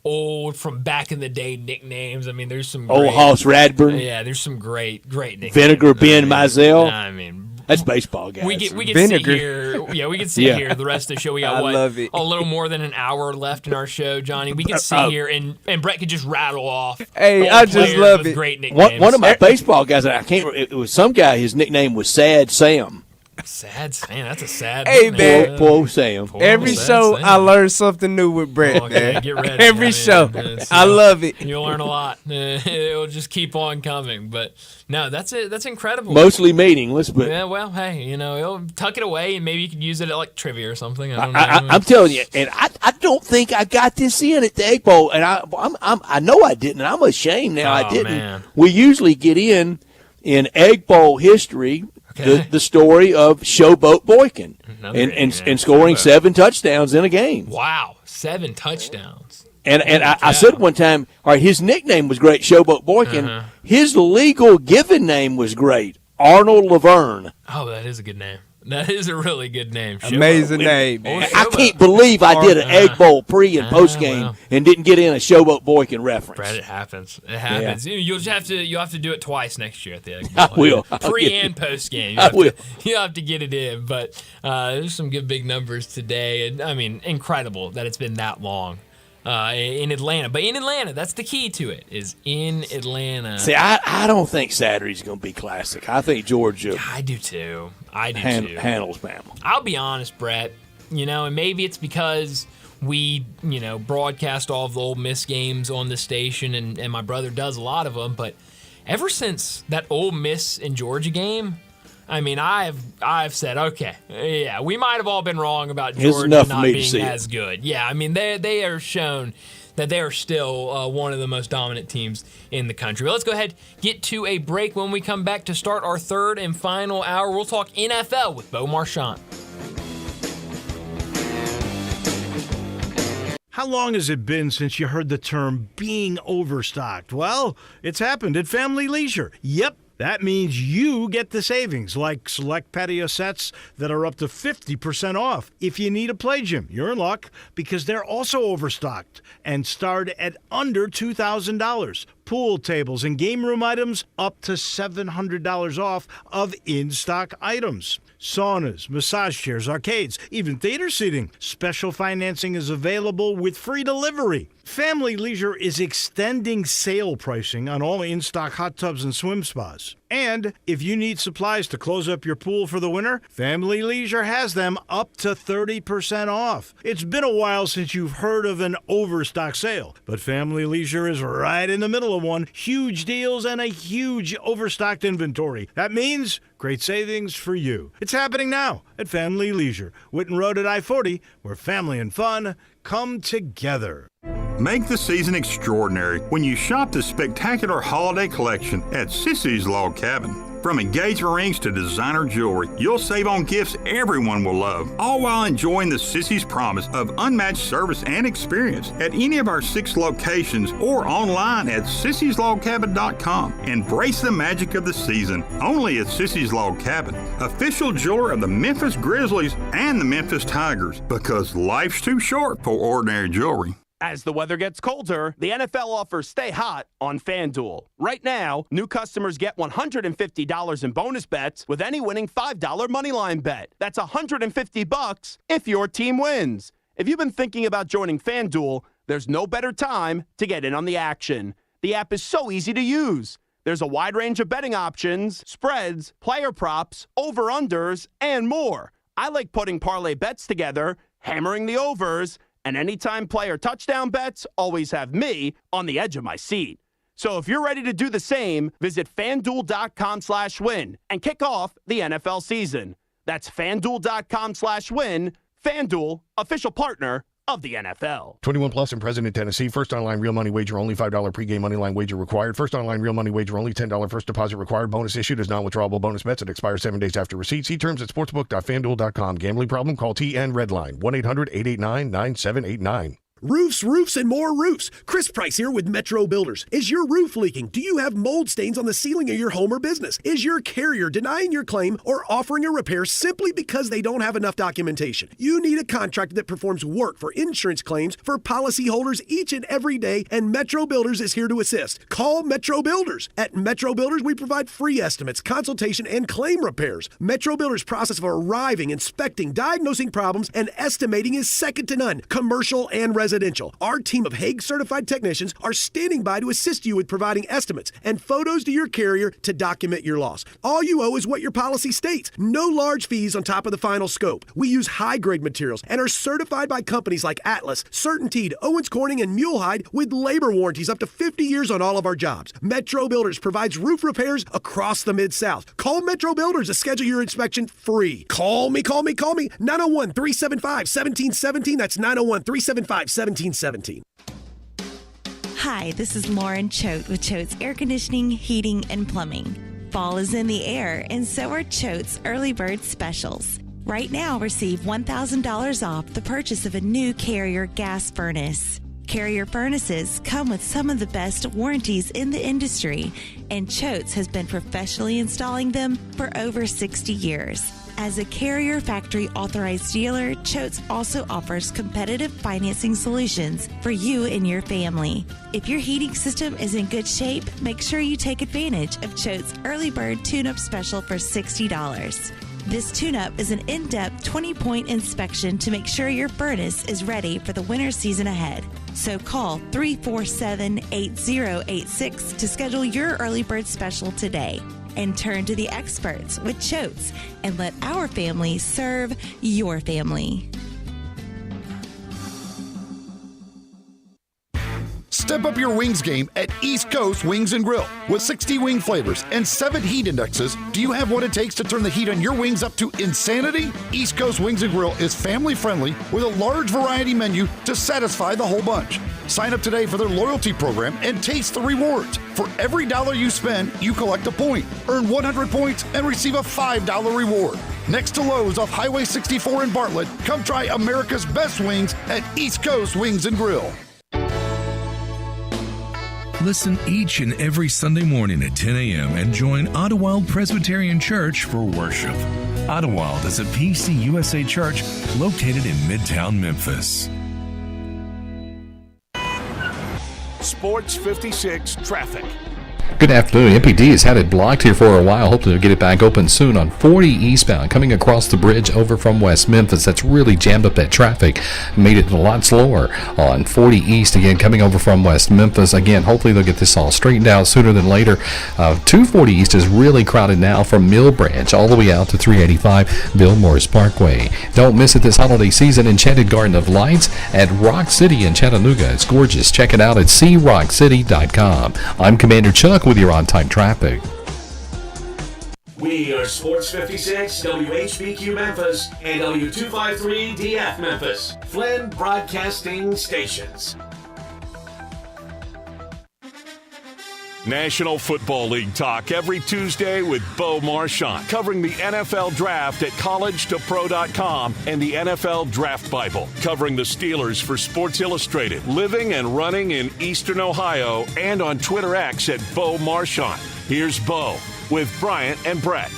old from back in the day nicknames. I mean, there's some Old Hoss Radburn. Yeah, there's some great nicknames. Vinegar Ben Mizell. I mean, that's baseball, guys. We can sit here. Yeah, we can sit here the rest of the show. We got love it. A little more than an hour left in our show, Johnny. We can sit here and Brett could just rattle off. Hey, I just love it. Great nicknames. One of my baseball guys, I can't. It was some guy. His nickname was Sad Sam. Sad Sam. That's a sad. Hey, nickname. man. Poor Sam. Every show, I learn something new with Brett, Okay, man. get ready. Every show. I love it. You'll learn a lot. It'll just keep on coming. But no, that's it. That's incredible. Mostly meaningless, but yeah. Well, hey, you'll tuck it away, and maybe you could use it at like trivia or something. I don't know. I'm telling you, and I don't think I got this in at the Egg Bowl, and I know I didn't. And I'm ashamed now. I didn't. Man. We usually get in Egg Bowl history. Okay. The story of Showboat Boykin and scoring Showboat. 7 touchdowns in a game. Wow, 7 touchdowns. And I said one time, all right, his nickname was great, Showboat Boykin. His legal given name was great, Arnold Laverne. Oh, that is a good name. That is a really good name. Amazing name. Man. I can't believe I did an Egg Bowl pre and post game and didn't get in a Showboat Boykin reference. Brad, it happens. It happens. Yeah. You'll have to do it twice next year at the Egg Bowl. I will. Pre and post game. You have to get it in. But there's some good big numbers today, and I mean, incredible that it's been that long. In Atlanta. But in Atlanta, that's the key to it, is in Atlanta. See, I don't think Saturday's going to be classic. I think Georgia I do too. handles Bama. I'll be honest, Brett, and maybe it's because we, broadcast all of the Ole Miss games on the station, and my brother does a lot of them, but ever since that Ole Miss and Georgia game, I mean, I've said, okay, yeah, we might have all been wrong about Georgia not being as good. Yeah, I mean, they are shown that they are still one of the most dominant teams in the country. Well, let's go ahead, get to a break. When we come back to start our third and final hour, we'll talk NFL with Bo Marchant. How long has it been since you heard the term being overstocked? Well, it's happened at Family Leisure. Yep. That means you get the savings, like select patio sets that are up to 50% off. If you need a play gym, you're in luck because they're also overstocked and start at under $2,000. Pool tables and game room items up to $700 off of in-stock items. Saunas, massage chairs, arcades, even theater seating. Special financing is available with free delivery. Family Leisure is extending sale pricing on all in-stock hot tubs and swim spas. And if you need supplies to close up your pool for the winter, Family Leisure has them up to 30% off. It's been a while since you've heard of an overstock sale, but Family Leisure is right in the middle of one. Huge deals and a huge overstocked inventory. That means great savings for you. It's happening now at Family Leisure, Whitten Road at I-40, where family and fun come together. Make the season extraordinary when you shop the spectacular holiday collection at Sissy's Log Cabin. From engagement rings to designer jewelry, you'll save on gifts everyone will love, all while enjoying the Sissy's promise of unmatched service and experience at any of our 6 locations or online at sissyslogcabin.com. Embrace the magic of the season, only at Sissy's Log Cabin, official jeweler of the Memphis Grizzlies and the Memphis Tigers, because life's too short for ordinary jewelry. As the weather gets colder, the NFL offers Stay Hot on FanDuel. Right now, new customers get $150 in bonus bets with any winning $5 moneyline bet. That's $150 if your team wins. If you've been thinking about joining FanDuel, there's no better time to get in on the action. The app is so easy to use. There's a wide range of betting options, spreads, player props, over-unders, and more. I like putting parlay bets together, hammering the overs, and anytime player touchdown bets always have me on the edge of my seat. So if you're ready to do the same, visit FanDuel.com/win and kick off the NFL season. That's FanDuel.com/win. FanDuel, official partner of the NFL. 21 plus and present in Tennessee. First online real money wager only. $5 pregame money line wager required. First online real money wager only. $10 first deposit required. Bonus issued as non-withdrawable bonus bets that expire 7 days after receipt. See terms at sportsbook.fanduel.com. Gambling problem? Call TN Redline 1-800-889-9789. Roofs, and more roofs. Chris Price here with Metro Builders. Is your roof leaking? Do you have mold stains on the ceiling of your home or business? Is your carrier denying your claim or offering a repair simply because they don't have enough documentation? You need a contractor that performs work for insurance claims for policyholders each and every day, and Metro Builders is here to assist. Call Metro Builders. At Metro Builders, we provide free estimates, consultation, and claim repairs. Metro Builders' process of arriving, inspecting, diagnosing problems, and estimating is second to none, commercial and residential. Our team of Hague-certified technicians are standing by to assist you with providing estimates and photos to your carrier to document your loss. All you owe is what your policy states. No large fees on top of the final scope. We use high-grade materials and are certified by companies like Atlas, CertainTeed, Owens Corning, and Mulehide with labor warranties up to 50 years on all of our jobs. Metro Builders provides roof repairs across the Mid-South. Call Metro Builders to schedule your inspection free. Call me. 901-375-1717. That's 901-375-1717. Hi, this is Lauren Choate with Choate's Air Conditioning, Heating, and Plumbing. Fall is in the air, and so are Choate's Early Bird Specials. Right now, receive $1,000 off the purchase of a new Carrier gas furnace. Carrier furnaces come with some of the best warranties in the industry, and Choate's has been professionally installing them for over 60 years. As a Carrier factory authorized dealer, Choate's also offers competitive financing solutions for you and your family. If your heating system is in good shape, make sure you take advantage of Choate's Early Bird Tune-Up Special for $60. This tune-up is an in-depth 20-point inspection to make sure your furnace is ready for the winter season ahead. So call 347-8086 to schedule your Early Bird Special today. And turn to the experts with Choate's and let our family serve your family. Step up your wings game at East Coast Wings and Grill. With 60 wing flavors and 7 heat indexes, do you have what it takes to turn the heat on your wings up to insanity? East Coast Wings and Grill is family friendly with a large variety menu to satisfy the whole bunch. Sign up today for their loyalty program and taste the rewards. For every $1 you spend, you collect a point. Earn 100 points and receive a $5 reward. Next to Lowe's off Highway 64 in Bartlett, come try America's best wings at East Coast Wings and Grill. Listen each and every Sunday morning at 10 a.m. and join Ottawild Presbyterian Church for worship. Ottawild is a PCUSA church located in Midtown Memphis. Sports 56 traffic. Good afternoon. MPD has had it blocked here for a while. Hope to get it back open soon on 40 eastbound coming across the bridge over from West Memphis. That's really jammed up that traffic. Made it a lot slower on 40 east again coming over from West Memphis. Again, hopefully they'll get this all straightened out sooner than later. 240 east is really crowded now from Mill Branch all the way out to 385 Bill Morris Parkway. Don't miss it this holiday season. Enchanted Garden of Lights at Rock City in Chattanooga. It's gorgeous. Check it out at crockcity.com. I'm Commander Chuck with your on-time traffic. We are Sports 56, WHBQ Memphis, and W253DF Memphis, Flynn Broadcasting Stations. National Football League talk every Tuesday with Bo Marchant, covering the NFL Draft at collegetopro.com and the NFL Draft Bible, covering the Steelers for Sports Illustrated, living and running in Eastern Ohio, and on Twitter X at Bo Marchant. Here's Bo with Bryant and Brett.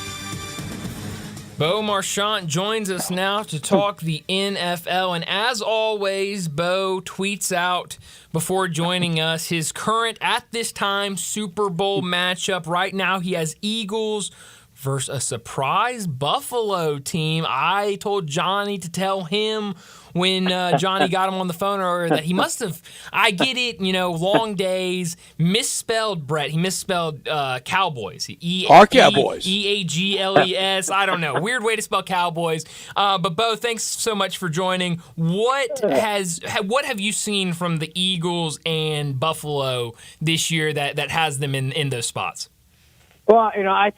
Bo Marchant joins us now to talk the NFL. And as always, Bo tweets out before joining us his current, at this time, Super Bowl matchup. Right now, he has Eagles versus a surprise Buffalo team. I told Johnny to tell him when Johnny got him on the phone earlier that he must have, I get it, long days, misspelled Brett. He misspelled Cowboys. Our Cowboys. Eagles. I don't know. Weird way to spell Cowboys. But Bo, thanks so much for joining. What have you seen from the Eagles and Buffalo this year that has them in those spots? Well, I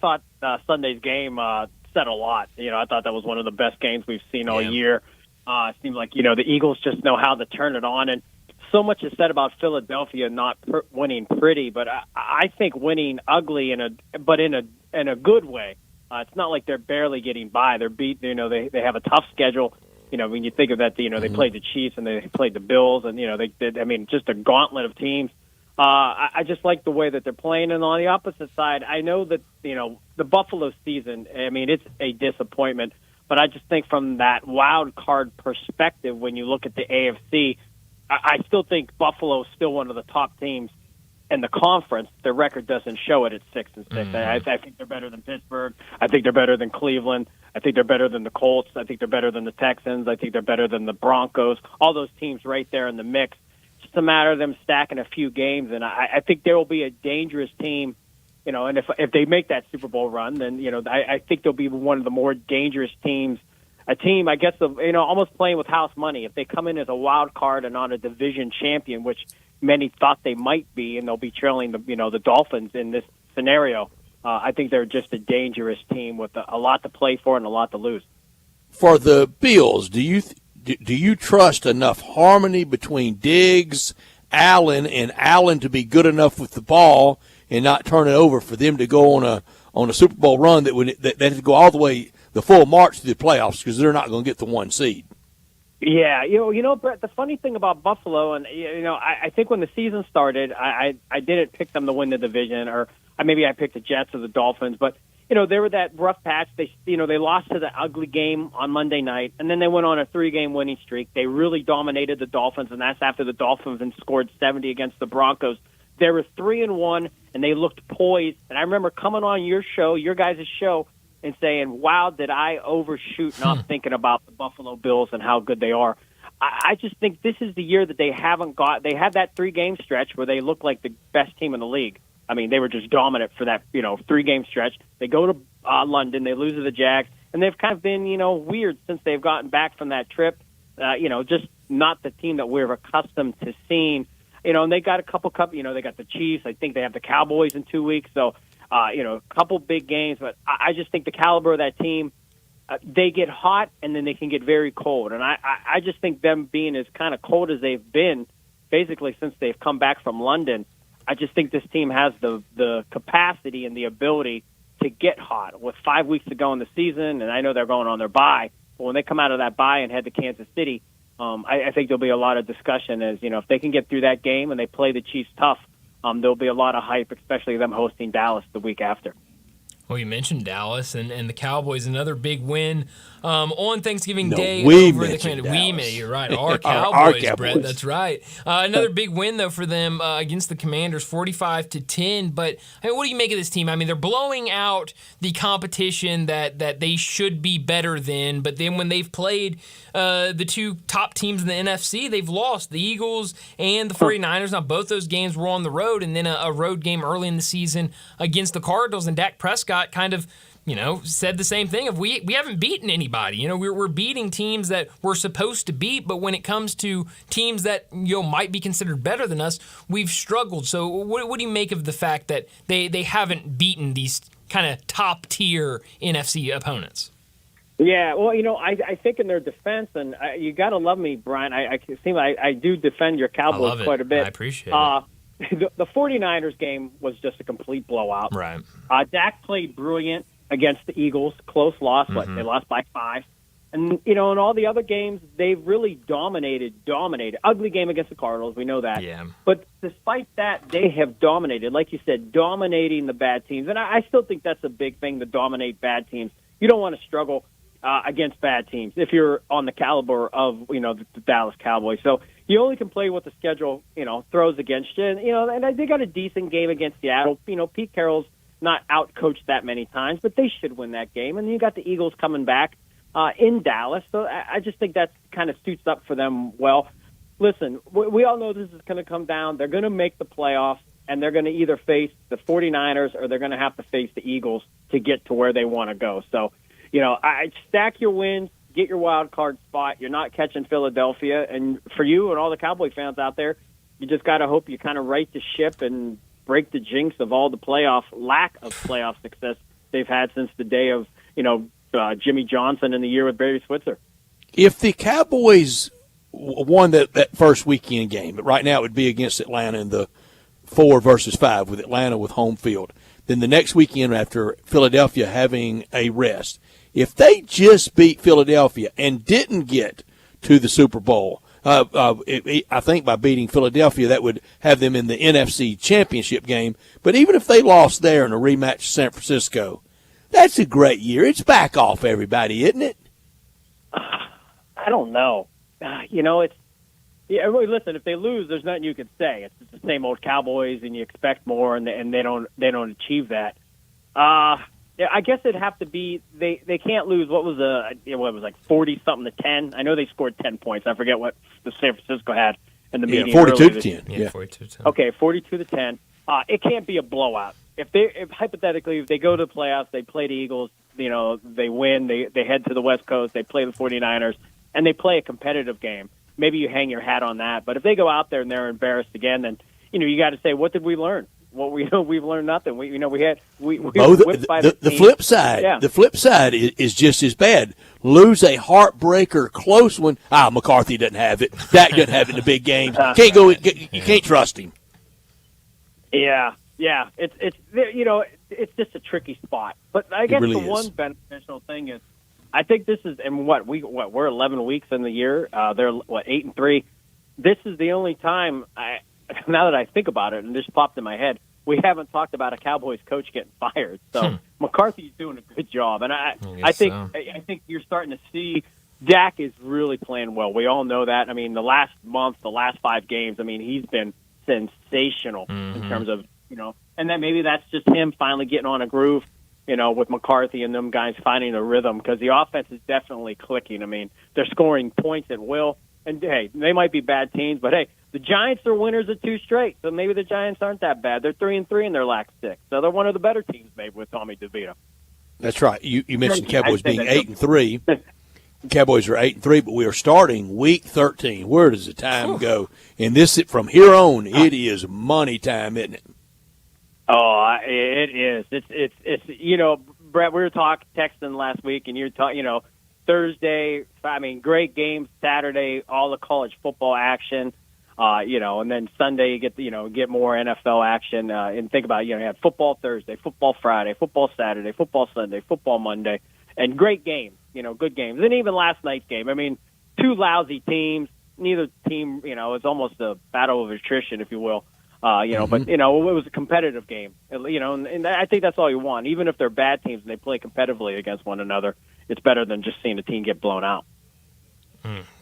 thought Sunday's game said a lot. I thought that was one of the best games we've seen all year. It seems like, the Eagles just know how to turn it on. And so much is said about Philadelphia not winning pretty, but I think winning ugly in a good way. It's not like they're barely getting by. They're beat. They have a tough schedule. When you think of that, they played the Chiefs and they played the Bills, and they did. I mean, just a gauntlet of teams. I just like the way that they're playing. And on the opposite side, I know that the Buffalo season. I mean, it's a disappointment. But I just think from that wild card perspective, when you look at the AFC, I still think Buffalo is still one of the top teams in the conference. Their record doesn't show it at 6-6. I think they're better than Pittsburgh. I think they're better than Cleveland. I think they're better than the Colts. I think they're better than the Texans. I think they're better than the Broncos. All those teams right there in the mix. It's just a matter of them stacking a few games, and I think there will be a dangerous team. And if they make that Super Bowl run, then I think they'll be one of the more dangerous teams. A team, I guess, almost playing with house money. If they come in as a wild card and not a division champion, which many thought they might be, and they'll be trailing the Dolphins in this scenario, I think they're just a dangerous team with a lot to play for and a lot to lose. For the Bills, do you trust enough harmony between Diggs, Allen, and Allen to be good enough with the ball and not turn it over for them to go on a Super Bowl run that have to go all the way the full march to the playoffs because they're not going to get the 1 seed? Yeah, Brett, the funny thing about Buffalo, and I think when the season started, I didn't pick them to win the division, or maybe I picked the Jets or the Dolphins, but they were that rough patch. They lost to the ugly game on Monday night, and then they went on a 3-game winning streak. They really dominated the Dolphins, and that's after the Dolphins scored 70 against the Broncos. They were 3-1, and they looked poised. And I remember coming on your guys' show, and saying, wow, did I overshoot not thinking about the Buffalo Bills and how good they are. I just think this is the year that they had that 3-game stretch where they looked like the best team in the league. I mean, they were just dominant for that, 3-game stretch. They go to London, they lose to the Jags, and they've kind of been, weird since they've gotten back from that trip. Just not the team that we're accustomed to seeing. And they got a couple they got the Chiefs. I think they have the Cowboys in 2 weeks. So, a couple big games. But I just think the caliber of that team, they get hot and then they can get very cold. And I just think them being as kind of cold as they've been basically since they've come back from London, I just think this team has the capacity and the ability to get hot. With 5 weeks to go in the season, and I know they're going on their bye, but when they come out of that bye and head to Kansas City, I think there'll be a lot of discussion as, if they can get through that game and they play the Chiefs tough, there'll be a lot of hype, especially them hosting Dallas the week after. Well, you mentioned Dallas and the Cowboys, another big win on Thanksgiving Day over the Commanders. You're right. Our Cowboys, Brett. That's right. Another big win though for them against the Commanders, 45-10. But what do you make of this team? I mean, they're blowing out the competition that they should be better than. But then when they've played the two top teams in the NFC, they've lost, the Eagles and the 49ers. Now, both those games were on the road, and then a road game early in the season against the Cardinals. And Dak Prescott kind of, said the same thing of we haven't beaten anybody. We're beating teams that we're supposed to beat, but when it comes to teams that might be considered better than us, we've struggled. So what do you make of the fact that they haven't beaten these kind of top tier NFC opponents? Yeah, well, I think in their defense, and you got to love me, Brian. I do defend your Cowboys quite a bit. I appreciate it. The 49ers game was just a complete blowout. Right. Dak played brilliant against the Eagles. Close loss, but they lost by 5. And, in all the other games, they've really dominated. Ugly game against the Cardinals, we know that. Yeah. But despite that, they have dominated. Like you said, dominating the bad teams. And I still think that's a big thing, to dominate bad teams. You don't want to struggle against bad teams if you're on the caliber of, the Dallas Cowboys. So you only can play what the schedule, throws against you. And, and they got a decent game against Seattle. Pete Carroll's not out-coached that many times, but they should win that game. And you got the Eagles coming back in Dallas. So I just think that kind of suits up for them well. Listen, we all know this is going to come down. They're going to make the playoffs, and they're going to either face the 49ers or they're going to have to face the Eagles to get to where they want to go. So, I stack your wins, get your wild card spot. You're not catching Philadelphia. And for you and all the Cowboy fans out there, you just got to hope you kind of right the ship and break the jinx of all the lack of playoff success they've had since the day of, Jimmy Johnson in the year with Barry Switzer. If the Cowboys won that first weekend game, but right now it would be against Atlanta in the 4 versus 5 with Atlanta with home field. Then the next weekend after Philadelphia having a rest, if they just beat Philadelphia and didn't get to the Super Bowl, I think by beating Philadelphia that would have them in the NFC Championship game. But even if they lost there in a rematch to San Francisco, that's a great year. It's back off everybody, isn't it? I don't know. It's. Yeah, listen. If they lose, there's nothing you can say. It's just the same old Cowboys, and you expect more, and they don't achieve that. Yeah, I guess it'd have to be they can't lose. What was like 40-something to 10? I know they scored 10 points. I forget what the San Francisco had in the meeting. 42 to 10. Yeah, 42 to 10. Okay, 42 to 10. It can't be a blowout. If hypothetically if they go to the playoffs, they play the Eagles. They win. They head to the West Coast. They play the 49ers, and they play a competitive game. Maybe you hang your hat on that. But if they go out there and they're embarrassed again, then you got to say, what did we learn? Well, we've learned nothing. We the flip side. Yeah. The flip side is just as bad. Lose a heartbreaker, close one. McCarthy doesn't have it. Dak doesn't have it in the big games. Can't go. You can't trust him. Yeah. It's just a tricky spot. But I guess the one beneficial thing is, I think this is, and we're 11 weeks in the year. They're 8-3. This is the only time now that I think about it, and this popped in my head, we haven't talked about a Cowboys coach getting fired. So McCarthy's doing a good job, and I think you're starting to see Dak is really playing well. We all know that. I mean, the last 5 games, I mean, he's been sensational in terms of and then maybe that's just him finally getting on a groove. With McCarthy and them guys finding a rhythm, because the offense is definitely clicking. I mean, they're scoring points at will. And, hey, they might be bad teams, but, hey, the Giants are winners of 2 straight, so maybe the Giants aren't that bad. They're 3-3 in their last 6, so they're one of the better teams maybe with Tommy DeVito. That's right. You mentioned the Cowboys being 8-3. Cowboys are 8-3, but we are starting week 13. Where does the time go? And from here on, it is money time, isn't it? Oh, it is. It's Brett, we were texting last week, and you're talking, Thursday, great games. Saturday, all the college football action, and then Sunday you get more NFL action. And think about it, you have football Thursday, football Friday, football Saturday, football Sunday, football Monday, and great games, good games. And even last night's game, 2 lousy teams. Neither team, it's almost a battle of attrition, if you will. But it was a competitive game, and I think that's all you want. Even if they're bad teams and they play competitively against one another, it's better than just seeing a team get blown out.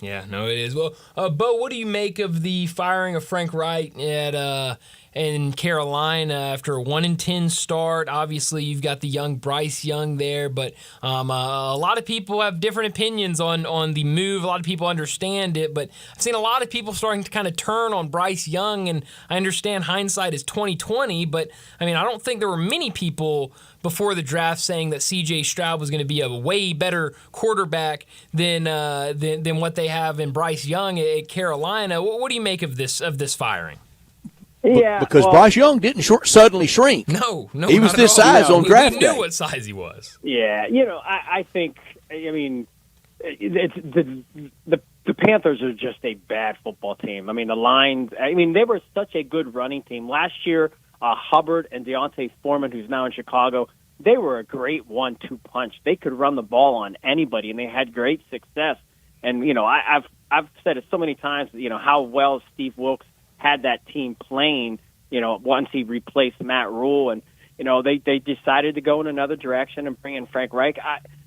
Yeah, no, it is. Well, Bo, what do you make of the firing of Frank Reich in Carolina after a 1-10 start? Obviously, you've got the young Bryce Young there, but a lot of people have different opinions on the move. A lot of people understand it, but I've seen a lot of people starting to kind of turn on Bryce Young, and I understand hindsight is 20/20, but I don't think there were many people before the draft saying that C.J. Stroud was going to be a way better quarterback than what they have in Bryce Young at Carolina. What do you make of this firing? Yeah, because Bryce Young didn't suddenly shrink. No, he was this size on draft day. We knew what size he was. Yeah, I think it's the Panthers are just a bad football team. The Lions. They were such a good running team last year. Hubbard and Deontay Foreman, who's now in Chicago, they were a great 1-2 punch. They could run the ball on anybody, and they had great success. And I've said it so many times. How well Steve Wilkes had that team playing. Once he replaced Matt Rule, and they decided to go in another direction and bring in Frank Reich.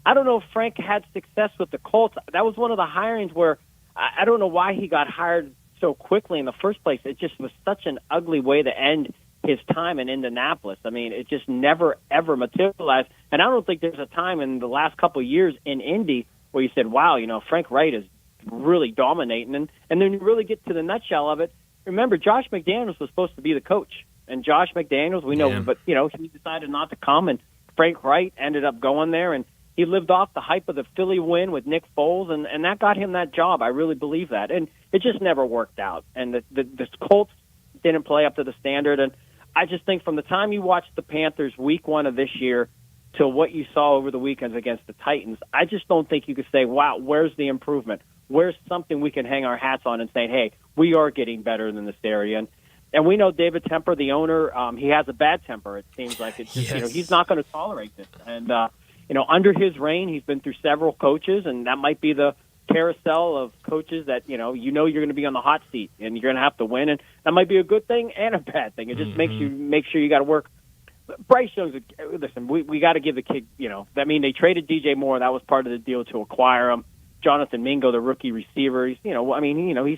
I don't know if Frank had success with the Colts. That was one of the hirings where I don't know why he got hired so quickly in the first place. It just was such an ugly way to end his time in Indianapolis. It just never, ever materialized. And I don't think there's a time in the last couple of years in Indy where you said, wow, Frank Reich is really dominating. And then you really get to the nutshell of it. Remember, Josh McDaniels was supposed to be the coach. And Josh McDaniels, we know, but, he decided not to come. And Frank Reich ended up going there. And he lived off the hype of the Philly win with Nick Foles. And that got him that job. I really believe that. And it just never worked out. And the Colts didn't play up to the standard. And I just think from the time you watched the Panthers week 1 of this year to what you saw over the weekends against the Titans, I just don't think you could say, wow, where's the improvement? Where's something we can hang our hats on and say, hey, we are getting better than this area? And we know David Temper, the owner, he has a bad temper. It seems like it's just, he's not going to tolerate this. And, under his reign, he's been through several coaches, and that might be the carousel of coaches that, you're going to be on the hot seat and you're going to have to win. And that might be a good thing and a bad thing. It just makes you make sure you got to work. Bryce Young's, listen, we got to give the kid, they traded DJ Moore. That was part of the deal to acquire him. Jonathan Mingo, the rookie receiver, he's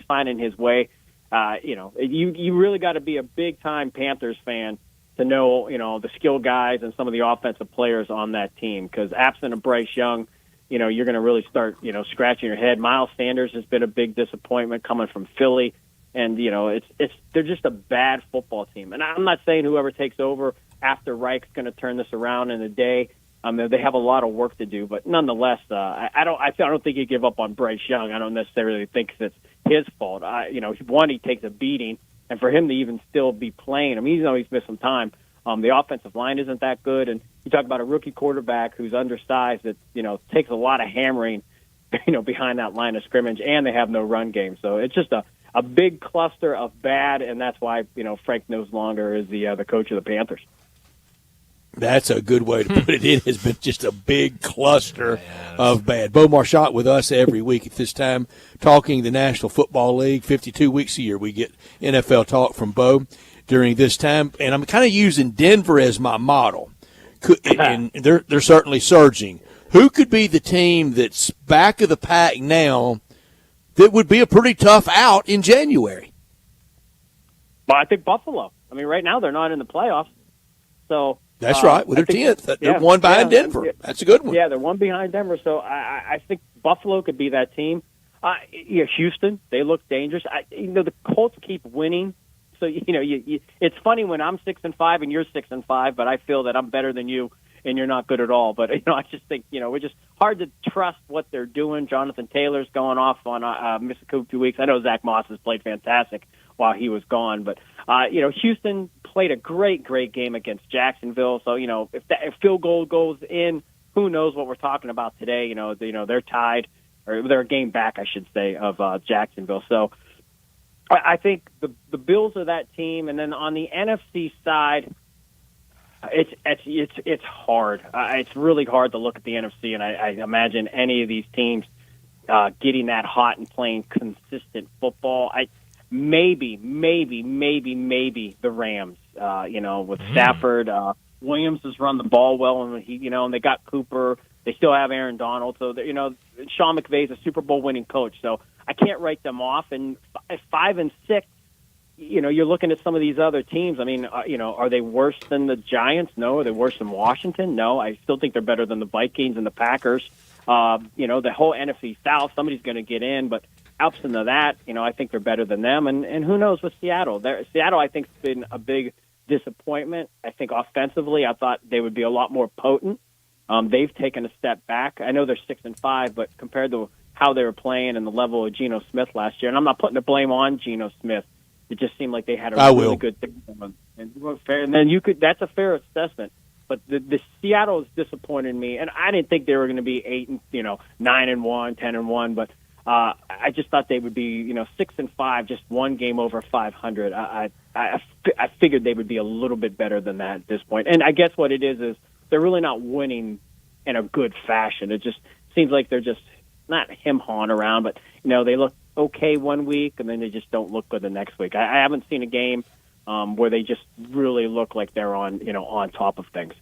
finding his way. You really got to be a big-time Panthers fan to know, the skilled guys and some of the offensive players on that team. Because absent of Bryce Young, you're going to really start, scratching your head. Miles Sanders has been a big disappointment coming from Philly. And, they're just a bad football team. And I'm not saying whoever takes over after Reich's going to turn this around in a day. They have a lot of work to do, but nonetheless, I don't think you give up on Bryce Young. I don't necessarily think it's his fault. One, he takes a beating, and for him to even still be playing, he's missed some time. The offensive line isn't that good, and you talk about a rookie quarterback who's undersized that takes a lot of hammering, behind that line of scrimmage, and they have no run game. So it's just a big cluster of bad, and that's why Frank no longer is the coach of the Panthers. That's a good way to put it. It has been just a big cluster of bad. Bo Marchant with us every week at this time, talking the National Football League. 52 weeks a year we get NFL talk from Bo during this time. And I'm kind of using Denver as my model. And they're certainly surging. Who could be the team that's back of the pack now that would be a pretty tough out in January? Well, I think Buffalo. Right now they're not in the playoffs. So that's right. They're 10th. They're one behind Denver. That's a good one. Yeah, they're one behind Denver. So I think Buffalo could be that team. Houston, they look dangerous. The Colts keep winning. So it's funny when I'm 6-5 and you're 6-5, but I feel that I'm better than you and you're not good at all. But I just think we're just hard to trust what they're doing. Jonathan Taylor's going off on missed a 2 weeks. I know Zach Moss has played fantastic while he was gone, but Houston played a great game against Jacksonville. So if field goal goes in, who knows what we're talking about today? They're tied, or they're a game back, I should say, of Jacksonville. So I think the Bills are that team, and then on the NFC side, it's hard. It's really hard to look at the NFC, and I imagine any of these teams getting that hot and playing consistent football. Maybe the Rams. With Stafford, Williams has run the ball well, and and they got Cooper. They still have Aaron Donald, so Sean McVay's a Super Bowl winning coach. So I can't write them off. And 5-6, you're looking at some of these other teams. Are they worse than the Giants? No. Are they worse than Washington? No. I still think they're better than the Vikings and the Packers. The whole NFC South, somebody's going to get in, but absent of that, I think they're better than them. And who knows with Seattle? Seattle, I think, has been a big disappointment. I think offensively, I thought they would be a lot more potent. They've taken a step back. I know they're 6-5, but compared to how they were playing and the level of Geno Smith last year, and I'm not putting the blame on Geno Smith. It just seemed like they had a really good thing. And then that's a fair assessment. But the Seattle has disappointed me, and I didn't think they were going to be 9-1, 10-1, but I just thought they would be 6-5, just one game over 500. I figured they would be a little bit better than that at this point. And I guess what it is they're really not winning in a good fashion. It just seems like they're just not him-hawing around, but they look okay one week and then they just don't look good the next week. I haven't seen a game where they just really look like they're on top of things.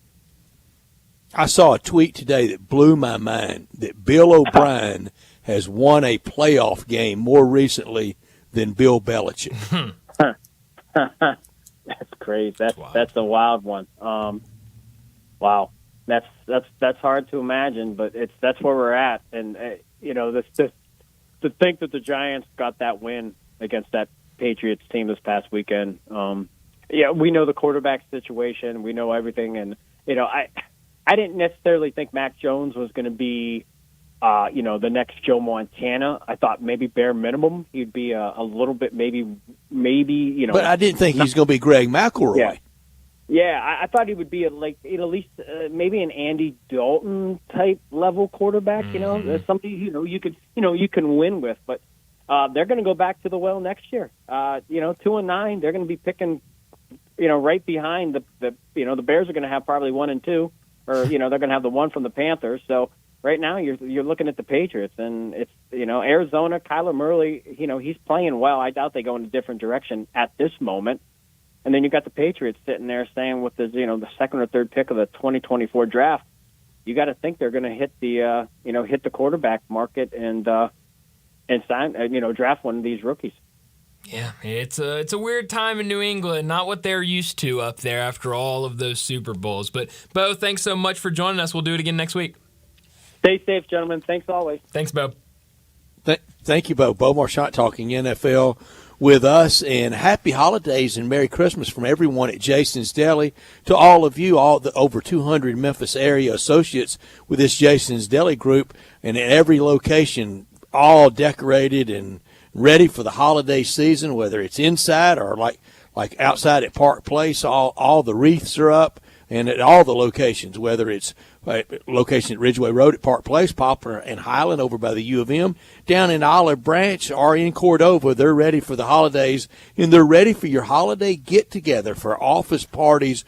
I saw a tweet today that blew my mind that Bill O'Brien has won a playoff game more recently than Bill Belichick. That's crazy. That's a wild one. Wow, that's hard to imagine, but that's where we're at. And to think that the Giants got that win against that Patriots team this past weekend. We know the quarterback situation, we know everything, and I didn't necessarily think Mac Jones was going to be, the next Joe Montana. I thought maybe bare minimum he'd be a little bit, maybe. But I didn't think he's going to be Greg McElroy. Yeah, I thought he would be at least maybe an Andy Dalton type level quarterback. Somebody you can win with. But they're going to go back to the well next year. 2-9. They're going to be picking, right behind the Bears are going to have probably 1 and 2, or they're going to have the one from the Panthers. So right now you're looking at the Patriots, and it's Arizona. Kyler Murray, he's playing well. I doubt they go in a different direction at this moment. And then you got the Patriots sitting there saying with the second or third pick of the 2024 draft, you got to think they're going to hit the quarterback market and sign draft one of these rookies. Yeah, it's a weird time in New England, not what they're used to up there after all of those Super Bowls. But Bo, thanks so much for joining us. We'll do it again next week. Stay safe, gentlemen. Thanks always. Thanks, Bo. Thank you, Bo. Bo Marchant talking NFL with us, and happy holidays and Merry Christmas from everyone at Jason's Deli to all of you, all the over 200 Memphis area associates with this Jason's Deli group, and at every location, all decorated and ready for the holiday season, whether it's inside or like outside at Park Place. All the wreaths are up, and at all the locations, whether it's location at Ridgeway Road at Park Place, Poplar and Highland over by the U of M, down in Olive Branch or in Cordova, they're ready for the holidays, and they're ready for your holiday get-together for office parties.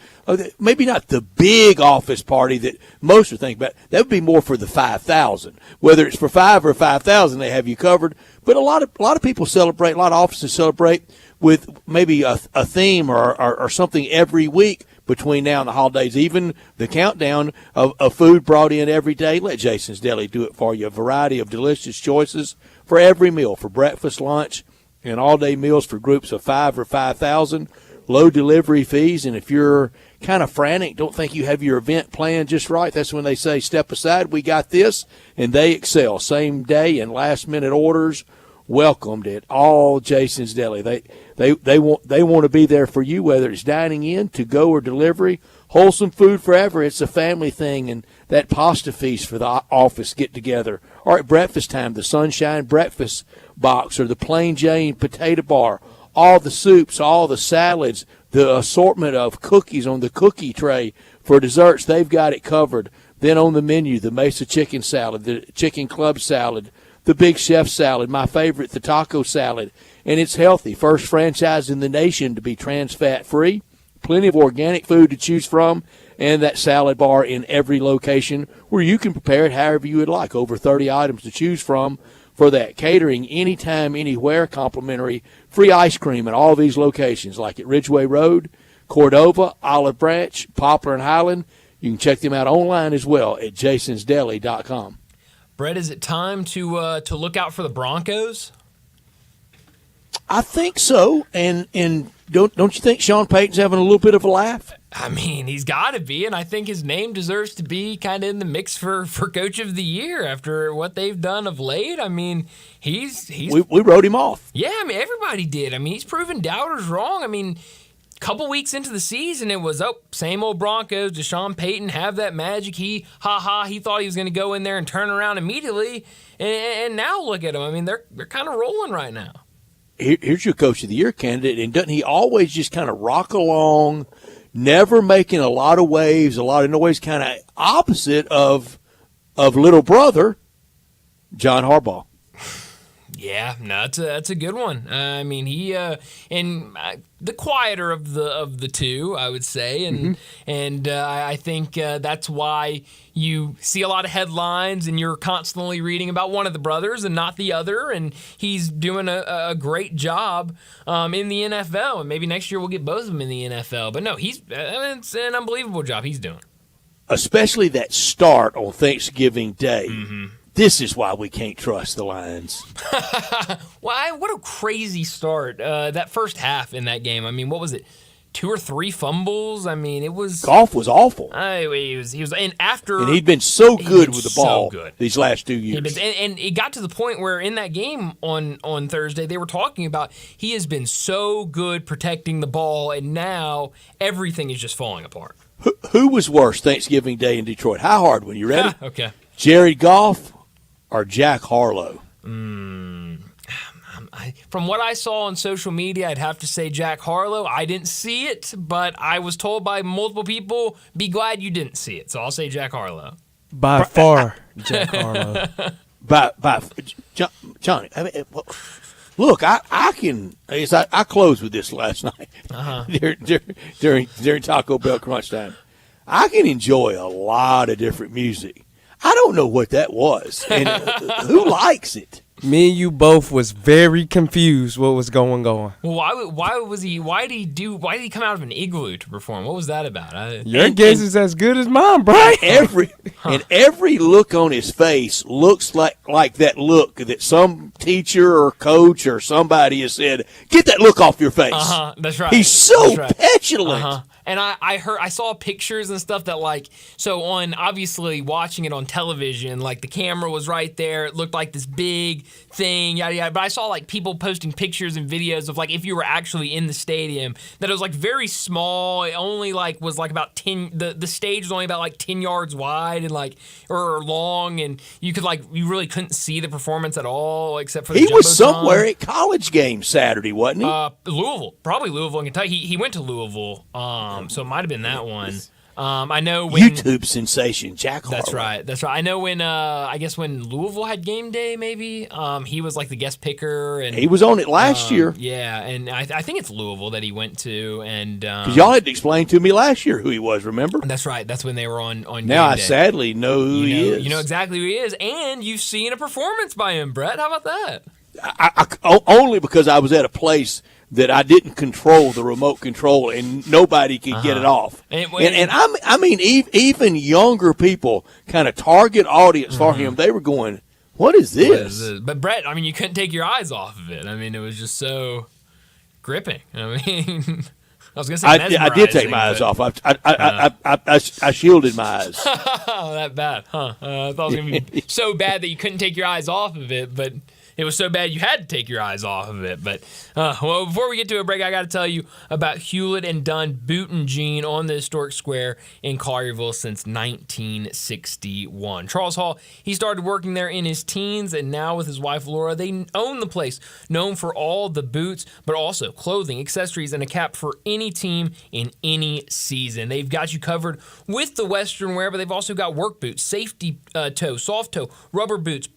Maybe not the big office party that most are thinking about. That would be more for the 5,000. Whether it's for 5 or 5,000, they have you covered. But a lot of people celebrate, a lot of offices celebrate with maybe a theme or something every week between now and the holidays, even the countdown of food brought in every day. Let Jason's Deli do it for you. A variety of delicious choices for every meal, for breakfast, lunch, and all-day meals for groups of 5 or 5,000. Low delivery fees, and if you're kind of frantic, don't think you have your event planned just right, that's when they say, step aside, we got this, and they excel. Same day and last-minute orders welcomed at all Jason's Deli. They want to be there for you, whether it's dining in, to go, or delivery. Wholesome food forever. It's a family thing, and that pasta feast for the office get together. Or at breakfast time, the Sunshine Breakfast Box or the Plain Jane Potato Bar. All the soups, all the salads, the assortment of cookies on the cookie tray for desserts, they've got it covered. Then on the menu, the Mesa Chicken Salad, the Chicken Club Salad, the Big Chef Salad, my favorite, the Taco Salad. And it's healthy. First franchise in the nation to be trans fat free. Plenty of organic food to choose from, and that salad bar in every location where you can prepare it however you would like. Over 30 items to choose from for that. Catering anytime, anywhere, complimentary, free ice cream at all these locations, like at Ridgeway Road, Cordova, Olive Branch, Poplar, and Highland. You can check them out online as well at jasonsdeli.com. Brett, is it time to look out for the Broncos? I think so, and don't you think Sean Payton's having a little bit of a laugh? I mean, he's got to be, and I think his name deserves to be kind of in the mix for Coach of the Year after what they've done of late. I mean, we wrote him off. Yeah, I mean, everybody did. I mean, he's proven doubters wrong. I mean, a couple weeks into the season, it was, same old Broncos. Does Sean Payton have that magic? He thought he was going to go in there and turn around immediately, and now look at him. I mean, they're kind of rolling right now. Here's your Coach of the Year candidate, and doesn't he always just kind of rock along, never making a lot of waves, a lot of noise, kind of opposite of little brother John Harbaugh? Yeah, no, that's a good one. I mean, he the quieter of the two, I would say, and I think that's why you see a lot of headlines and you're constantly reading about one of the brothers and not the other, and he's doing a great job in the NFL, and maybe next year we'll get both of them in the NFL. But no, it's an unbelievable job he's doing. Especially that start on Thanksgiving Day. Mm-hmm. This is why we can't trust the Lions. Why? What a crazy start. That first half in that game. I mean, what was it? 2 or 3 fumbles? I mean, it was... Goff was awful. He was, and after... And he'd been so good with the ball these last 2 years. And it got to the point where in that game on Thursday, they were talking about he has been so good protecting the ball, and now everything is just falling apart. Who was worse Thanksgiving Day in Detroit? How hard? When you ready? Okay. Jared Goff or Jack Harlow? I'm From what I saw on social media, I'd have to say Jack Harlow. I didn't see it, but I was told by multiple people, be glad you didn't see it. So I'll say Jack Harlow. By far, Jack Harlow. By Johnny, I mean, look, I closed with this last night during Taco Bell crunch time. I can enjoy a lot of different music. I don't know what that was, and who likes it? Me and you both was very confused what was going on. Well, why did he come out of an igloo to perform? What was that about? Your guess is as good as mine, Brian. Every look on his face looks like that look that some teacher or coach or somebody has said, get that look off your face. That's right. He's so petulant. And I saw pictures and stuff that on obviously watching it on television, like the camera was right there. It looked like this big thing, yada yada. But I saw people posting pictures and videos of if you were actually in the stadium, that it was very small. It only was about 10. The stage was only about 10 yards wide and or long, and you could you really couldn't see the performance at all except for the He was somewhere at college games Saturday, wasn't he? Louisville, probably Louisville and Kentucky. He went to Louisville. So it might have been that one. I know when YouTube sensation Jack Harlow. That's right. I know when I guess when Louisville had game day, maybe he was the guest picker, and he was on it last year. Yeah, and I think it's Louisville that he went to, and because y'all had to explain to me last year who he was. Remember? That's right. That's when they were on. Now game day. I sadly know who he is. You know exactly who he is, and you've seen a performance by him, Brett. How about that? I only because I was at a place that I didn't control the remote control and nobody could get it off. And I mean, even younger people, kind of target audience for him, they were going, what is this? But Brett, I mean, you couldn't take your eyes off of it. I mean, it was just so gripping. I mean, I was going to say I did take my eyes off. I shielded my eyes. That bad, huh? I thought it was going to be so bad that you couldn't take your eyes off of it, but it was so bad you had to take your eyes off of it. But, before we get to a break, I got to tell you about Hewlett and Dunn Boot and Jean on the historic square in Collierville since 1961. Charles Hall, he started working there in his teens, and now with his wife Laura, they own the place, known for all the boots, but also clothing, accessories, and a cap for any team in any season. They've got you covered with the Western wear, but they've also got work boots, safety toe, soft toe, rubber boots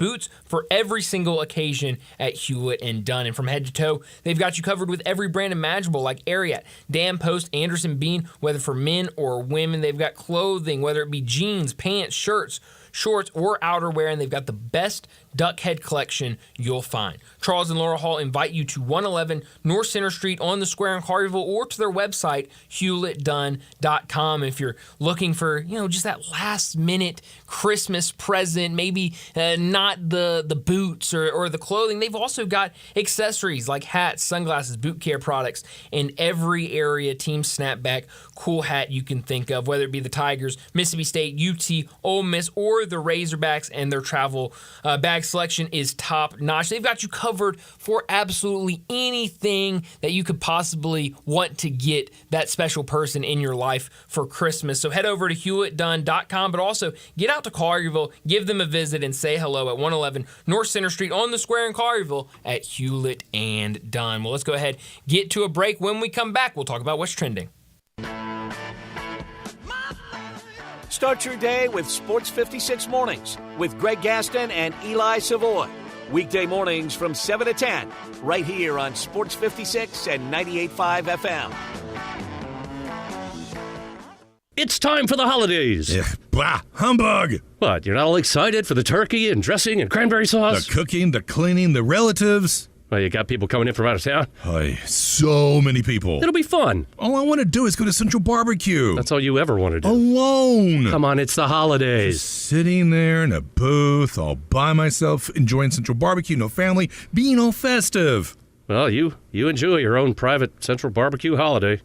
for every single occasion at Hewlett and Dunn. And from head to toe, they've got you covered with every brand imaginable, like Ariat, Dan Post, Anderson Bean, whether for men or women. They've got clothing, whether it be jeans, pants, shirts, shorts, or outerwear, and they've got the best duck head collection you'll find. Charles and Laura Hall invite you to 111 North Center Street on the square in Collierville, or to their website, hewlettdunn.com. If you're looking for, just that last minute Christmas present, maybe not the boots or the clothing, they've also got accessories like hats, sunglasses, boot care products, and every area team snapback cool hat you can think of, whether it be the Tigers, Mississippi State, UT, Ole Miss, or the Razorbacks, and their travel bag selection is top notch. They've got you covered for absolutely anything that you could possibly want to get that special person in your life for Christmas. So head over to hewlettdunn.com, but also get out to Collierville, give them a visit, and say hello at 111 North Center Street on the square in Collierville at Hewlett and Dunn. Well, let's go ahead, get to a break. When we come back, we'll talk about what's trending. Start your day with Sports 56 Mornings with Greg Gaston and Eli Savoy. Weekday mornings from 7 to 10, right here on Sports 56 and 98.5 FM. It's time for the holidays. Bah, humbug. What, you're not all excited for the turkey and dressing and cranberry sauce? The cooking, the cleaning, the relatives. Well, you got people coming in from out of town? So many people. It'll be fun. All I want to do is go to Central Barbecue. That's all you ever want to do. Alone. Come on, it's the holidays. Just sitting there in a booth all by myself, enjoying Central Barbecue, no family, being all festive. Well, you enjoy your own private Central Barbecue holiday.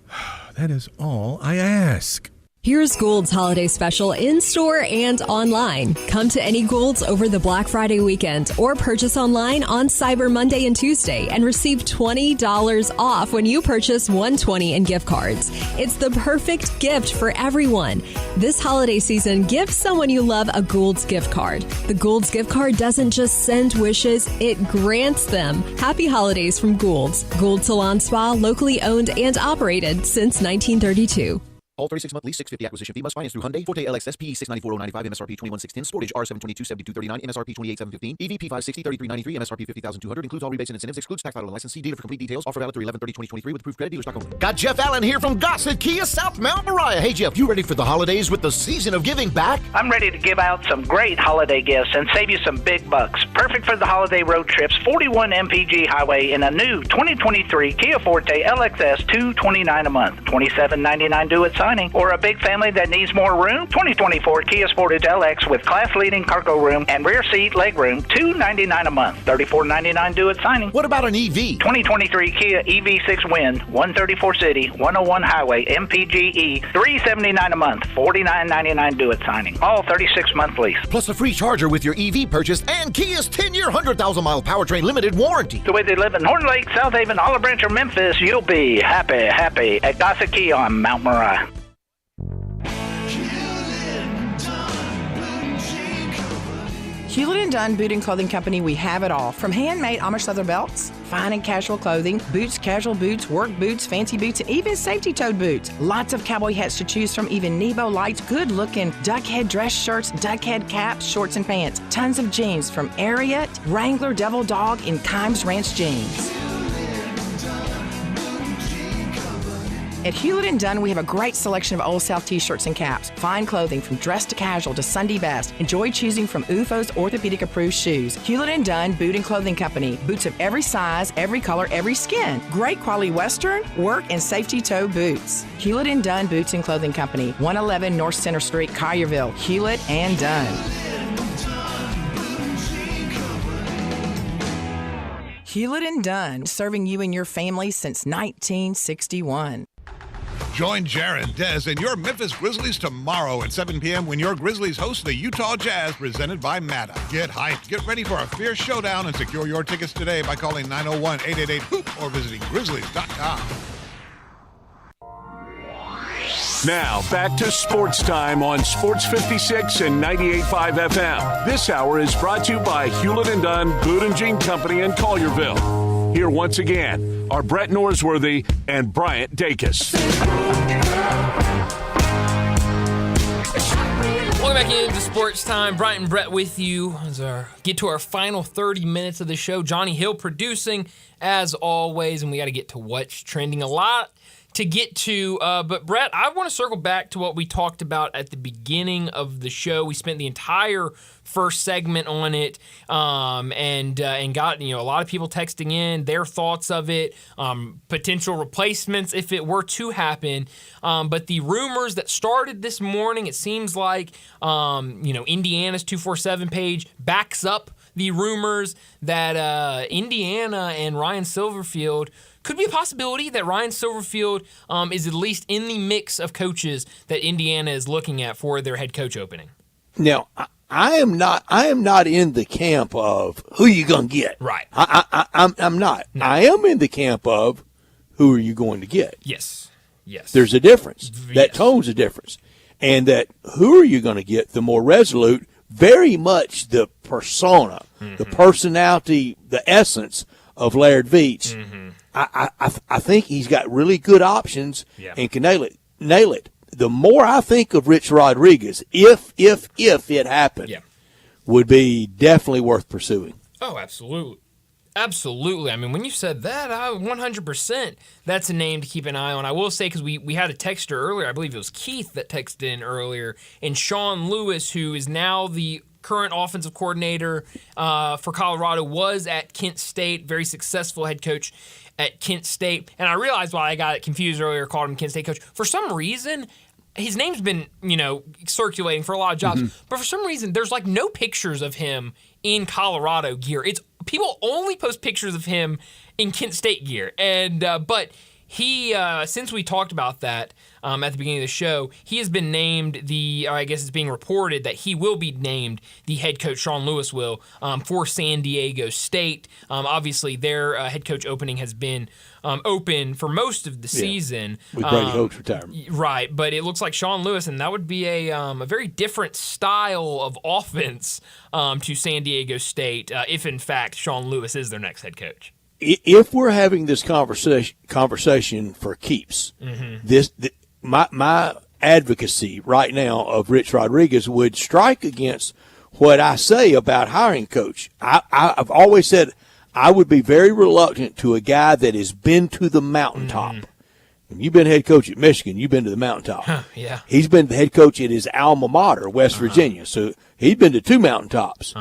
That is all I ask. Here's Gould's holiday special in-store and online. Come to any Gould's over the Black Friday weekend or purchase online on Cyber Monday and Tuesday and receive $20 off when you purchase $120 in gift cards. It's the perfect gift for everyone. This holiday season, give someone you love a Gould's gift card. The Gould's gift card doesn't just send wishes, it grants them. Happy holidays from Gould's. Gould Salon Spa, locally owned and operated since 1932. All 36-month lease, $650 acquisition fee. Must finance through Hyundai. Forte LXS PE 694,095, MSRP 21,610. Sportage R722 7239, MSRP 28,715. EVP 560 3393, MSRP 50,200. Includes all rebates and incentives. Excludes tax title and license. See dealer for complete details. Offer valid through 11/30/2023 with approved credit. Dealer stock only. Got Jeff Allen here from Gossett Kia South Mount Moriah. Hey Jeff, you ready for the holidays with the season of giving back? I'm ready to give out some great holiday gifts and save you some big bucks. Perfect for the holiday road trips. 41 MPG Highway in a new 2023 Kia Forte LXS $229 a month. $27.99 due at signing. Or a big family that needs more room? 2024 Kia Sportage LX with class-leading cargo room and rear seat leg room, $299 a month, $34.99 due at signing. What about an EV? 2023 Kia EV6 Wind, 134 City, 101 Highway, MPGE, $379 a month, $49.99 due at signing. All 36-month lease. Plus a free charger with your EV purchase and Kia's 10-year, 100,000-mile powertrain limited warranty. So whether you live in Horn Lake, South Haven, Olive Branch, or Memphis, you'll be happy at Gossett Kia on Mount Moriah. Hewlett & Dunn Boot and Clothing Company, we have it all. From handmade Amish leather belts, fine and casual clothing, boots, casual boots, work boots, fancy boots, and even safety-toed boots. Lots of cowboy hats to choose from, even Nebo lights, good-looking duck head dress shirts, duck head caps, shorts, and pants. Tons of jeans from Ariat, Wrangler, Devil Dog, and Kimes Ranch jeans. At Hewlett & Dunn, we have a great selection of Old South t-shirts and caps. Fine clothing from dress to casual to Sunday best. Enjoy choosing from UFO's orthopedic-approved shoes. Hewlett & Dunn Boot and Clothing Company. Boots of every size, every color, every skin. Great quality Western, work, and safety toe boots. Hewlett & Dunn Boots and Clothing Company. 111 North Center Street, Collierville. Hewlett & Dunn. Hewlett & Dunn, serving you and your family since 1961. Join Jaron, Dez, and your Memphis Grizzlies tomorrow at 7 p.m. when your Grizzlies host the Utah Jazz presented by Mata. Get hyped, get ready for a fierce showdown, and secure your tickets today by calling 901-888-HOOP or visiting Grizzlies.com. Now, back to Sports Time on Sports 56 and 98.5 FM. This hour is brought to you by Hewlett & Dunn Boot and Jean Company in Collierville. Here once again are Brett Norsworthy and Bryant Dacus. Welcome back into Sports Time. Bryant and Brett with you as we get to our final 30 minutes of the show. Johnny Hill producing, as always, and we got to get to what's trending. A lot to get to, but Brett, I want to circle back to what we talked about at the beginning of the show. We spent the entire first segment on it, and got a lot of people texting in their thoughts of it, potential replacements if it were to happen. But the rumors that started this morning, it seems like Indiana's 247 page backs up the rumors that Indiana and Ryan Silverfield could be a possibility that Ryan Silverfield is at least in the mix of coaches that Indiana is looking at for their head coach opening. Now, I am not in the camp of who you gonna get. Right. I'm not. No. I am in the camp of who are you going to get. Yes. There's a difference. Yes. That tone's a difference, and that who are you going to get? The more resolute, very much the persona, the personality, the essence of Laird Veets. Mm-hmm. I think he's got really good options and can nail it. The more I think of Rich Rodriguez, if it happened, would be definitely worth pursuing. Oh, absolutely. Absolutely. I mean, when you said that, 100%, that's a name to keep an eye on. I will say, because we had a texter earlier, I believe it was Keith that texted in earlier, and Sean Lewis, who is now the current offensive coordinator for Colorado, was at Kent State, very successful head coach at Kent State. And I realized why I got it confused earlier, called him Kent State coach. For some reason, his name's been, circulating for a lot of jobs. Mm-hmm. But for some reason, there's no pictures of him in Colorado gear. It's people only post pictures of him in Kent State gear. And but he, since we talked about that at the beginning of the show, he has been named I guess it's being reported that he will be named the head coach, Sean Lewis will, for San Diego State. Obviously, their head coach opening has been open for most of the season. With Brady Hoke's retirement. Right, but it looks like Sean Lewis, and that would be a very different style of offense to San Diego State if, in fact, Sean Lewis is their next head coach. If we're having this conversation for keeps, my advocacy right now of Rich Rodriguez would strike against what I say about hiring coach. I've always said I would be very reluctant to a guy that has been to the mountaintop. You've been head coach at Michigan. You've been to the mountaintop. Yeah. He's been the head coach at his alma mater, West Virginia. So he's been to 2 mountaintops.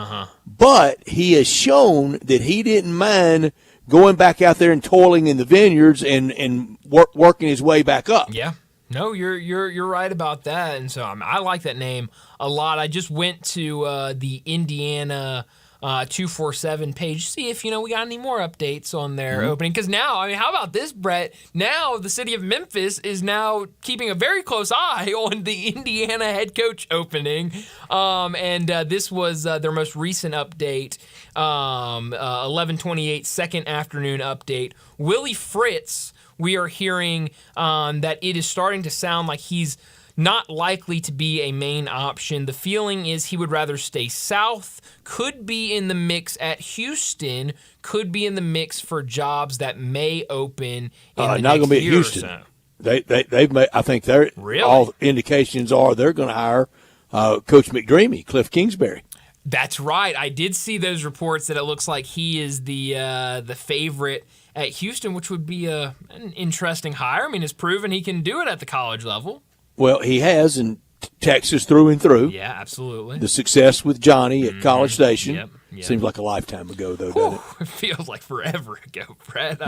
But he has shown that he didn't mind going back out there and toiling in the vineyards and working his way back up. Yeah. No, you're right about that, and so I like that name a lot. I just went to the Indiana 247 page, see if we got any more updates on their opening. Because now, how about this, Brett? Now the city of Memphis is now keeping a very close eye on the Indiana head coach opening, and this was their most recent update, 11/28 second afternoon update. Willie Fritz. We are hearing that it is starting to sound like he's not likely to be a main option. The feeling is he would rather stay south, could be in the mix at Houston, could be in the mix for jobs that may open in the not next going to be at year Houston. or so. They've made. I think they're all indications are they're going to hire Coach McDreamy, Cliff Kingsbury. That's right. I did see those reports that it looks like he is the favorite at Houston, which would be an interesting hire. I mean, it's proven he can do it at the college level. Well, he has in Texas through and through. Yeah, absolutely. The success with Johnny at College Station. Yep. Seems like a lifetime ago, though, doesn't it? It feels like forever ago, Brett.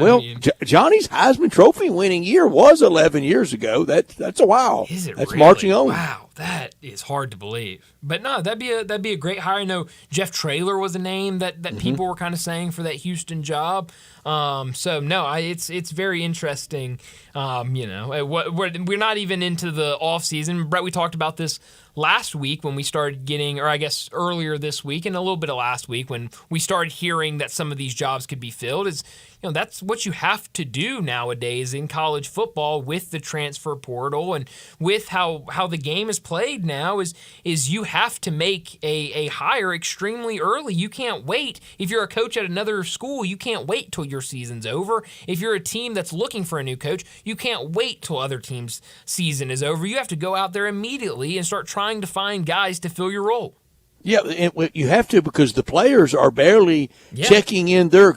Johnny's Heisman Trophy winning year was 11 years ago. That's a while. Is it That's really? marching on. Wow, that is hard to believe. But no, that'd be a great hire. I know Jeff Traylor was a name that people were kind of saying for that Houston job. So no, it's very interesting. We're not even into the off season. Brett, we talked about this last week when we started getting, or I guess earlier this week and a little bit of last week when we started hearing that some of these jobs could be filled. Is that's what you have to do nowadays in college football with the transfer portal and with how the game is played now is you have to make a hire extremely early. You can't wait. If you're a coach at another school, you can't wait till your season's over. If you're a team that's looking for a new coach, you can't wait till other teams' season is over. You have to go out there immediately and start trying to find guys to fill your role. Yeah, you have to because the players are barely checking in their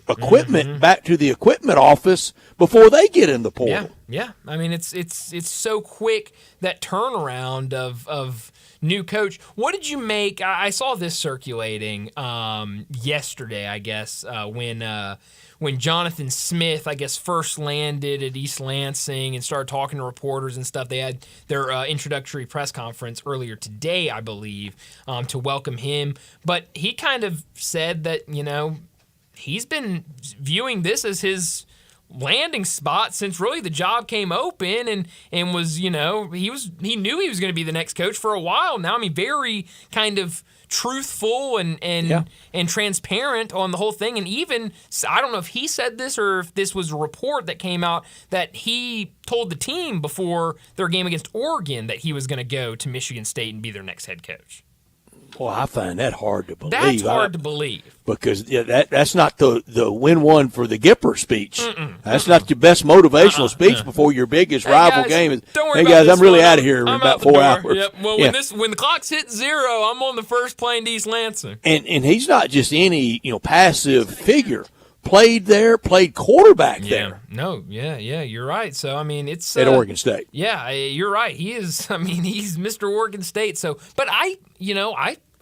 equipment back to the equipment office before they get in the portal. Yeah. I mean, it's so quick, that turnaround of new coach. What did you make? I saw this circulating yesterday, I guess, when Jonathan Smith, I guess, first landed at East Lansing and started talking to reporters and stuff. They had their introductory press conference earlier today, I believe, to welcome him. But he kind of said that, he's been viewing this as his landing spot since really the job came open and was, he knew he was going to be the next coach for a while now. I mean, very kind of truthful and transparent on the whole thing. And even, I don't know if he said this or if this was a report that came out that he told the team before their game against Oregon that he was going to go to Michigan State and be their next head coach. Well, I find that hard to believe. That's hard to believe. Because that's not the win one for the Gipper speech. That's not your best motivational speech before your biggest rival game. Hey, guys, I'm really out of here in about 4 hours. Yep. Well, when the clock's hit 0, I'm on the first plane to East Lansing. And he's not just any passive figure. Played quarterback there. No, you're right. So, I mean, it's at Oregon State. Yeah, you're right. He is, he's Mr. Oregon State. So, but I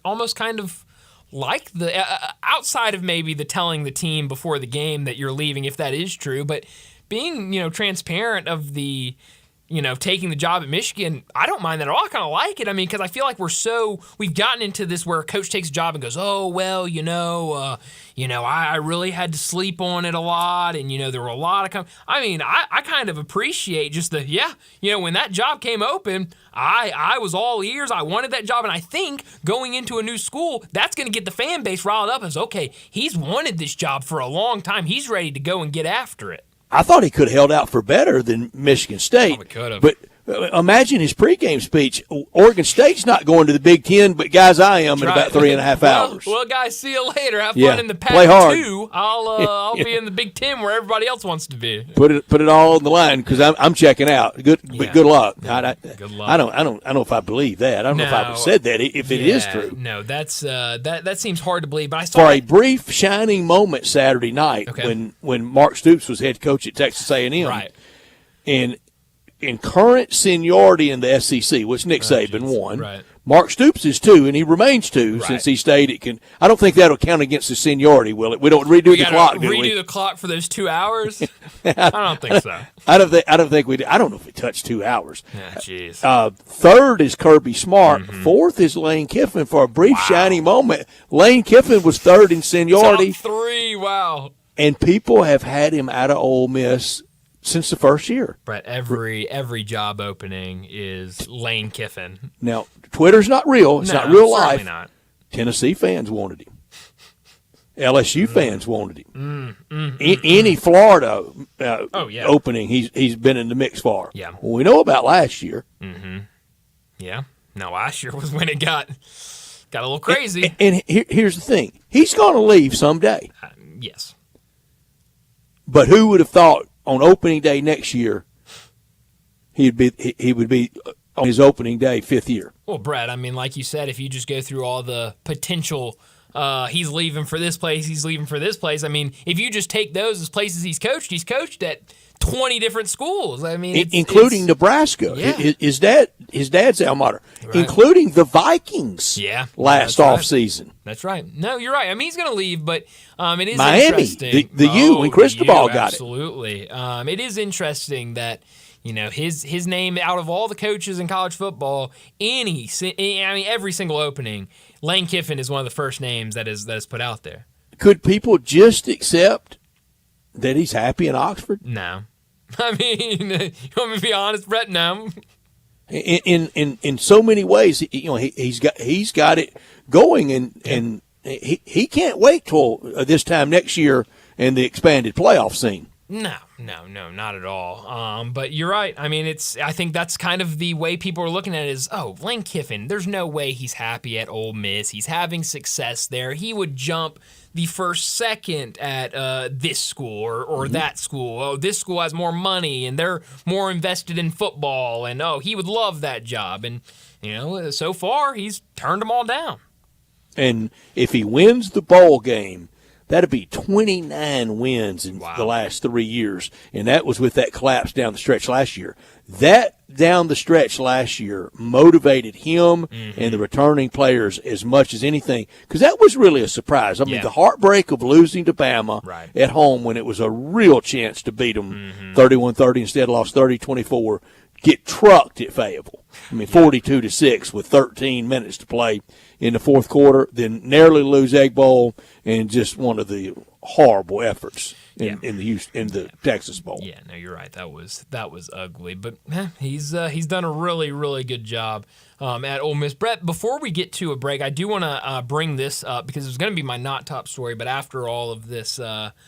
almost kind of like the, outside of maybe the telling the team before the game that you're leaving, if that is true, but being, transparent of the, taking the job at Michigan, I don't mind that at all. I kind of like it. I mean, because I feel like we've gotten into this where a coach takes a job and goes, oh, well, I really had to sleep on it a lot, and, there were a lot of I kind of appreciate just when that job came open, I was all ears. I wanted that job, and I think going into a new school, that's going to get the fan base riled up as, okay, he's wanted this job for a long time. He's ready to go and get after it. I thought he could have held out for better than Michigan State. Probably could have. But imagine his pregame speech. Oregon State's not going to the Big Ten, but guys, I am in about 3.5 hours. Well, guys, see you later. Have fun in the Pac-2. I'll be in the Big Ten where everybody else wants to be. Put it all on the line because I'm checking out. But good luck. Good luck. I don't know if I believe that. I don't know if I would have said that if it is true. No, that's that seems hard to believe. But I saw for a brief shining moment Saturday night when Mark Stoops was head coach at Texas A&M, right, and in current seniority in the SEC, which Nick Saban won, right. Mark Stoops is 2, and he remains 2 since he stayed. I don't think that'll count against his seniority, will it? We don't redo the clock, do we? Redo the clock for those 2 hours? I don't think so. I don't think we do. I don't know if we touched 2 hours. Jeez. Third is Kirby Smart. Fourth is Lane Kiffin for a brief shining moment. Lane Kiffin was third in seniority. Top 3, wow. And people have had him out of Ole Miss since the first year. Brett, every job opening is Lane Kiffin. Now, Twitter's not real. It's not real life. Certainly not. Tennessee fans wanted him. LSU fans wanted him. Any Florida opening, he's been in the mix for. Yeah. Well, we know about last year. Yeah. Now, last year was when it got a little crazy. And here's the thing. He's going to leave someday. Yes. But who would have thought on opening day next year, he would be on his opening day 5th year? Well, Brett, I mean, like you said, if you just go through all the potential, he's leaving for this place, he's leaving for this place. I mean, if you just take those as places he's coached at 20 different schools. I mean, including Nebraska. Yeah. His dad's alma mater, including the Vikings. Yeah, last offseason. That's right. No, you're right. I mean, he's going to leave, but it is Miami, interesting. The U when Cristobal got absolutely. It is interesting that his name out of all the coaches in college football, every single opening, Lane Kiffin is one of the first names that is put out there. Could people just accept that he's happy in Oxford? No. I mean, you want me to be honest, Brett? No. In so many ways, he's got it going, and he can't wait till this time next year and the expanded playoff scene. No, not at all. But you're right. I mean, I think that's kind of the way people are looking at it is, Lane Kiffin, there's no way he's happy at Ole Miss. He's having success there. He would jump the second at this school or that school. Oh, this school has more money and they're more invested in football, and he would love that job. And so far he's turned them all down. And if he wins the bowl game, that'd be 29 wins in the last 3 years, and that was with that collapse down the stretch last year. That down the stretch last year motivated him and the returning players as much as anything, because that was really a surprise. I mean, the heartbreak of losing to Bama at home when it was a real chance to beat them 31-30, instead lost 30-24, get trucked at Fayetteville. I mean, 42-6 with 13 minutes to play in the fourth quarter, then narrowly lose Egg Bowl, and just one of the horrible efforts in the Texas Bowl. Yeah, no, you're right. That was ugly, but he's done a really, really good job at Ole Miss. Brett, before we get to a break, I do want to bring this up because it's going to be my not top story. But after all of this, Ryan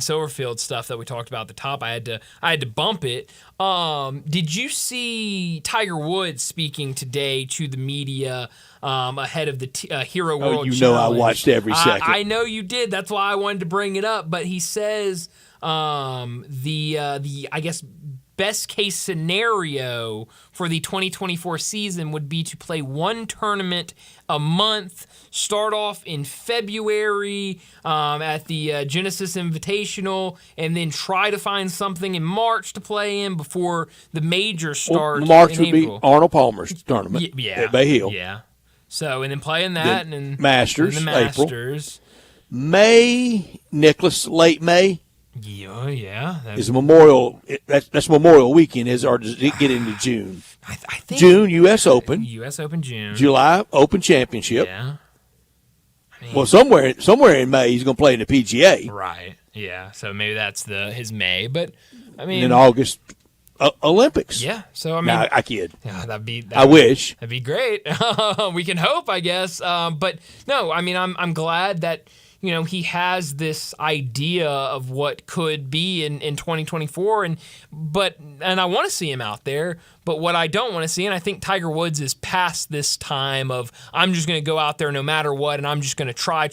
Silverfield stuff that we talked about at the top, I had to bump it. Did you see Tiger Woods speaking today to the media ahead of the Hero World Challenge? I watched every second. I know you did. That's why I wanted to bring it up. But he says the I guess best case scenario for the 2024 season would be to play one tournament a month, start off in February at the Genesis Invitational, and then try to find something in March to play in before the majors start. Well, March would April. be Arnold Palmer's tournament at Bay Hill. Yeah. So, and then playing that, then and Masters, and the Masters. April. May, Nicholas, late May. Yeah. Is Memorial that's Memorial Weekend, or does it get into June? I think June, U.S. Open. U.S. Open June. July, Open Championship. Yeah. Well, somewhere in May he's going to play in the PGA. Right. Yeah. So maybe that's his May, but I mean, and in August, Olympics. Yeah. So I mean, I kid. Yeah, I wish that'd be great. We can hope, I guess. But no, I mean, I'm glad that he has this idea of what could be in 2024, and I want to see him out there. But what I don't want to see, and I think Tiger Woods is past this time of I'm just going to go out there no matter what, and I'm just going to try.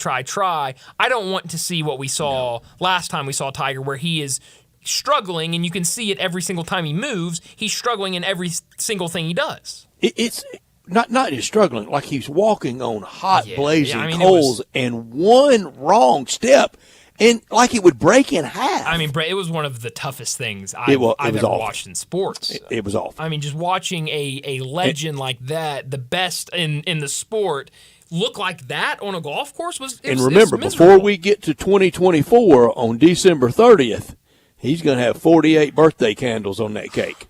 I don't want to see what we saw last time we saw Tiger, where he is struggling, and you can see it every single time he moves. He's struggling in every single thing he does. It's not just struggling, like he's walking on hot, blazing coals, and one wrong step, and like it would break in half. I mean, it was one of the toughest things I've ever watched in sports. It was awful. I mean, just watching a legend like that, the best in the sport, look like that on a golf course was. And remember, before we get to 2024 on December 30th, he's going to have 48 birthday candles on that cake.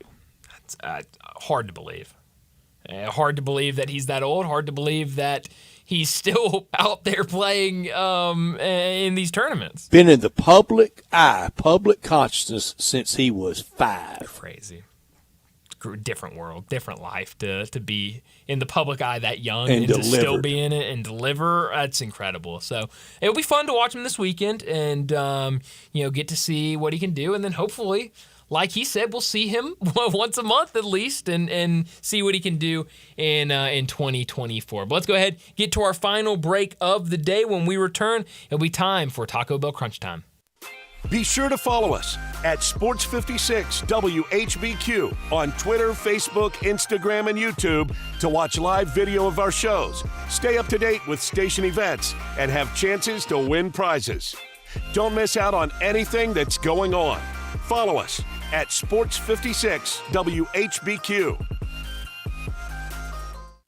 That's hard to believe. Hard to believe that he's that old. Hard to believe that he's still out there playing in these tournaments. Been in the public eye, public consciousness since he was 5. Crazy. Different world, different life to be in the public eye that young and to still be in it and deliver. That's incredible. So it'll be fun to watch him this weekend and get to see what he can do, and then hopefully, like he said, we'll see him once a month at least and see what he can do in 2024. But let's go ahead, get to our final break of the day. When we return, it'll be time for Taco Bell Crunch Time. Be sure to follow us at Sports56 WHBQ on Twitter, Facebook, Instagram, and YouTube to watch live video of our shows, stay up to date with station events, and have chances to win prizes. Don't miss out on anything that's going on. Follow us at Sports56 WHBQ.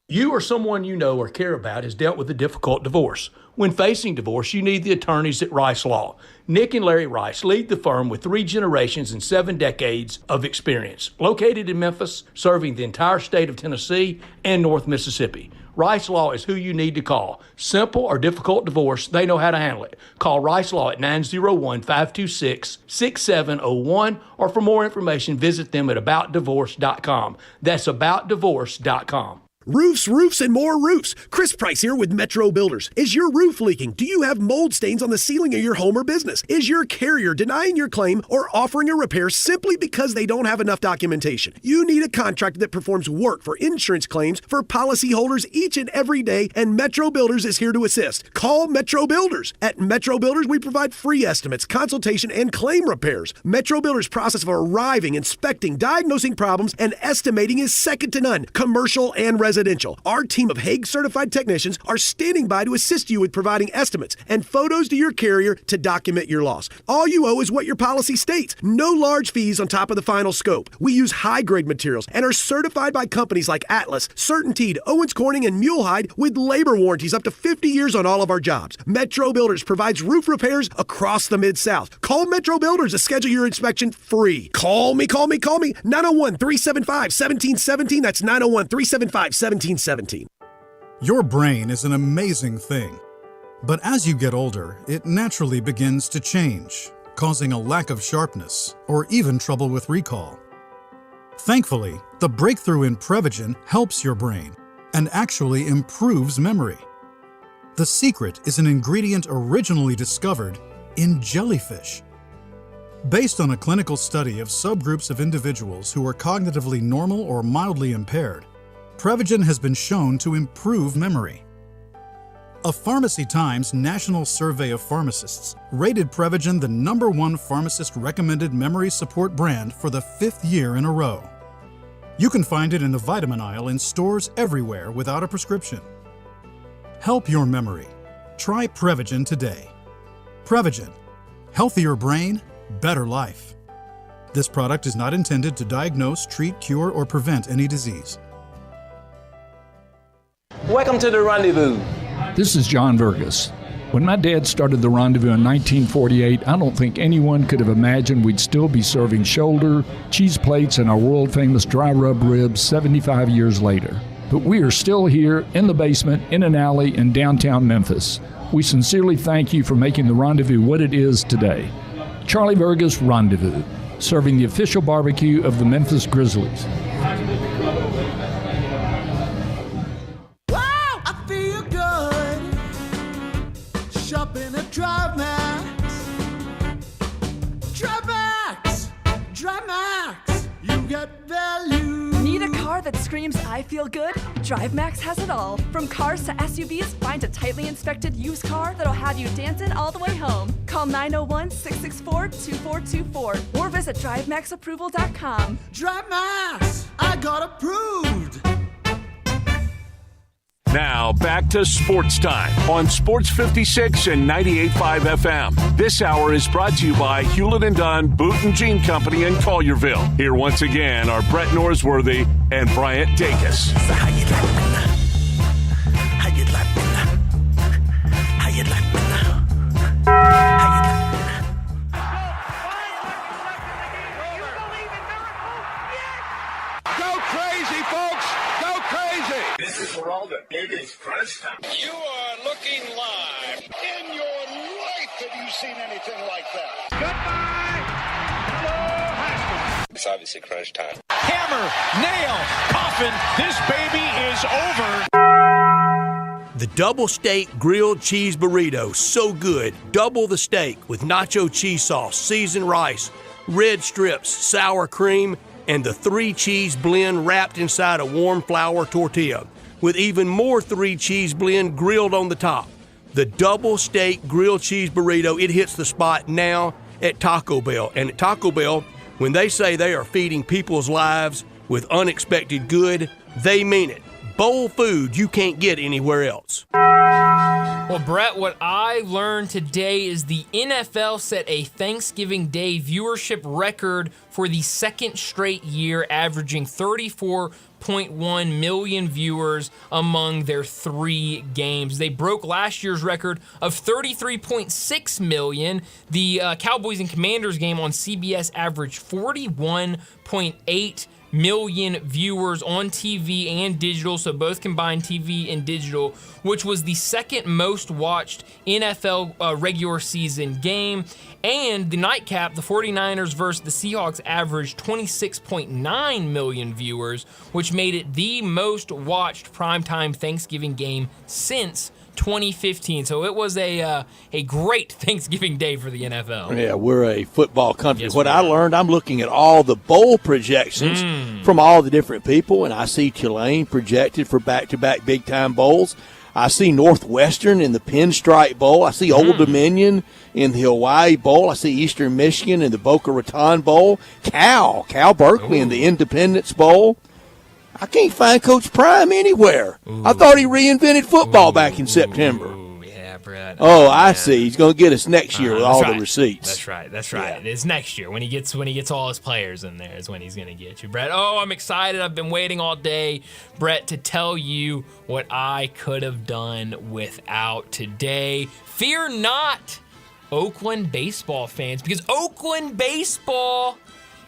You or someone you know or care about has dealt with a difficult divorce. When facing divorce, you need the attorneys at Rice Law. Nick and Larry Rice lead the firm with 3 generations and 7 decades of experience. Located in Memphis, serving the entire state of Tennessee and North Mississippi. Rice Law is who you need to call. Simple or difficult divorce, they know how to handle it. Call Rice Law at 901-526-6701, or for more information, visit them at aboutdivorce.com. That's aboutdivorce.com. Roofs, and more roofs. Chris Price here with Metro Builders. Is your roof leaking? Do you have mold stains on the ceiling of your home or business? Is your carrier denying your claim or offering a repair simply because they don't have enough documentation? You need a contractor that performs work for insurance claims for policyholders each and every day, and Metro Builders is here to assist. Call Metro Builders. At Metro Builders, we provide free estimates, consultation, and claim repairs. Metro Builders' process of arriving, inspecting, diagnosing problems, and estimating is second to none, commercial and residential. Our team of Hague-certified technicians are standing by to assist you with providing estimates and photos to your carrier to document your loss. All you owe is what your policy states. No large fees on top of the final scope. We use high-grade materials and are certified by companies like Atlas, CertainTeed, Owens Corning, and Mulehide with labor warranties up to 50 years on all of our jobs. Metro Builders provides roof repairs across the Mid-South. Call Metro Builders to schedule your inspection free. Call me. 901-375-1717. That's 901-375-1717. Your brain is an amazing thing. But as you get older, it naturally begins to change, causing a lack of sharpness or even trouble with recall. Thankfully, the breakthrough in Prevagen helps your brain and actually improves memory. The secret is an ingredient originally discovered in jellyfish. Based on a clinical study of subgroups of individuals who are cognitively normal or mildly impaired, Prevagen has been shown to improve memory. A Pharmacy Times national survey of pharmacists rated Prevagen the #1 pharmacist-recommended memory support brand for the 5th year in a row. You can find it in the vitamin aisle in stores everywhere without a prescription. Help your memory. Try Prevagen today. Prevagen. Healthier brain, better life. This product is not intended to diagnose, treat, cure, or prevent any disease. Welcome to the Rendezvous. This is John Vergas. When my dad started the Rendezvous in 1948, I don't think anyone could have imagined we'd still be serving shoulder, cheese plates, and our world-famous dry rub ribs 75 years later. But we are still here in the basement, in an alley in downtown Memphis. We sincerely thank you for making the Rendezvous what it is today. Charlie Vergas Rendezvous, serving the official barbecue of the Memphis Grizzlies. Shopping at DriveMax, you get value. Need a car that screams I feel good? DriveMax has it all. From cars to SUVs, find a tightly inspected used car that'll have you dancing all the way home. Call 901-664-2424 or visit DriveMaxApproval.com. DriveMax, I got approved. Now, back to Sports Time on Sports 56 and 98.5 FM. This hour is brought to you by Hewlett & Dunn Boot and Jean Company in Collierville. Here once again are Brett Norsworthy and Bryant Dacus. So how you like me now? How you like me now? How you like me now? How you like me now? Go crazy, folks! Go crazy! This is for all the biggest crunch time. You are looking live. In your life have you seen anything like that? Goodbye! Hello, Haskins. It's obviously crunch time. Hammer, nail, coffin, this baby is over. The double steak grilled cheese burrito, so good. Double the steak with nacho cheese sauce, seasoned rice, red strips, sour cream, and the 3-cheese blend wrapped inside a warm flour tortilla, with even more 3-cheese blend grilled on the top. The double steak grilled cheese burrito, it hits the spot now at Taco Bell. And at Taco Bell, when they say they are feeding people's lives with unexpected good, they mean it. Bowl food you can't get anywhere else. Well, Brett, what I learned today is the NFL set a Thanksgiving Day viewership record for the second straight year, averaging 34.1 million viewers among their 3 games. They broke last year's record of 33.6 million. The Cowboys and Commanders game on CBS averaged 41.8 million viewers on TV and digital, so both combined TV and digital, which was the second most watched NFL regular season game. And the nightcap, the 49ers versus the Seahawks, averaged 26.9 million viewers, which made it the most watched primetime Thanksgiving game since 2015. So it was a great Thanksgiving Day for the NFL. Yeah, we're a football country. Yes, what I learned, I'm looking at all the bowl projections from all the different people, and I see Tulane projected for back-to-back big-time bowls. I see Northwestern in the Pinstripe Bowl. I see Old Dominion in the Hawaii Bowl. I see Eastern Michigan in the Boca Raton Bowl. Cal Berkeley in the Independence Bowl. I can't find Coach Prime anywhere. I thought he reinvented football back in September. Yeah, Brett. Oh, I see. He's going to get us next year with all the receipts. That's right. Yeah. It's next year when he gets all his players in there is when he's going to get you, Brett. Oh, I'm excited. I've been waiting all day, Brett, to tell you what I could have done without today. Fear not, Oakland baseball fans, because Oakland baseball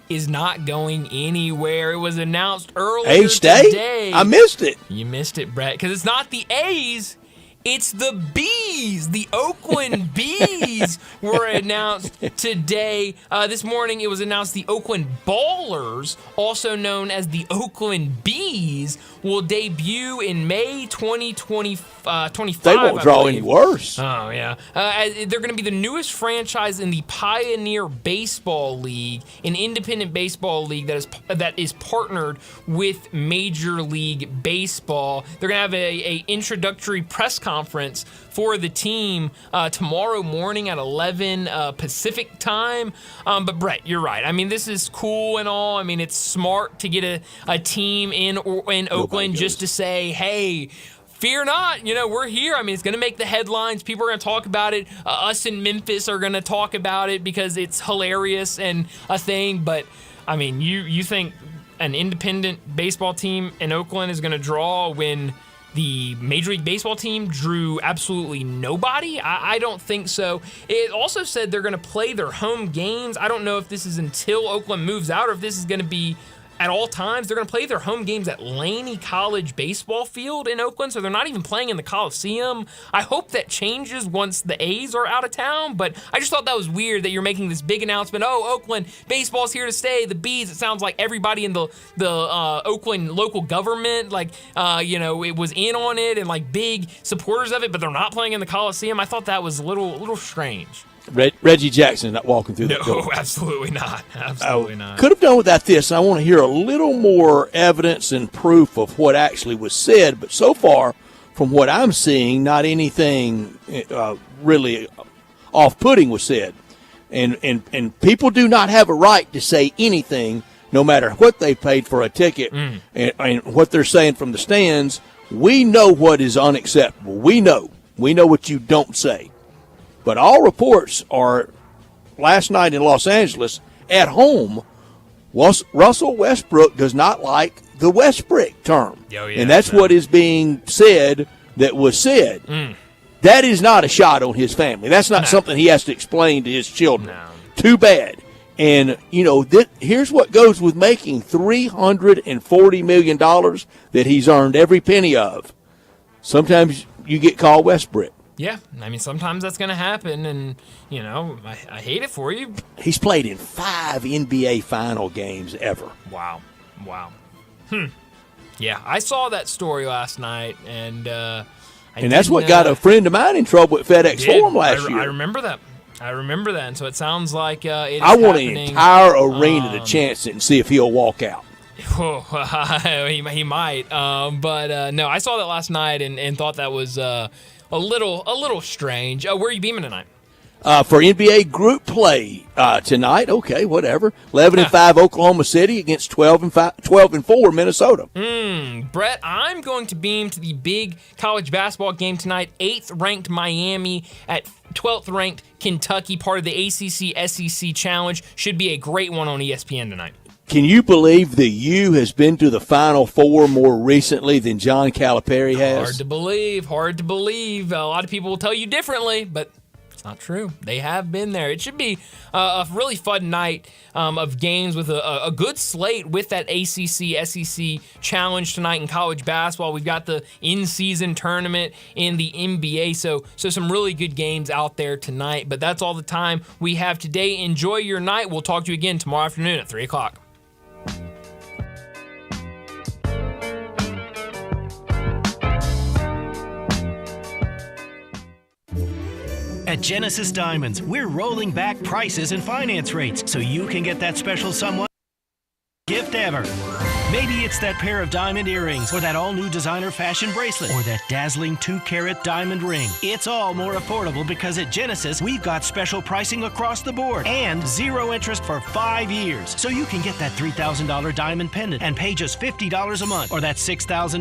is not going anywhere. It was announced earlier today. I missed it. You missed it, Brett, because it's not the A's. It's the Bees. The Oakland Bees were announced today. This morning, it was announced the Oakland Ballers, also known as the Oakland Bees, will debut in May 2025. They won't draw any worse. Oh, yeah. They're going to be the newest franchise in the Pioneer Baseball League, an independent baseball league that is partnered with Major League Baseball. They're going to have a introductory press conference for the team tomorrow morning at 11 Pacific time. But Brett, you're right. I mean, this is cool and all. I mean, it's smart to get a team in Oakland just to say, hey, fear not, we're here. I mean, it's going to make the headlines. People are going to talk about it. Us in Memphis are going to talk about it because it's hilarious and a thing. But, I mean, you think an independent baseball team in Oakland is going to draw when the Major League Baseball team drew absolutely nobody? I don't think so. It also said they're going to play their home games. I don't know if this is until Oakland moves out or if this is going to be at all times. They're going to play their home games at Laney College Baseball Field in Oakland, so they're not even playing in the Coliseum. I hope that changes once the A's are out of town, but I just thought that was weird that you're making this big announcement. Oh, Oakland, baseball's here to stay. The Bees, it sounds like everybody in the Oakland local government, it was in on it and like big supporters of it, but they're not playing in the Coliseum. I thought that was a little strange. Reggie Jackson not walking through the door. No, absolutely not. Absolutely not. Could have done without this. I want to hear a little more evidence and proof of what actually was said. But so far, from what I'm seeing, not anything really off-putting was said. And people do not have a right to say anything, no matter what they paid for a ticket and what they're saying from the stands. We know what is unacceptable. We know what you don't say. But all reports are last night in Los Angeles at home. Russell Westbrook does not like the Westbrook term. And that's what is being said that was said. That is not a shot on his family. That's not something he has to explain to his children. Too bad. And, here's what goes with making $340 million that he's earned every penny of. Sometimes you get called Westbrook. Yeah, I mean, sometimes that's going to happen, and, I hate it for you. He's played in 5 NBA final games ever. Wow. Yeah, I saw that story last night, and that's what got a friend of mine in trouble at FedEx Forum last year. I remember that, and so it sounds like it is I want happening. an entire arena to chance it and see if he'll walk out. He might, but no, I saw that last night and thought that was a little strange. Where are you beaming tonight? For NBA group play tonight, okay, whatever. 11-5 Oklahoma City against 12-4 Minnesota. Brett, I'm going to beam to the big college basketball game tonight. 8th ranked Miami at 12th ranked Kentucky, part of the ACC SEC Challenge. Should be a great one on ESPN tonight. Can you believe the U has been to the Final Four more recently than John Calipari has? Hard to believe. A lot of people will tell you differently, but it's not true. They have been there. It should be a really fun night of games with a good slate with that ACC SEC Challenge tonight in college basketball. We've got the in-season tournament in the NBA, so some really good games out there tonight. But that's all the time we have today. Enjoy your night. We'll talk to you again tomorrow afternoon at 3 o'clock. At Genesis Diamonds, we're rolling back prices and finance rates so you can get that special someone gift ever. Maybe it's that pair of diamond earrings or that all-new designer fashion bracelet or that dazzling 2-carat diamond ring. It's all more affordable because at Genesis, we've got special pricing across the board and 0 interest for 5 years. So you can get that $3,000 diamond pendant and pay just $50 a month or that $6,000